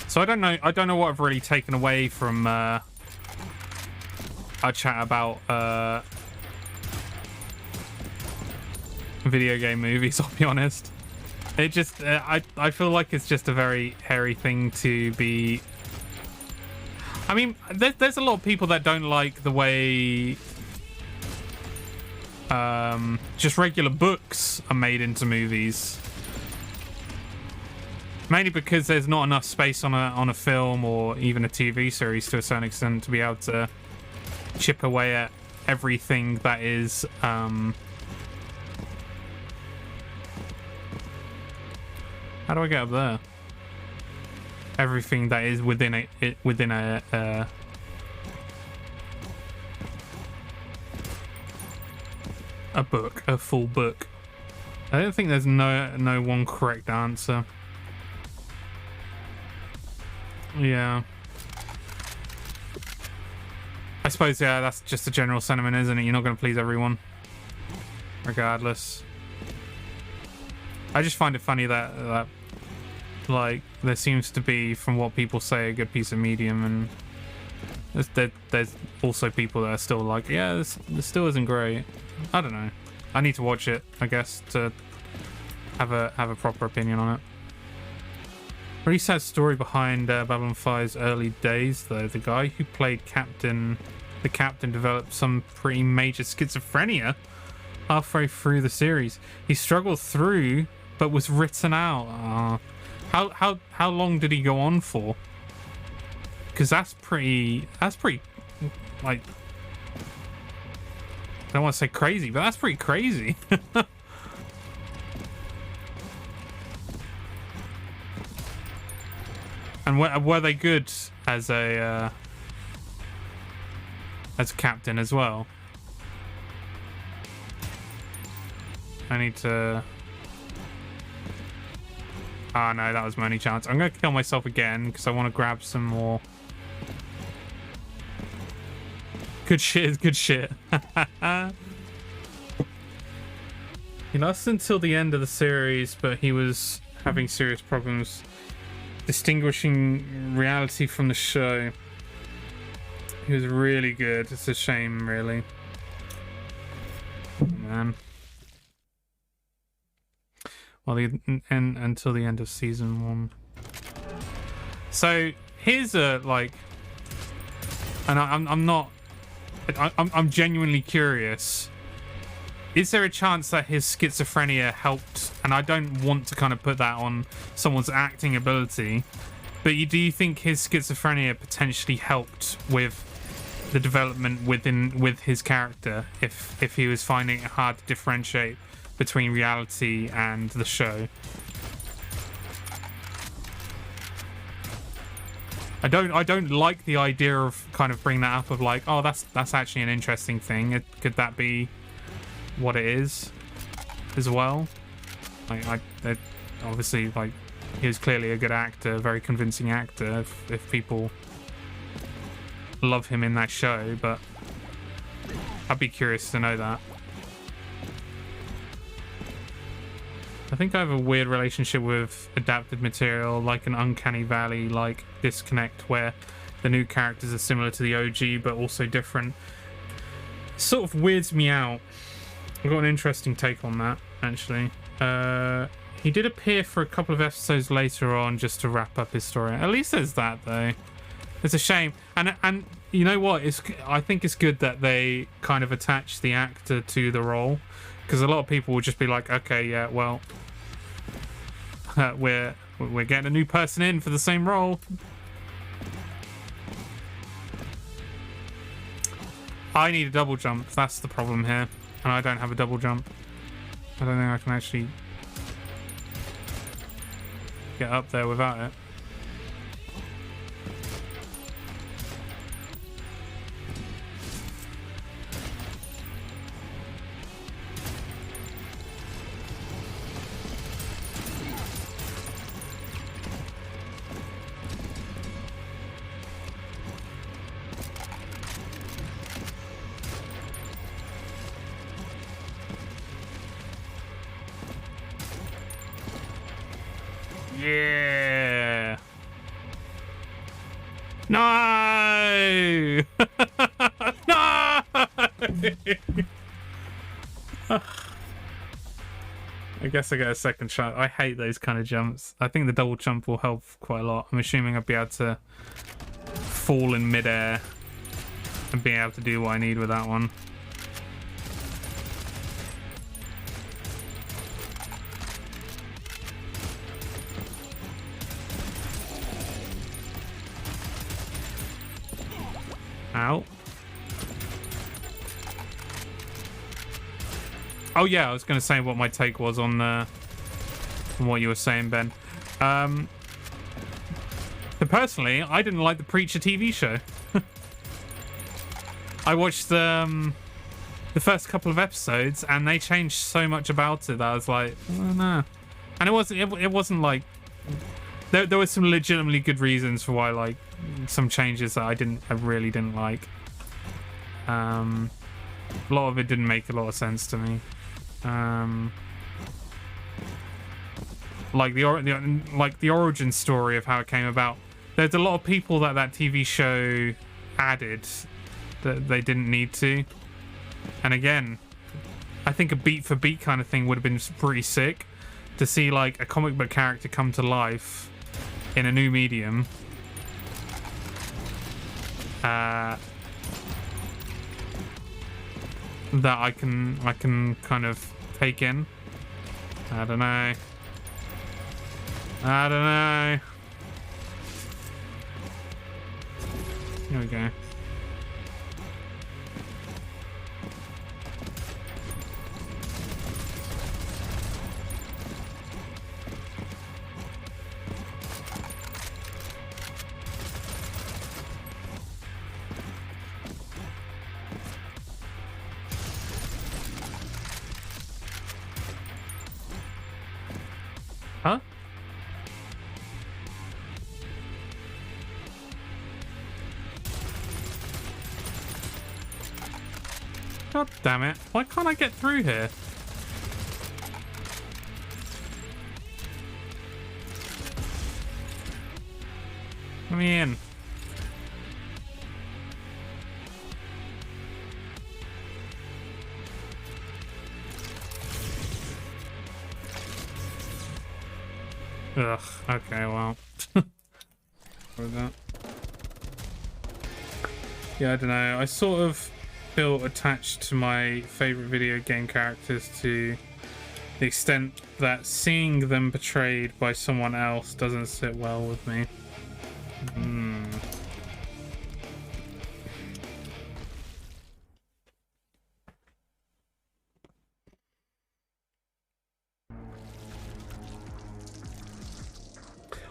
So I don't know what I've really taken away from our chat about video game movies. I'll be honest. It just I feel like it's just a very hairy thing to be. I mean, there's a lot of people that don't like the way just regular books are made into movies. Mainly because there's not enough space on a film or even a TV series to a certain extent to be able to chip away at everything that is how do I get up there? Everything that is within a book, a full book. I don't think there's no one correct answer. Yeah. I suppose, yeah, that's just a general sentiment, isn't it? You're not going to please everyone. Regardless. I just find it funny that like, there seems to be, from what people say, a good piece of medium, and there's also people that are still like, yeah, this still isn't great. I don't know. I need to watch it, I guess, to have a proper opinion on it. Really sad story behind Babylon 5's early days, though. The guy who played the captain developed some pretty major schizophrenia halfway through the series. He struggled through, but was written out. How long did he go on for? Because that's pretty like, don't want to say crazy, but that's pretty crazy. And were they good as a captain as well? I need to... Ah, no, that was my only chance. I'm going to kill myself again because I want to grab some more. Good shit, good shit. He lasted until the end of the series, but he was having serious problems distinguishing reality from the show. He was really good. It's a shame, really. Oh, man. Well, until the end of season 1. So here's a like, and I'm genuinely curious. Is there a chance that his schizophrenia helped? And I don't want to kind of put that on someone's acting ability, but do you think his schizophrenia potentially helped with the development with his character? If he was finding it hard to differentiate between reality and the show. I don't like the idea of kind of bringing that up of like, oh, that's actually an interesting thing. Could that be what it is as well? Like obviously, like, he was clearly a good actor, a very convincing actor if people love him in that show, but I'd be curious to know that. I think I have a weird relationship with adapted material, like an uncanny valley, like disconnect, where the new characters are similar to the OG but also different. It sort of weirds me out. I've got an interesting take on that, actually. He did appear for a couple of episodes later on just to wrap up his story. At least there's that, though. It's a shame. And you know what? I think it's good that they kind of attach the actor to the role, because a lot of people will just be like, okay, yeah, well, we're getting a new person in for the same role. I need a double jump. That's the problem here. And I don't have a double jump. I don't think I can actually get up there without it. Yeah. No. No. I guess I get a second shot. I hate those kind of jumps. I think the double jump will help quite a lot. I'm assuming I'll be able to fall in midair and be able to do what I need with that one. Ow. Oh yeah, I was going to say what my take was on what you were saying, Ben. But personally, I didn't like the Preacher TV show. I watched the first couple of episodes, and they changed so much about it that I was like, oh, no. And it wasn't like there were some legitimately good reasons for why, like, some changes that I really didn't like. A lot of it didn't make a lot of sense to me. Like the origin story of how it came about. There's a lot of people that TV show added that they didn't need to. And again, I think a beat for beat kind of thing would have been pretty sick to see, like, a comic book character come to life in a new medium. That I can kind of take in. I don't know. Here we go. Huh? God damn it. Why can't I get through here? Let me in. Ugh, okay, well. What was that? Yeah, I don't know. I sort of feel attached to my favorite video game characters to the extent that seeing them betrayed by someone else doesn't sit well with me.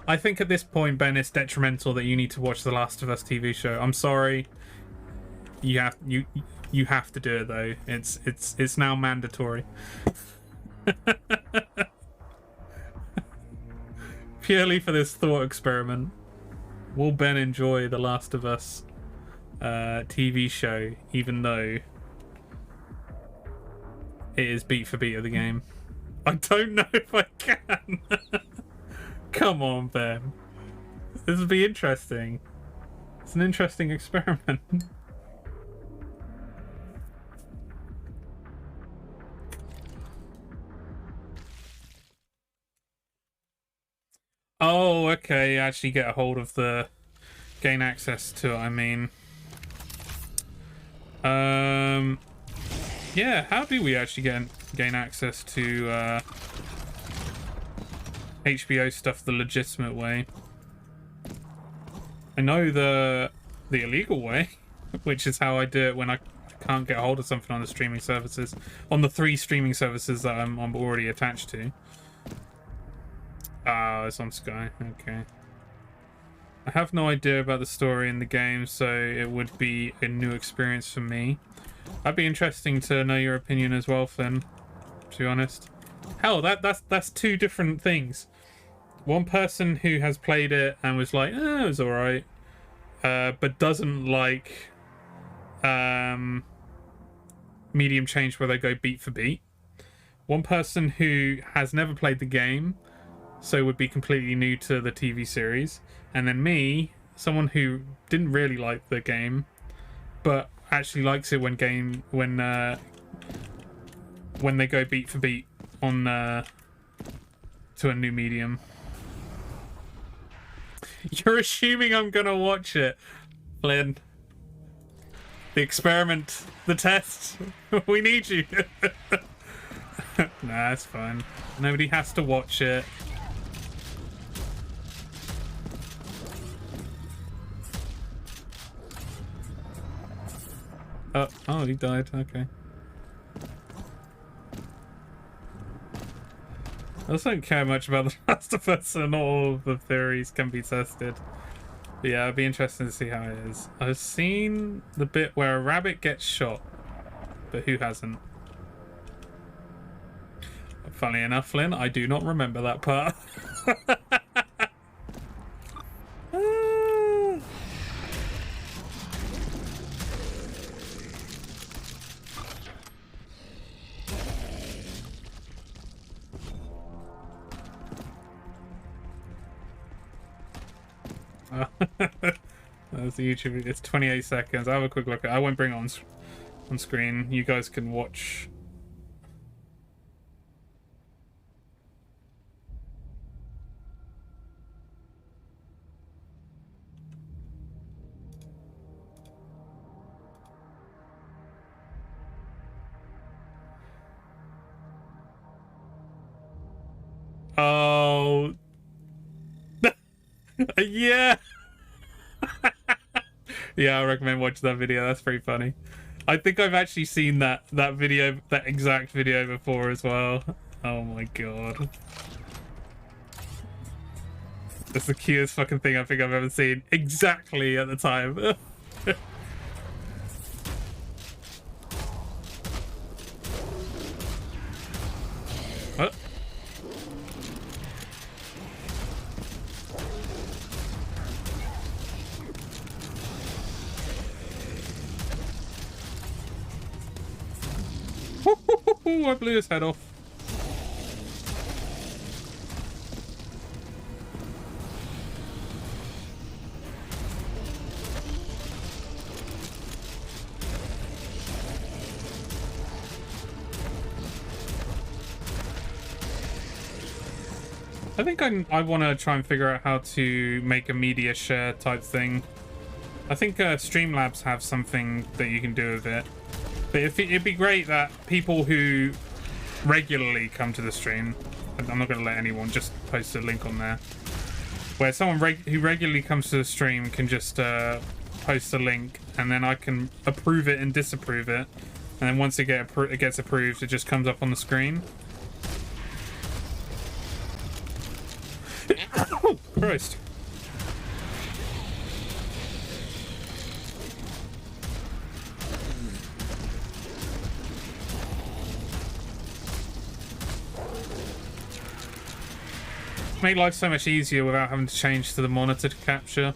I think at this point, Ben, it's detrimental that you need to watch the Last of Us TV show. I'm sorry. You have to do it though. It's now mandatory. Purely for this thought experiment. Will Ben enjoy the Last of Us TV show, even though it is beat for beat of the game? I don't know if I can. Come on, Ben. This would be interesting. It's an interesting experiment. Oh, okay. Actually get a hold of the... gain access to it, I mean. Yeah, how do we actually gain access to HBO stuff the legitimate way? I know the illegal way, which is how I do it when I can't get a hold of something on the streaming services, on the 3 streaming services that I'm already attached to. Ah, it's on Sky. Okay. I have no idea about the story in the game, so it would be a new experience for me. That'd be interesting to know your opinion as well, Finn, to be honest. Hell, that's 2 different things. One person who has played it and was like, it was alright, but doesn't like medium change where they go beat for beat. One person who has never played the game, so would be completely new to the TV series. And then me, someone who didn't really like the game, but actually likes it when they go beat for beat on to a new medium. You're assuming I'm gonna watch it, Flynn. The experiment, the test. We need you. Nah, it's fine. Nobody has to watch it. Oh, he died. Okay. I also don't care much about The Last of Us, and all the theories can be tested. But yeah, it'd be interesting to see how it is. I've seen the bit where a rabbit gets shot, but who hasn't? Funny enough, Flynn, I do not remember that part. That's the YouTube video. It's 28 seconds. I'll have a quick look. I won't bring it on screen. You guys can watch. Oh. Yeah. Yeah, I recommend watching that video. That's pretty funny. I think I've actually seen that video, that exact video before as well. Oh my god. That's the cutest fucking thing I think I've ever seen. Exactly at the time. Ooh, I blew his head off. I think I want to try and figure out how to make a media share type thing. I think Streamlabs have something that you can do with it. But it'd be great that people who regularly come to the stream, I'm not going to let anyone just post a link on there, where someone who regularly comes to the stream can just post a link, and then I can approve it and disapprove it, and then once it gets approved, it just comes up on the screen. Oh, Christ. Make life so much easier without having to change to the monitor to capture.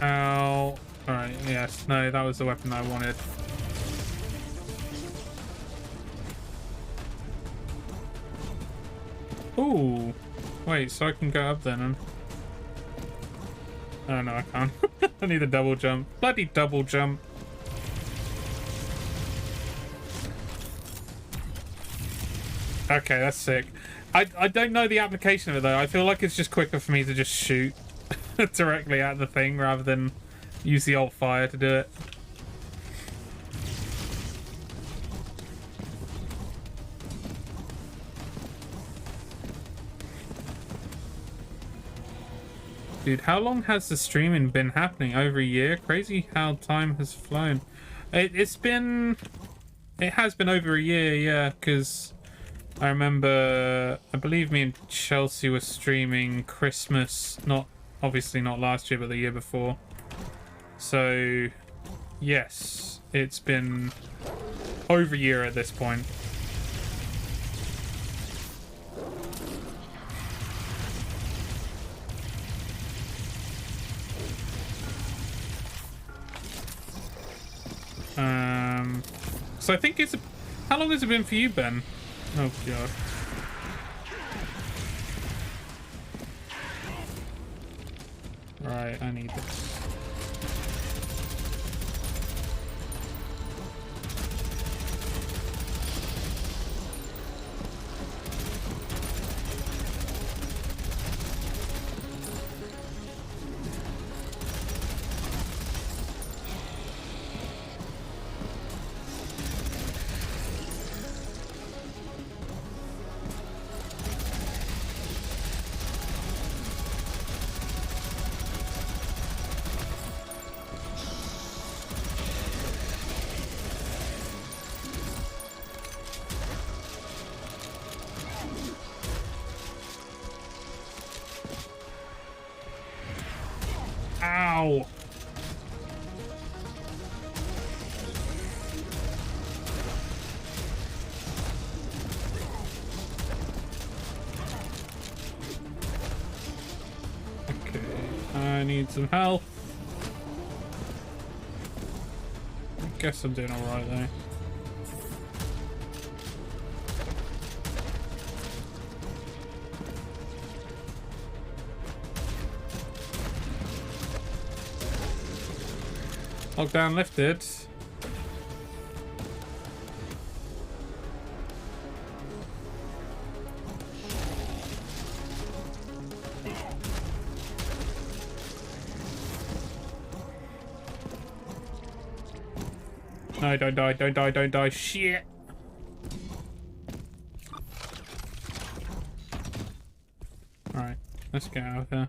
Ow. Alright, yes. No, that was the weapon I wanted. Ooh. Wait, so I can go up then? Oh no, I can't. I need a double jump. Bloody double jump. Okay, that's sick. I don't know the application of it though. I feel like it's just quicker for me to just shoot directly at the thing rather than use the alt fire to do it. Dude, how long has the streaming been happening? Over a year? Crazy how time has flown. It has been over a year, yeah, because I remember, I believe me and Chelsea were streaming Christmas, obviously not last year, but the year before. So, yes, it's been over a year at this point. So I think it's how long has it been for you, Ben? Oh god. Right, I need this. Ow! Okay, I need some health. I guess I'm doing alright though. Lockdown lifted. No, don't die, don't die, don't die. Shit. Alright, let's get out of here.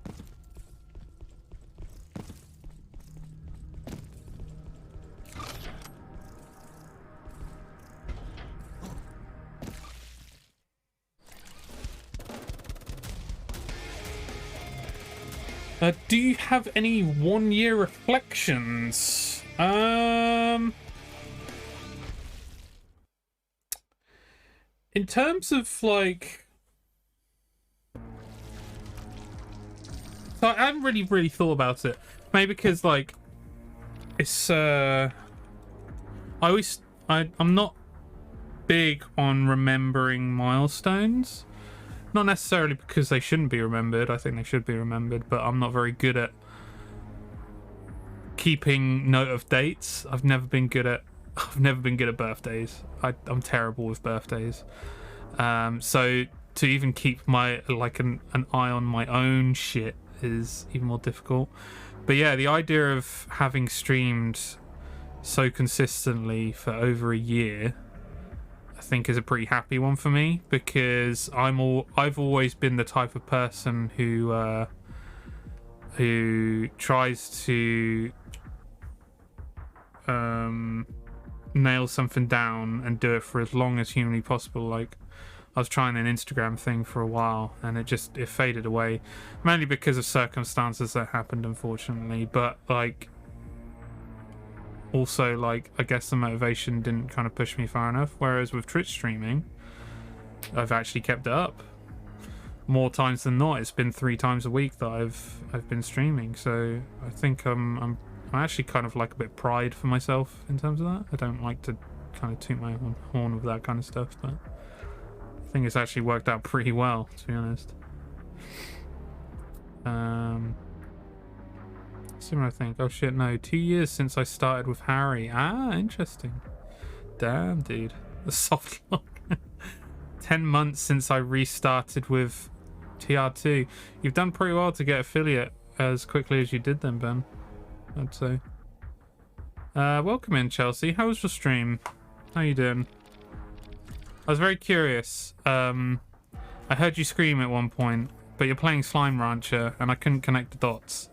Do you have any one-year reflections? In terms of like, so I haven't really thought about it. Maybe because like it's I'm not big on remembering milestones. Not necessarily because they shouldn't be remembered. I think they should be remembered, but I'm not very good at keeping note of dates. I've never been good at birthdays. I'm terrible with birthdays. So to even keep my an eye on my own shit is even more difficult. But yeah, the idea of having streamed so consistently for over a year, I think, is a pretty happy one for me, because I've always been the type of person who tries to nail something down and do it for as long as humanly possible. Like, I was trying an Instagram thing for a while and it faded away, mainly because of circumstances that happened, unfortunately. But like, also, like, I guess the motivation didn't kind of push me far enough. Whereas with Twitch streaming, I've actually kept it up more times than not. It's been 3 times a week that I've been streaming. So I think I'm actually kind of like a bit pride for myself in terms of that. I don't like to kind of toot my own horn with that kind of stuff, but I think it's actually worked out pretty well, to be honest. Similar, I think. Oh shit, no. 2 years since I started with Harry. Ah, interesting. Damn, dude. The soft lock. 10 months since I restarted with TR2. You've done pretty well to get affiliate as quickly as you did then, Ben, I'd say. Welcome in, Chelsea. How was your stream? How you doing? I was very curious. I heard you scream at one point, but you're playing Slime Rancher, and I couldn't connect the dots.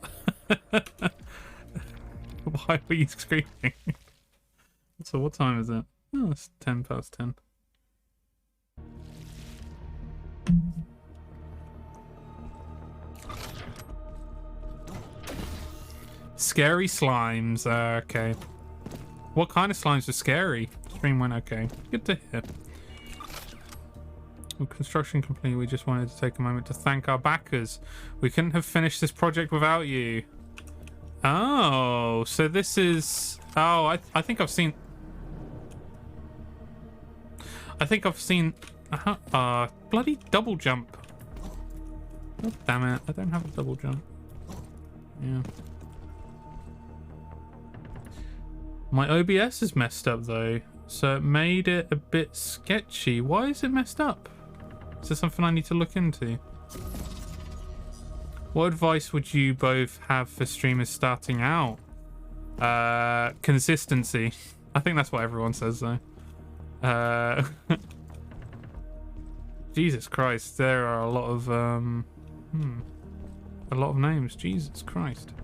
Why were you screaming? So what time is it? Oh, it's 10 past 10. Scary slimes. Okay. What kind of slimes are scary? Stream went okay. Good to hear. With construction complete, we just wanted to take a moment to thank our backers. We couldn't have finished this project without you. Oh, so this is... Oh, I think I've seen... bloody double jump. Oh, damn it. I don't have a double jump. Yeah. My OBS is messed up, though. So it made it a bit sketchy. Why is it messed up? Is there something I need to look into? What advice would you both have for streamers starting out? Consistency. I think that's what everyone says, though. Jesus Christ, there are a lot of names. Jesus Christ.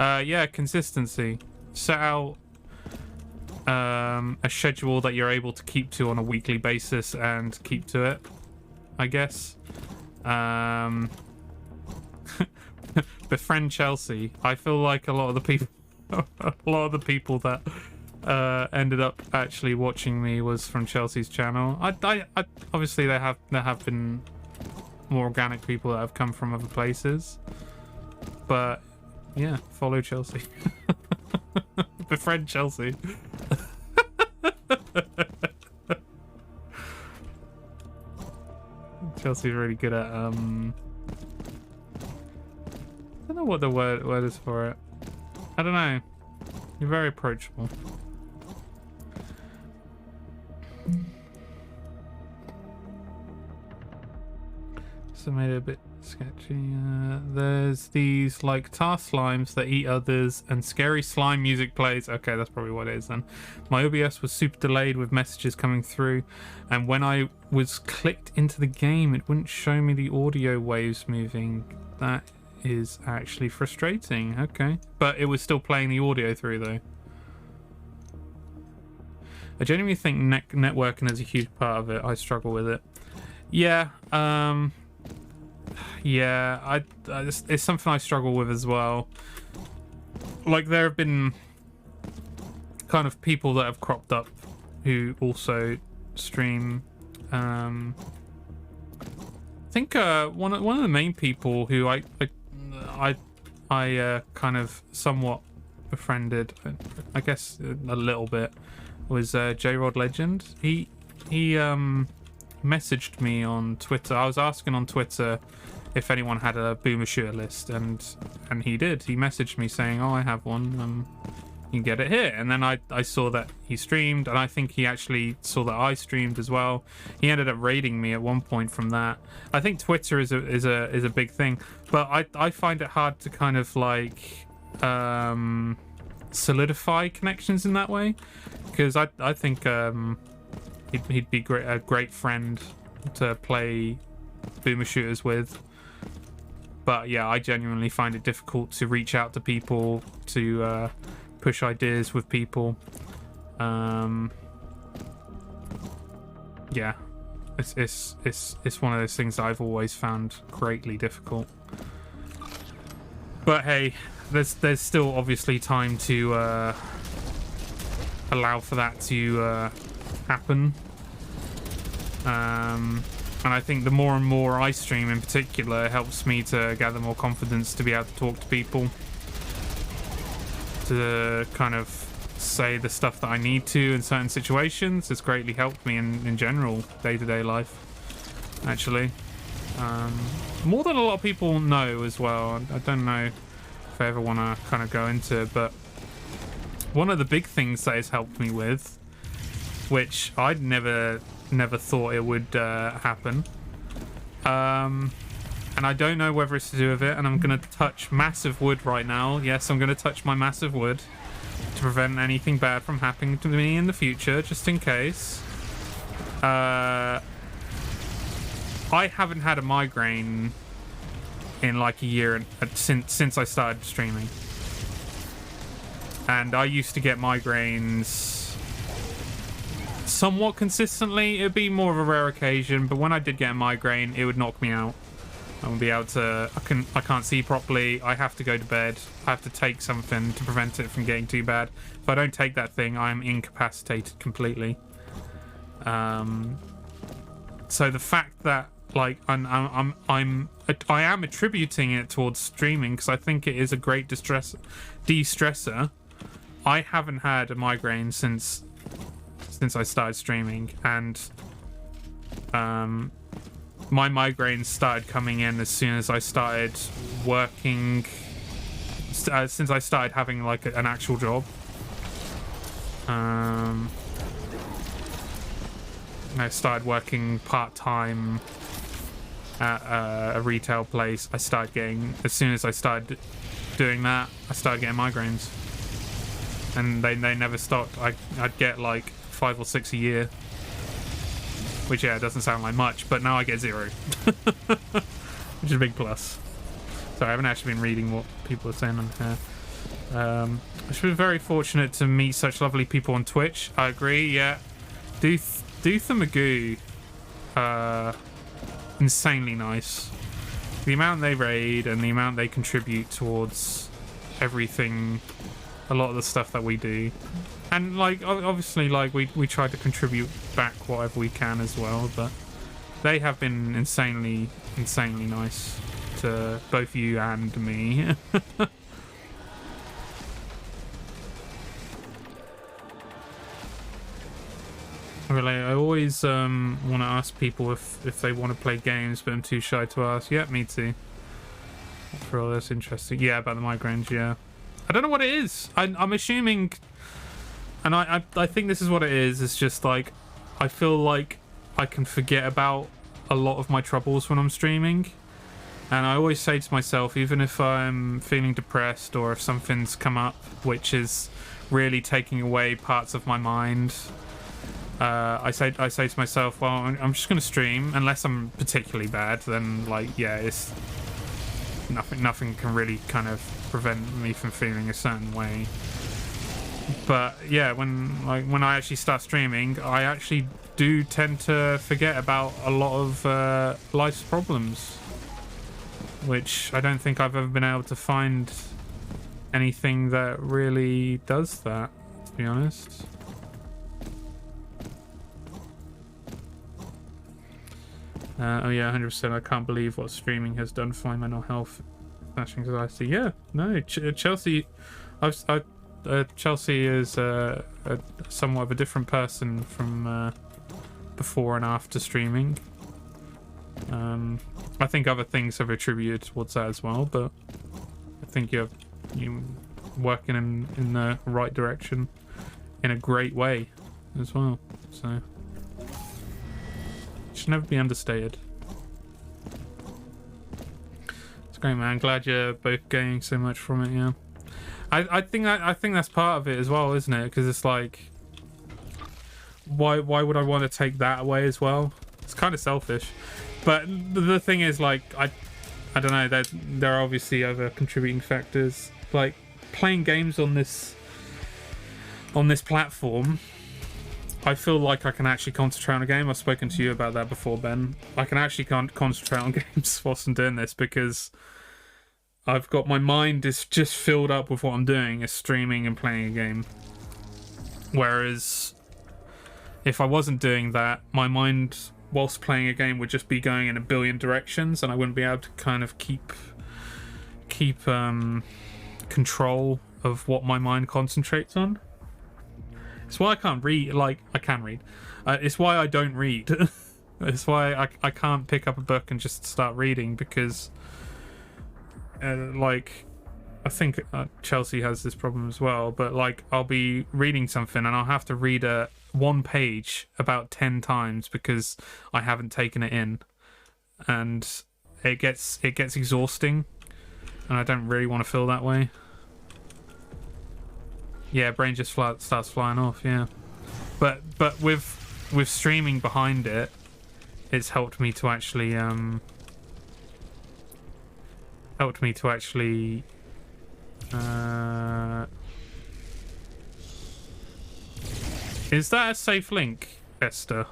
Yeah, consistency. Set out a schedule that you're able to keep to on a weekly basis and keep to it, I guess. Befriend Chelsea. I feel like a lot of the people that ended up actually watching me was from Chelsea's channel. I obviously there have been more organic people that have come from other places, but yeah, follow Chelsea. Befriend Chelsea. Chelsea's really good at I don't know what the word is for it. I don't know. You're very approachable. So made it a bit sketchy. There's these like tar slimes that eat others, and scary slime music plays. Okay, that's probably what it is then. My OBS was super delayed with messages coming through, and when I was clicked into the game, it wouldn't show me the audio waves moving. That is actually frustrating. Okay, but it was still playing the audio through though. I genuinely think networking is a huge part of it. I struggle with it. Yeah. Yeah, it's something I struggle with as well. Like, there have been kind of people that have cropped up who also stream I think one of the main people who I kind of somewhat befriended, I guess a little bit, was J-Rod Legend. He messaged me on Twitter. I was asking on Twitter if anyone had a Boomer Shooter list, and he did. He messaged me saying, "Oh, I have one. You can get it here." And then I saw that he streamed, and I think he actually saw that I streamed as well. He ended up raiding me at one point from that. I think Twitter is a big thing, but I find it hard to kind of like solidify connections in that way, because I think he'd be a great friend to play Boomer Shooters with. But yeah, I genuinely find it difficult to reach out to people, to push ideas with people. Yeah, it's one of those things that I've always found greatly difficult. But hey, there's still obviously time to allow for that to happen. And I think the more and more I stream in particular, helps me to gather more confidence to be able to talk to people, to kind of say the stuff that I need to in certain situations. It's greatly helped me in general day-to-day life, actually. More than a lot of people know as well. I don't know if I ever want to kind of go into it, but one of the big things that it's helped me with, which I'd never thought it would happen, and I don't know whether it's to do with it, and I'm going to touch massive wood right now. Yes, I'm going to touch my massive wood to prevent anything bad from happening to me in the future, just in case. I haven't had a migraine in like a year since I started streaming, and I used to get migraines somewhat consistently. It'd be more of a rare occasion, but when I did get a migraine, it would knock me out. I won't be able to. I can't see properly. I have to go to bed. I have to take something to prevent it from getting too bad. If I don't take that thing, I'm incapacitated completely. So the fact that like I am attributing it towards streaming, because I think it is a great de-stressor. I haven't had a migraine since I started streaming, and my migraines started coming in as soon as I started working, since I started having like an actual job. I started working part-time at a retail place. I started getting, as soon as I started doing that, I started getting migraines, and they never stopped. I'd get like 5 or 6 a year, which yeah, doesn't sound like much, but now I get 0, which is a big plus. So I haven't actually been reading what people are saying on here. I've been very fortunate to meet such lovely people on Twitch. I agree, yeah. Dutha Magoo, insanely nice. The amount they raid and the amount they contribute towards everything, a lot of the stuff that we do. And like obviously like we try to contribute back whatever we can as well, but they have been insanely nice to both you and me. Really, I always want to ask people if they want to play games, but I'm too shy to ask. Yeah, me too. For all this interesting. Yeah, about the migraines, yeah. I don't know what it is. I'm assuming, and I think this is what it is. It's just like I feel like I can forget about a lot of my troubles when I'm streaming, and I always say to myself, even if I'm feeling depressed or if something's come up which is really taking away parts of my mind, I say to myself, well, I'm just gonna stream unless I'm particularly bad. Then like yeah, it's nothing can really kind of prevent me from feeling a certain way. But yeah, when I actually start streaming, I actually do tend to forget about a lot of life's problems, which I don't think I've ever been able to find anything that really does that, to be honest. Oh yeah, 100%. I can't believe what streaming has done for my mental health / anxiety. Yeah, no, Chelsea. Chelsea is somewhat of a different person from before and after streaming. I think other things have attributed towards that as well, but I think you're working in the right direction in a great way as well. So it should never be understated. It's great, man. Glad you're both gaining so much from it. Yeah, I think that's part of it as well, isn't it? Because it's like, why would I want to take that away as well? It's kind of selfish. But the thing is, like, I don't know. There are obviously other contributing factors, like playing games on this platform. I feel like I can actually concentrate on a game. I've spoken to you about that before, Ben. I can actually concentrate on games whilst I'm doing this because I've got my mind is just filled up with what I'm doing, is streaming and playing a game. Whereas if I wasn't doing that, my mind, whilst playing a game, would just be going in a billion directions, and I wouldn't be able to kind of keep control of what my mind concentrates on. It's why I can't read. Like, I can read. It's why I don't read. It's why I can't pick up a book and just start reading, because like, I think Chelsea has this problem as well, but like, I'll be reading something and I'll have to read one page about 10 times because I haven't taken it in, and it gets exhausting, and I don't really want to feel that way. Yeah, brain just starts flying off. Yeah, but with streaming behind it, it's helped me to actually Is that a safe link, Esther?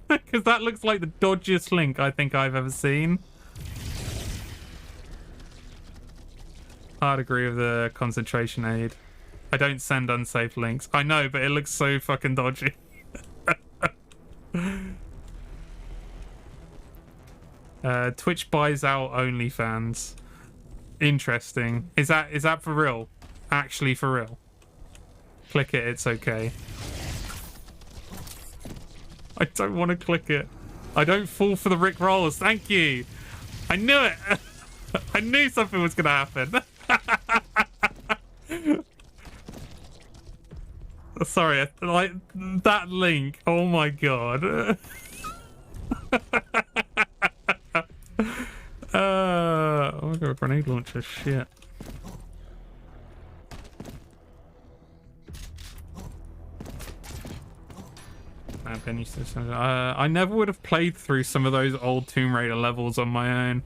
Because that looks like the dodgiest link I think I've ever seen. I'd agree with the concentration aid. I don't send unsafe links. I know, but it looks so fucking dodgy. Twitch buys out OnlyFans. Interesting. Is that for real? Actually for real? Click it, it's okay. I don't want to click it. I don't fall for the Rick rolls. Thank you. I knew it. I knew something was gonna happen. Sorry, like that link. Oh my god. Oh my god, grenade launcher. Shit. I never would have played through some of those old Tomb Raider levels on my own.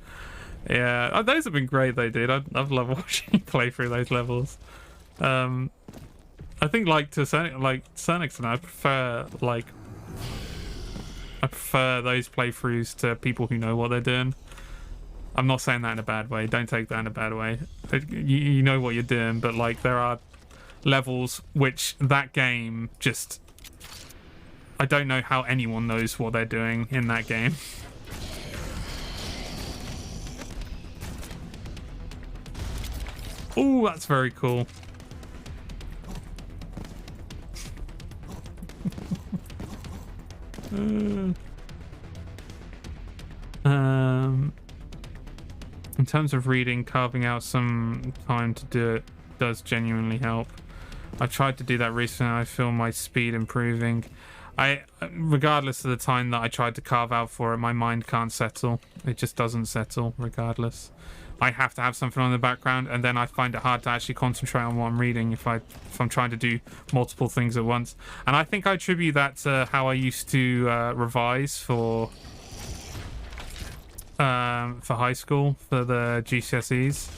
Yeah, those have been great though, dude. I've loved watching you play through those levels. I think to a certain extent, I prefer those playthroughs to people who know what they're doing. I'm not saying that in a bad way. Don't take that in a bad way. You know what you're doing, but like there are levels which that game just, I don't know how anyone knows what they're doing in that game. Oh, that's very cool. In terms of reading, carving out some time to do it does genuinely help. I tried to do that recently. I feel my speed improving. Regardless of the time that I tried to carve out for it, my mind can't settle. It just doesn't settle regardless. I have to have something on in the background, and then I find it hard to actually concentrate on what I'm reading if I'm trying to do multiple things at once. And I think I attribute that to how I used to revise for high school, for the GCSEs.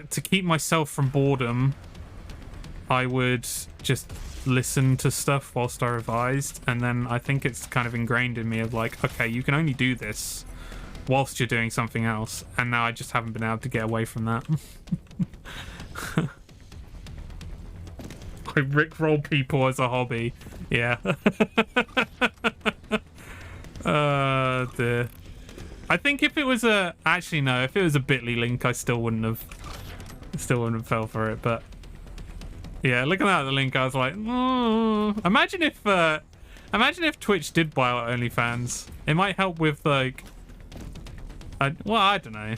To keep myself from boredom, I would just listen to stuff whilst I revised, and then I think it's kind of ingrained in me of like, okay, you can only do this whilst you're doing something else, and now I just haven't been able to get away from that. I rickroll people as a hobby. Yeah. Dear. I think if it was a... Actually, no. If it was a bit.ly link, I still wouldn't have fell for it, but... Yeah, looking at the link, I was like, Imagine if Twitch did buy out OnlyFans. It might help with, like... well, I don't know.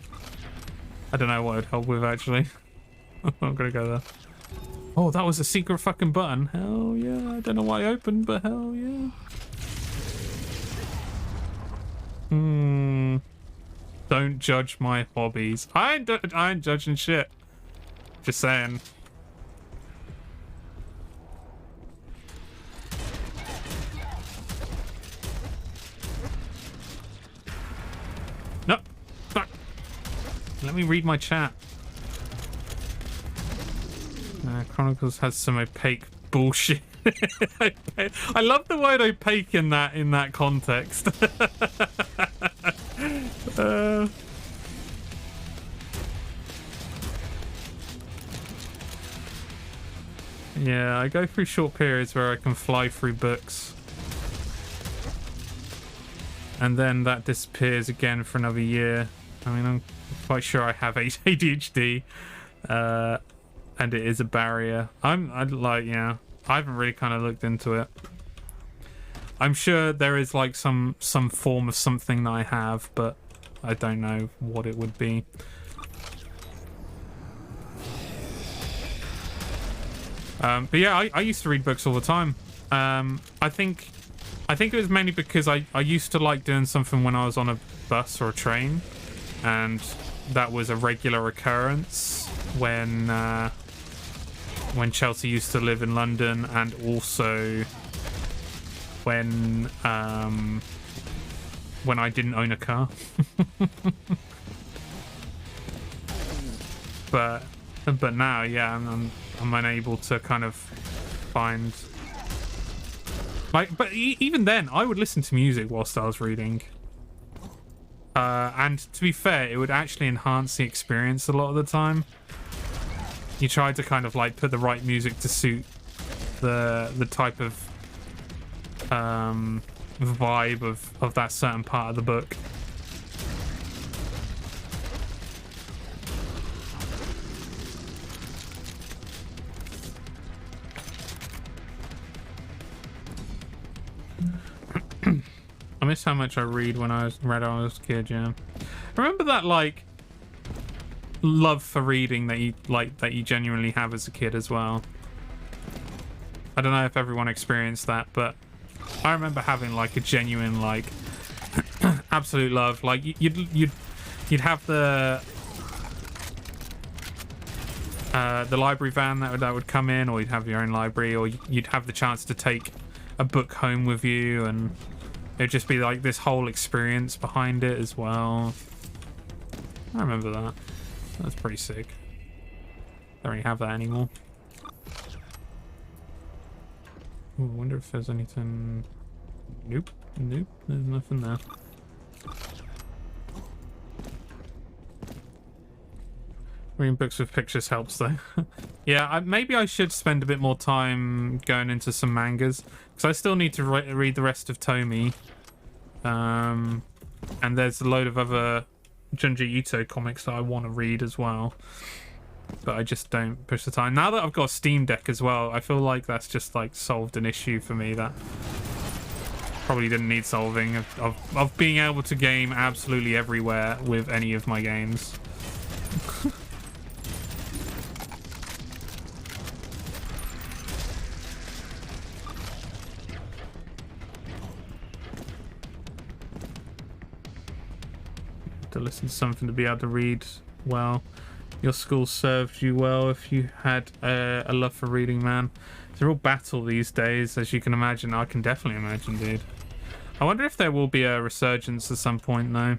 I don't know what it would help with, actually. I'm not gonna go there. Oh, that was a secret fucking button. Hell yeah. I don't know why I opened, but hell yeah. Don't judge my hobbies. I ain't judging shit. Just saying. No. Fuck. Let me read my chat. Chronicles has some opaque bullshit. I love the word opaque in that context. Yeah, I go through short periods where I can fly through books. And then that disappears again for another year. I mean, I'm quite sure I have ADHD. And it is a barrier. I haven't really kind of looked into it. I'm sure there is like some form of something that I have, but I don't know what it would be. But yeah, I used to read books all the time. I think it was mainly because I used to like doing something when I was on a bus or a train, and that was a regular occurrence when Chelsea used to live in London, and also when I didn't own a car. but now, yeah, I'm unable to kind of find like. But even then, I would listen to music whilst I was reading. And to be fair, it would actually enhance the experience a lot of the time. You try to kind of like put the right music to suit the type of vibe of that certain part of the book. I miss how much I read when I was a kid. Yeah, remember that like love for reading that you genuinely have as a kid as well. I don't know if everyone experienced that, but I remember having like a genuine like absolute love. Like you'd have the library van that would come in, or you'd have your own library, or you'd have the chance to take a book home with you, and it'd just be like this whole experience behind it as well. I remember that. That's pretty sick. Don't really have that anymore. Ooh, I wonder if there's anything. Nope, there's nothing there. Reading books with pictures helps though. Yeah, maybe I should spend a bit more time going into some mangas, because I still need to read the rest of Tomy. And there's a load of other Junji Ito comics that I want to read as well, but I just don't push the time. Now that I've got a Steam Deck as well, I feel like that's just like solved an issue for me that probably didn't need solving, of being able to game absolutely everywhere with any of my games. To listen to something to be able to read well. Your school served you well if you had a love for reading, man. It's a real battle these days, as you can imagine. I can definitely imagine, dude. I wonder if there will be a resurgence at some point, though.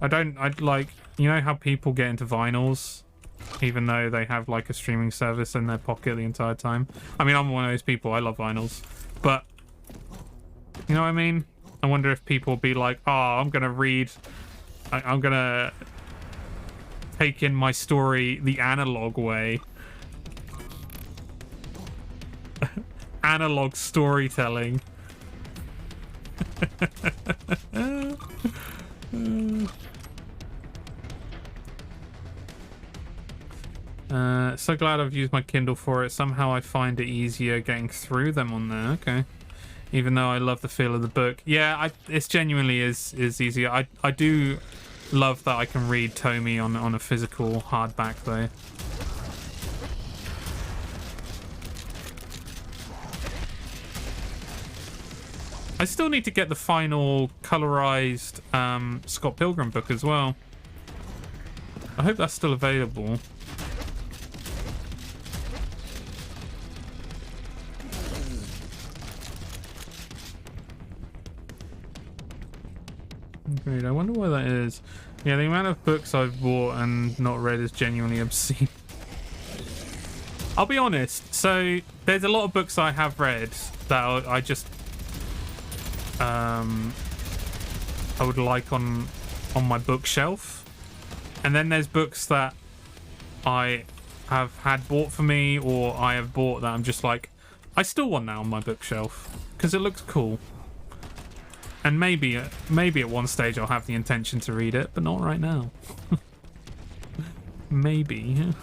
I'd like, you know how people get into vinyls even though they have like a streaming service in their pocket the entire time? I mean, I'm one of those people. I love vinyls, but you know what I mean? I wonder if people will be like, oh, I'm gonna read, I'm gonna take in my story the analog way. Analog storytelling. So glad I've used my Kindle for it. Somehow I find it easier getting through them on there. Okay. Even though I love the feel of the book. Yeah, it's genuinely is easier. I do love that I can read Tomy on a physical hardback though. I still need to get the final colorized Scott Pilgrim book as well. I hope that's still available. Great, I wonder why that is. Yeah, the amount of books I've bought and not read is genuinely obscene. I'll be honest, so there's a lot of books I have read that I just I would like on my bookshelf, and then there's books that I have had bought for me or I have bought that I'm just like, I still want that on my bookshelf because it looks cool. And maybe at one stage I'll have the intention to read it, but not right now. Maybe.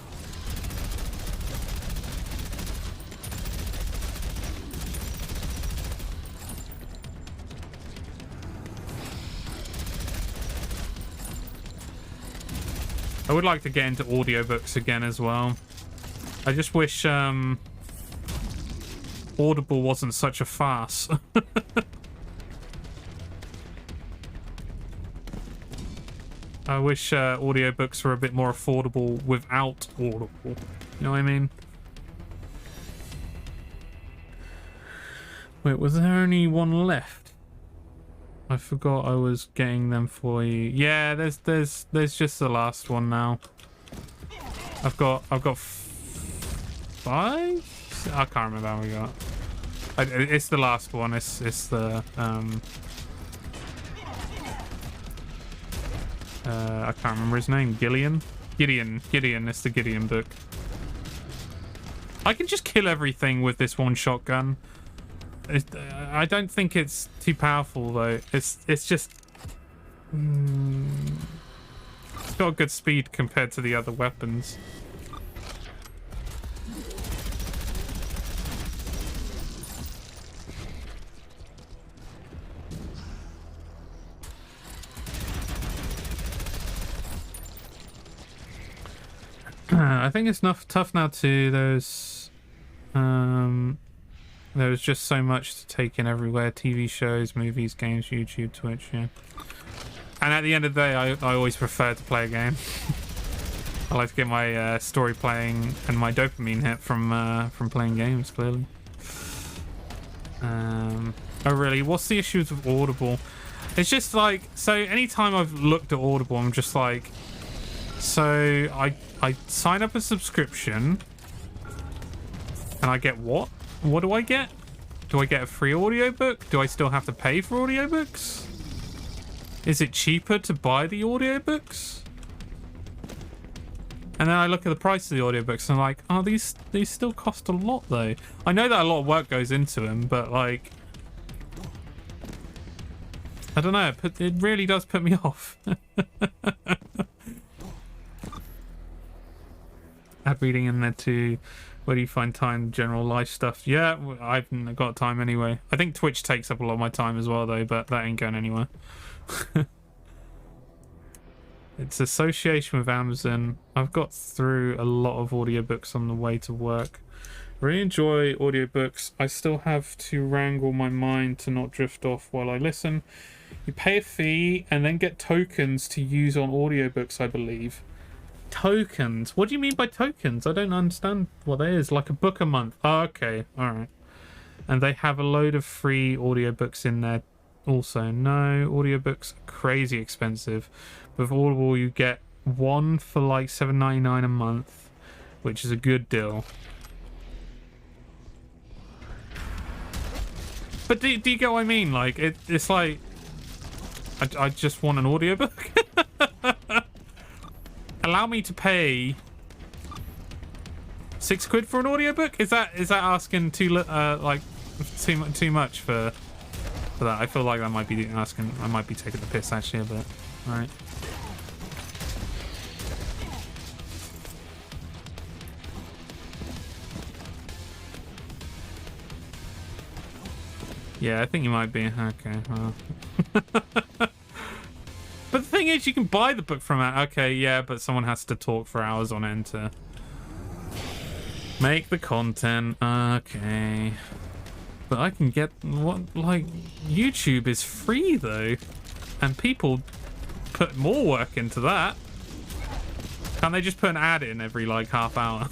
I would like to get into audiobooks again as well. I just wish Audible wasn't such a farce. I wish audiobooks were a bit more affordable without Audible. You know what I mean? Wait, was there only one left? I forgot I was getting them for you. Yeah, there's just the last one now. I've got 5? I can't remember how we got. It's the last one. It's the I can't remember his name. Gideon. It's the Gideon book. I can just kill everything with this one shotgun. I don't think it's too powerful though. It's just it's got a good speed compared to the other weapons. I think it's tough now too. There's just so much to take in everywhere. TV shows, movies, games, YouTube, Twitch, yeah. And at the end of the day, I always prefer to play a game. I like to get my story playing and my dopamine hit from playing games, clearly. Oh really? What's the issues with Audible? It's just like, so anytime I've looked at Audible, I'm just like, so I sign up a subscription and I get what? What do I get? Do I get a free audiobook? Do I still have to pay for audiobooks? Is it cheaper to buy the audiobooks? And then I look at the price of the audiobooks and I'm like, oh, these still cost a lot though. I know that a lot of work goes into them, but like, I don't know, it really does put me off. Ad reading in there too. Where do you find time? General life stuff. Yeah, I haven't got time anyway. I think Twitch takes up a lot of my time as well though, but that ain't going anywhere. It's association with Amazon. I've got through a lot of audiobooks on the way to work. Really enjoy audiobooks. I still have to wrangle my mind to not drift off while I listen. You pay a fee and then get tokens to use on audiobooks, I believe. Tokens? What do you mean by tokens? I don't understand what that is. Like a book a month. Oh, okay. Alright. And they have a load of free audiobooks in there also. No, audiobooks are crazy expensive. With Audible, you get one for like $7.99 a month, which is a good deal. But do you get what I mean? Like, it's like... I just want an audiobook. Allow me to pay £6 for an audiobook? Is that asking too much for that? I feel like that might be asking. I might be taking the piss actually a bit. All right. Yeah, I think you might be. Okay, well. But the thing is, you can buy the book from it. Okay, yeah, but someone has to talk for hours on end to make the content. Okay. But I can get what, like, YouTube is free though. And people put more work into that. Can't they just put an ad in every like half hour?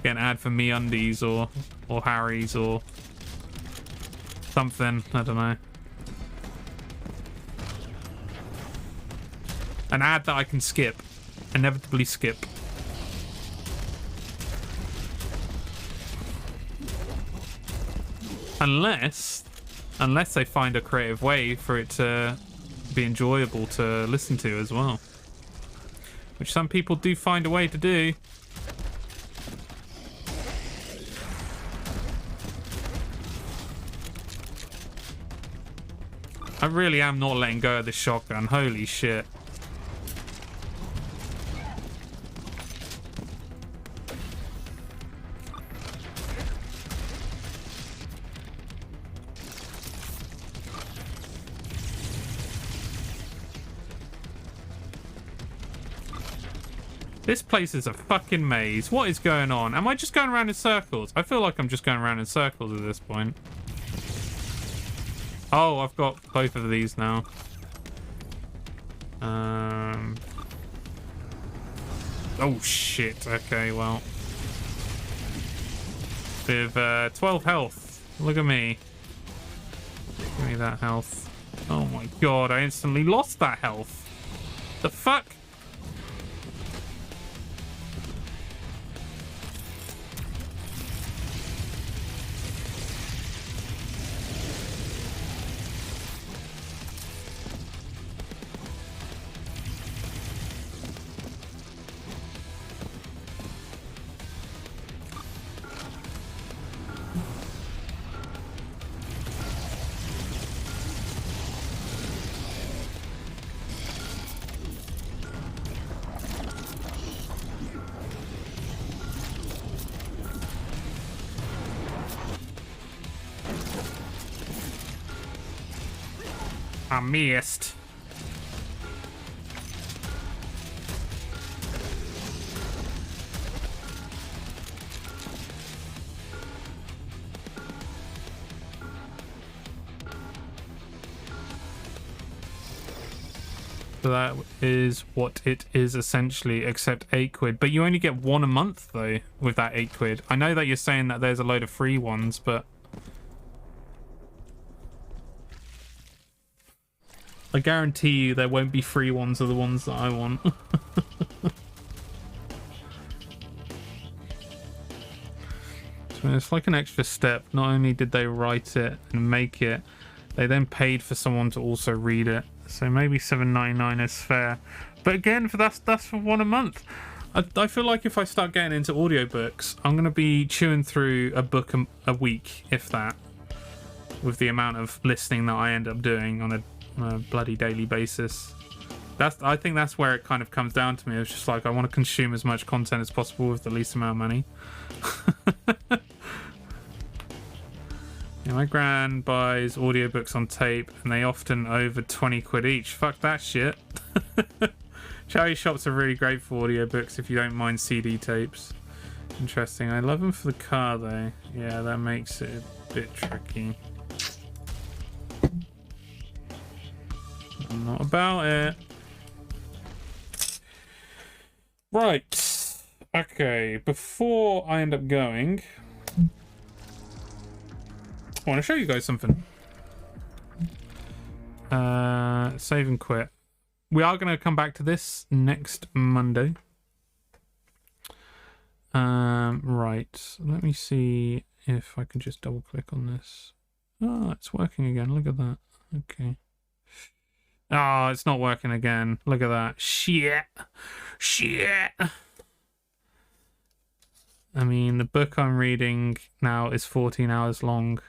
Get an ad for MeUndies or Harry's or something. I don't know. An ad that I can skip. Inevitably skip. Unless they find a creative way for it to be enjoyable to listen to as well. Which some people do find a way to do. I really am not letting go of this shotgun. Holy shit. This place is a fucking maze. What is going on? Am I just going around in circles? I feel like I'm just going around in circles at this point. Oh, I've got both of these now. Oh, shit. Okay, well. With 12 health. Look at me. Give me that health. Oh my god, I instantly lost that health. The fuck? I missed. So that is what it is essentially, except £8. But you only get one a month though with that £8. I know that you're saying that there's a load of free ones, but I guarantee you there won't be free ones of the ones that I want. So it's like an extra step. Not only did they write it and make it, they then paid for someone to also read it. So maybe $7.99 is fair. But again, that's for one a month. I feel like if I start getting into audiobooks, I'm going to be chewing through a book a week, if that. With the amount of listening that I end up doing on a bloody daily basis. I think that's where it kind of comes down to me. It's just like I want to consume as much content as possible with the least amount of money. Yeah, my gran buys audiobooks on tape and they often over £20 each. Fuck that shit. Charity shops are really great for audiobooks if you don't mind CD tapes. Interesting. I love them for the car though. Yeah, that makes it a bit tricky. I'm not about it. Right. Okay, before I end up going, I want to show you guys something. Save and quit. We are going to come back to this next Monday. Right. Let me see if I can just double click on this. Oh, it's working again. Look at that. Okay. Oh, it's not working again. Look at that. Shit. I mean, the book I'm reading now is 14 hours long,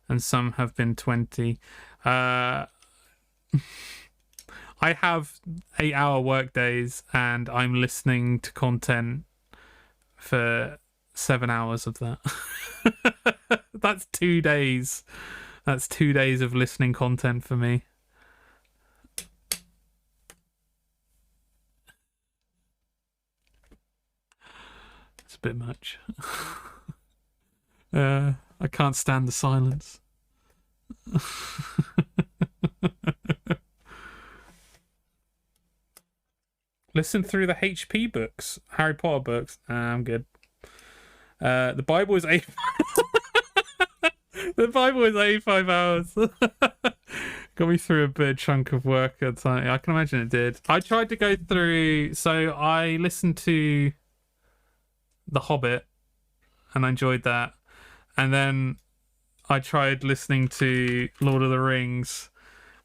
and some have been 20. I have 8-hour work days, and I'm listening to content for 7 hours of that. That's 2 days. That's 2 days of listening content for me. It's a bit much. I can't stand the silence. Listen through the HP books, Harry Potter books. I'm good. The Bible is 8. The Bible is 85 hours. Got me through a big chunk of work at time. I can imagine it did. I tried to go through. So I listened to The Hobbit, and I enjoyed that. And then I tried listening to Lord of the Rings,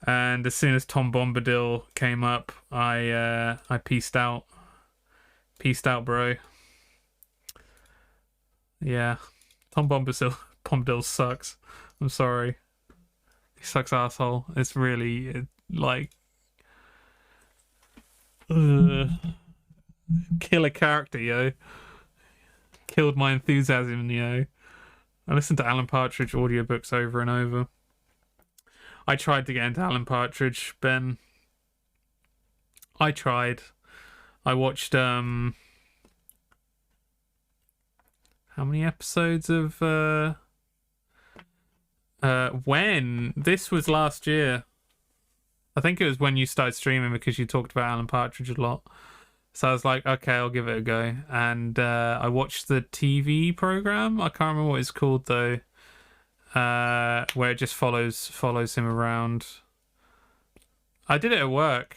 and as soon as Tom Bombadil came up, I peaced out. Peaced out, bro. Yeah, Tom Bombadil sucks. I'm sorry. He sucks asshole. It's really like killer character, yo. Killed my enthusiasm, yo. I listened to Alan Partridge audiobooks over and over. I tried to get into Alan Partridge, Ben. I tried. I watched how many episodes of when? This was last year. I think it was when you started streaming because you talked about Alan Partridge a lot. So I was like, okay, I'll give it a go. And I watched the TV program. I can't remember what it's called though. Where it just follows him around. I did it at work.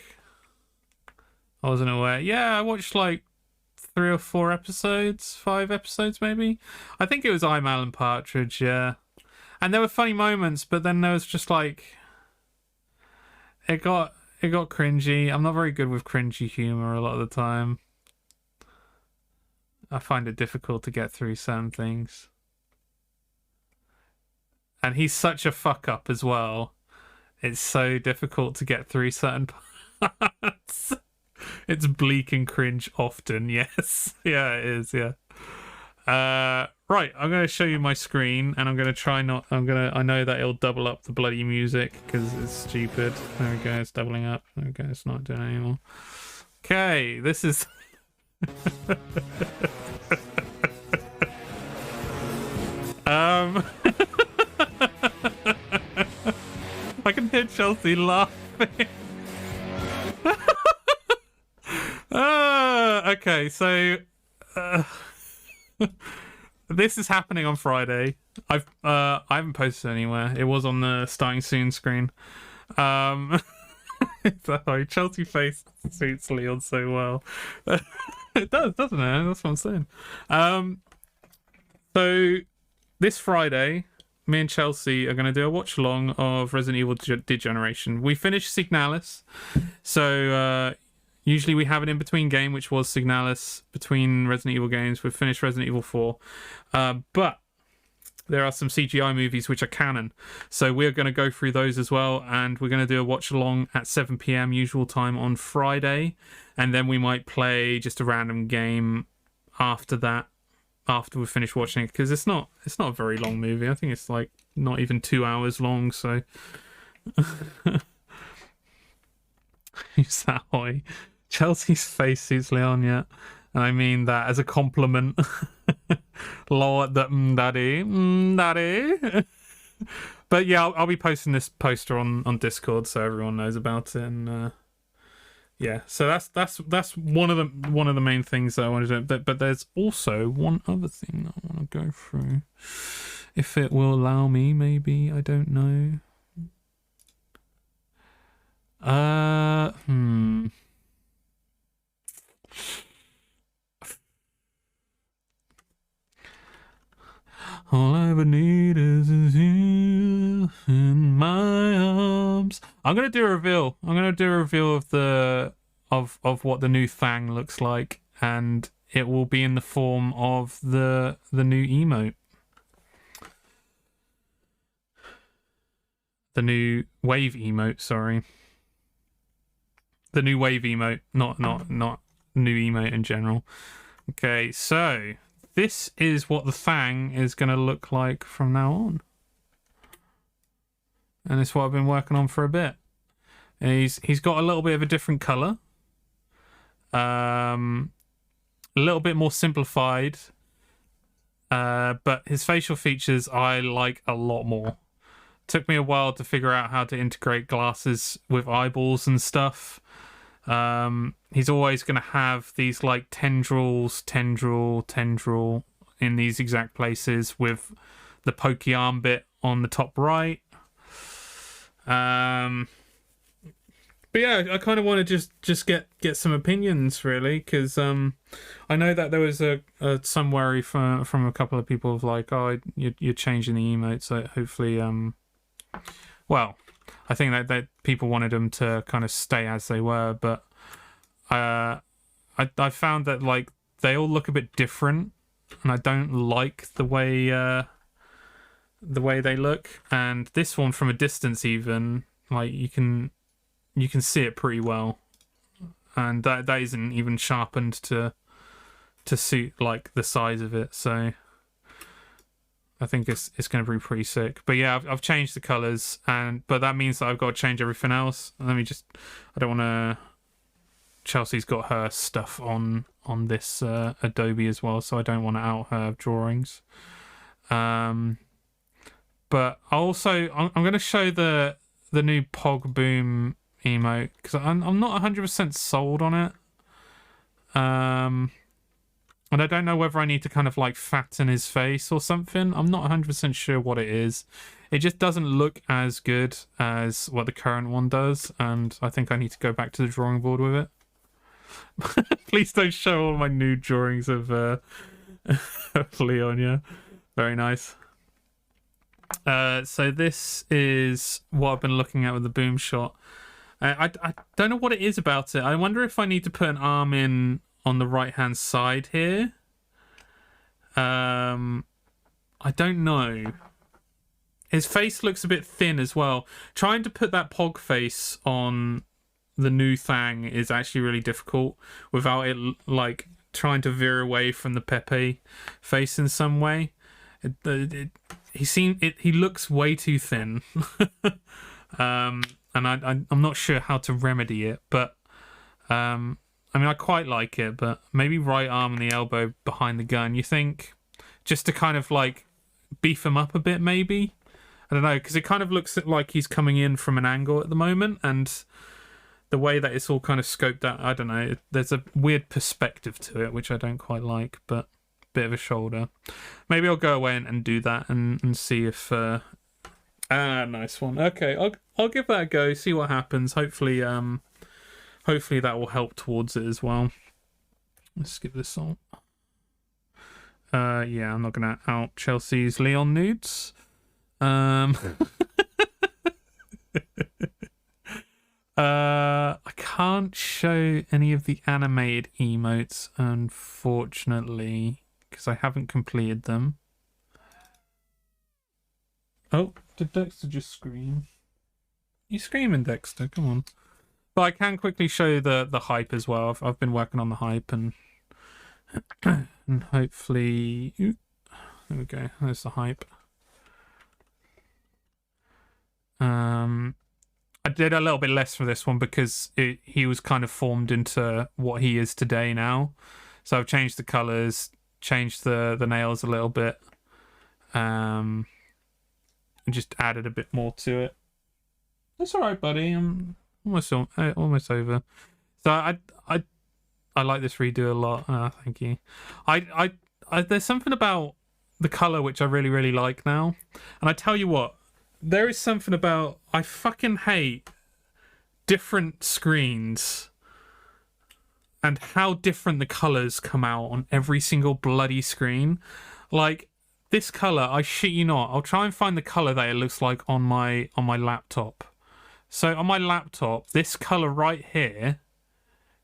I wasn't aware. Yeah, I watched like 3 or 4 episodes, 5 episodes maybe. I think it was I'm Alan Partridge, yeah. And there were funny moments, but then there was just like it got cringy. I'm not very good with cringy humor a lot of the time. I find it difficult to get through certain things. And he's such a fuck up as well. It's so difficult to get through certain parts. It's bleak and cringe often, yes. Yeah, it is, yeah. Right, I'm going to show you my screen, and I'm going to try not... I know that it'll double up the bloody music, because it's stupid. There we go, it's doubling up. There we go, it's not doing it anymore. Okay, this is... I can hear Chelsea laughing. Okay, so this is happening on Friday. I haven't posted anywhere. It was on the starting soon screen. Sorry, Chelsea face suits Leon so well. It does, doesn't it? That's what I'm saying. So this Friday, me and Chelsea are going to do a watch along of Resident Evil Degeneration. We finished Signalis, so usually we have an in-between game, which was Signalis between Resident Evil games. We've finished Resident Evil 4, but there are some CGI movies which are canon, so we're going to go through those as well, and we're going to do a watch along at 7 p.m. usual time on Friday, and then we might play just a random game after that, after we've finished watching it, because it's not a very long movie. I think it's like not even 2 hours long, so who's that hoy? Chelsea's face suits Leon, yeah, and I mean that as a compliment. Lord, daddy. But yeah, I'll be posting this poster on Discord so everyone knows about it, and yeah, so that's one of the main things that I wanted to do. But there's also one other thing that I want to go through, if it will allow me. Maybe, I don't know. All I ever need is you in my arms. I'm gonna do a reveal. I'm gonna do a reveal of the of what the new Thang looks like, and it will be in the form of the new emote. The new wave emote, sorry. The new wave emote, not new emote in general. Okay, so this is what the Thang is going to look like from now on. And it's what I've been working on for a bit. And he's got a little bit of a different colour. A little bit more simplified. But his facial features I like a lot more. Took me a while to figure out how to integrate glasses with eyeballs and stuff. He's always going to have these like tendril in these exact places with the pokey arm bit on the top right. But yeah, I kind of want to just get some opinions really, because I know that there was some worry from a couple of people of like, oh, you're changing the emotes, so hopefully well, I think that people wanted them to kind of stay as they were, but I found that like they all look a bit different, and I don't like the way they look. And this one from a distance, even like you can see it pretty well, and that isn't even sharpened to suit like the size of it. So I think it's going to be pretty sick. But yeah, I've changed the colors, but that means that I've got to change everything else. I don't want to. Chelsea's got her stuff on this Adobe as well, so I don't want to out her drawings. But I'm going to show the new Pog Boom emote, because I'm not 100% sold on it. And I don't know whether I need to kind of like fatten his face or something. I'm not 100% sure what it is. It just doesn't look as good as what the current one does, and I think I need to go back to the drawing board with it. Please don't show all my nude drawings of Leon, yeah. Very nice. So this is what I've been looking at with the boom shot. I don't know what it is about it. I wonder if I need to put an arm in on the right hand side here. I don't know. His face looks a bit thin as well. Trying to put that Pog face on the new Thang is actually really difficult without it like trying to veer away from the Pepe face in some way. He looks way too thin. And I'm not sure how to remedy it, but I mean, I quite like it, but maybe right arm and the elbow behind the gun, you think? Just to kind of like beef him up a bit, maybe? I don't know, because it kind of looks like he's coming in from an angle at the moment, and the way that it's all kind of scoped out, I don't know, there's a weird perspective to it, which I don't quite like, but bit of a shoulder. Maybe I'll go away and do that and see if... nice one. Okay, I'll give that a go, see what happens. Hopefully that will help towards it as well. Let's skip this on. Yeah, I'm not gonna out Chelsea's Leon nudes. I can't show any of the animated emotes, unfortunately, because I haven't completed them. Oh, did Dexter just scream? You screaming, Dexter? Come on. But I can quickly show the hype as well. I've been working on the hype, and and hopefully... Ooh, there we go. There's the hype. I did a little bit less for this one because he was kind of formed into what he is today now. So I've changed the colours, changed the nails a little bit, and just added a bit more to it. That's all right, buddy. I'm almost over. So I like this redo a lot. Thank you. I there's something about the color which I really like now, and I tell you what, there is something about, I fucking hate different screens and how different the colors come out on every single bloody screen. Like, This color, I shit you not, I'll try and find the color that it looks like on my laptop. So on my laptop, this color right here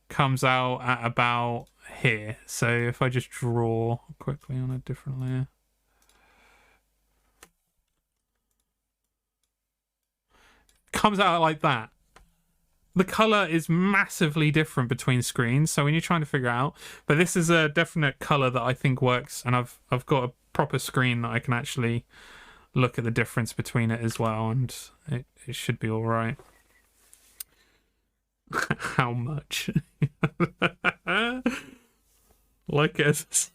comes out at about here. So if I just draw quickly on a different layer. Comes out like that. The color is massively different between screens, so when you're trying to figure out, but this is a definite color that I think works, and I've got a proper screen that I can actually look at the difference between it as well, and it should be all right. How much? Like it.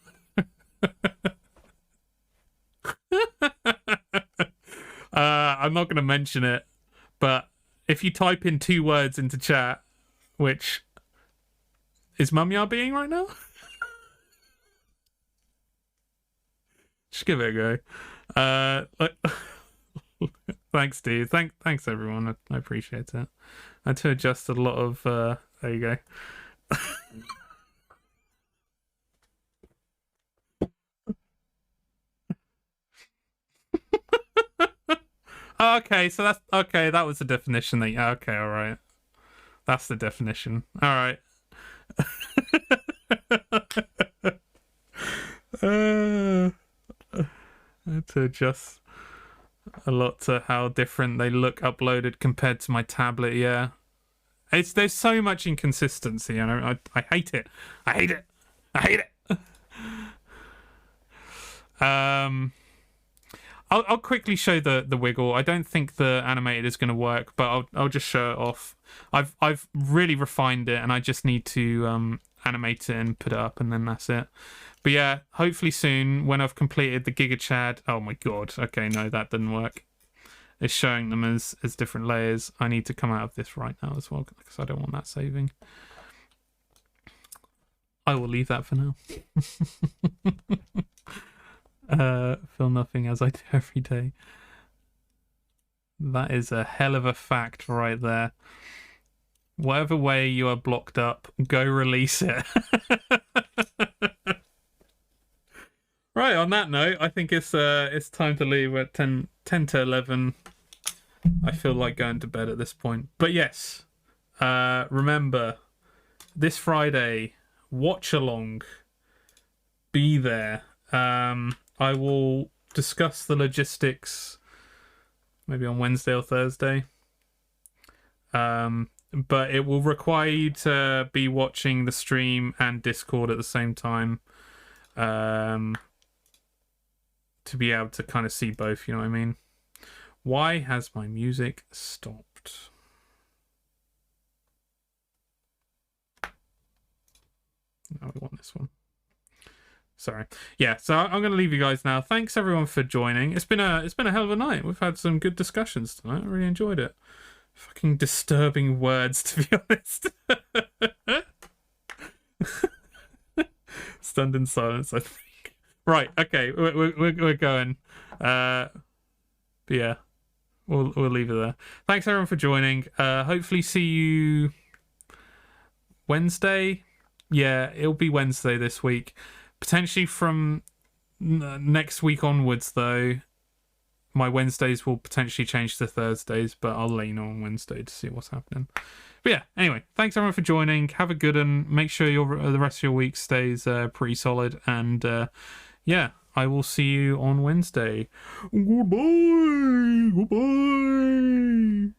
I'm not going to mention it, but if you type in 2 words into chat, which is Mumya being right now? Just give it a go. Thanks, Steve. Thanks, everyone. I appreciate it. I had to adjust a lot of... there you go. Okay, so that's... Okay, that was the definition. Okay, all right. That's the definition. All right. I had to adjust a lot to how different they look uploaded compared to my tablet. Yeah, there's so much inconsistency, and I hate it. I hate it. I hate it. I'll quickly show the wiggle. I don't think the animated is going to work, but I'll just show it off. I've really refined it, and I just need to animate it and put it up, and then that's it. But yeah, hopefully soon when I've completed the Giga Chad. Oh my god. Okay, no, that didn't work. It's showing them as different layers. I need to come out of this right now as well because I don't want that saving. I will leave that for now. Feel nothing as I do every day. That is a hell of a fact right there. Whatever way you are blocked up, go release it. Right, on that note, I think it's time to leave at 10 to 11. I feel like going to bed at this point. But yes, remember, this Friday, watch along. Be there. I will discuss the logistics maybe on Wednesday or Thursday. But it will require you to be watching the stream and Discord at the same time. To be able to kind of see both, you know what I mean? Why has my music stopped? No, we want this one. Sorry. Yeah, so I'm going to leave you guys now. Thanks everyone for joining. It's been a hell of a night. We've had some good discussions tonight. I really enjoyed it. Fucking disturbing words, to be honest. Stunned in silence, I think. Right, okay, we're going. But yeah, we'll leave it there. Thanks everyone for joining. Hopefully see you Wednesday. Yeah, it'll be Wednesday this week. Potentially from next week onwards, though, my Wednesdays will potentially change to Thursdays, but I'll let you know on Wednesday to see what's happening. But yeah, anyway, thanks everyone for joining. Have a good one. Make sure the rest of your week stays pretty solid. And yeah, I will see you on Wednesday. Goodbye. Goodbye.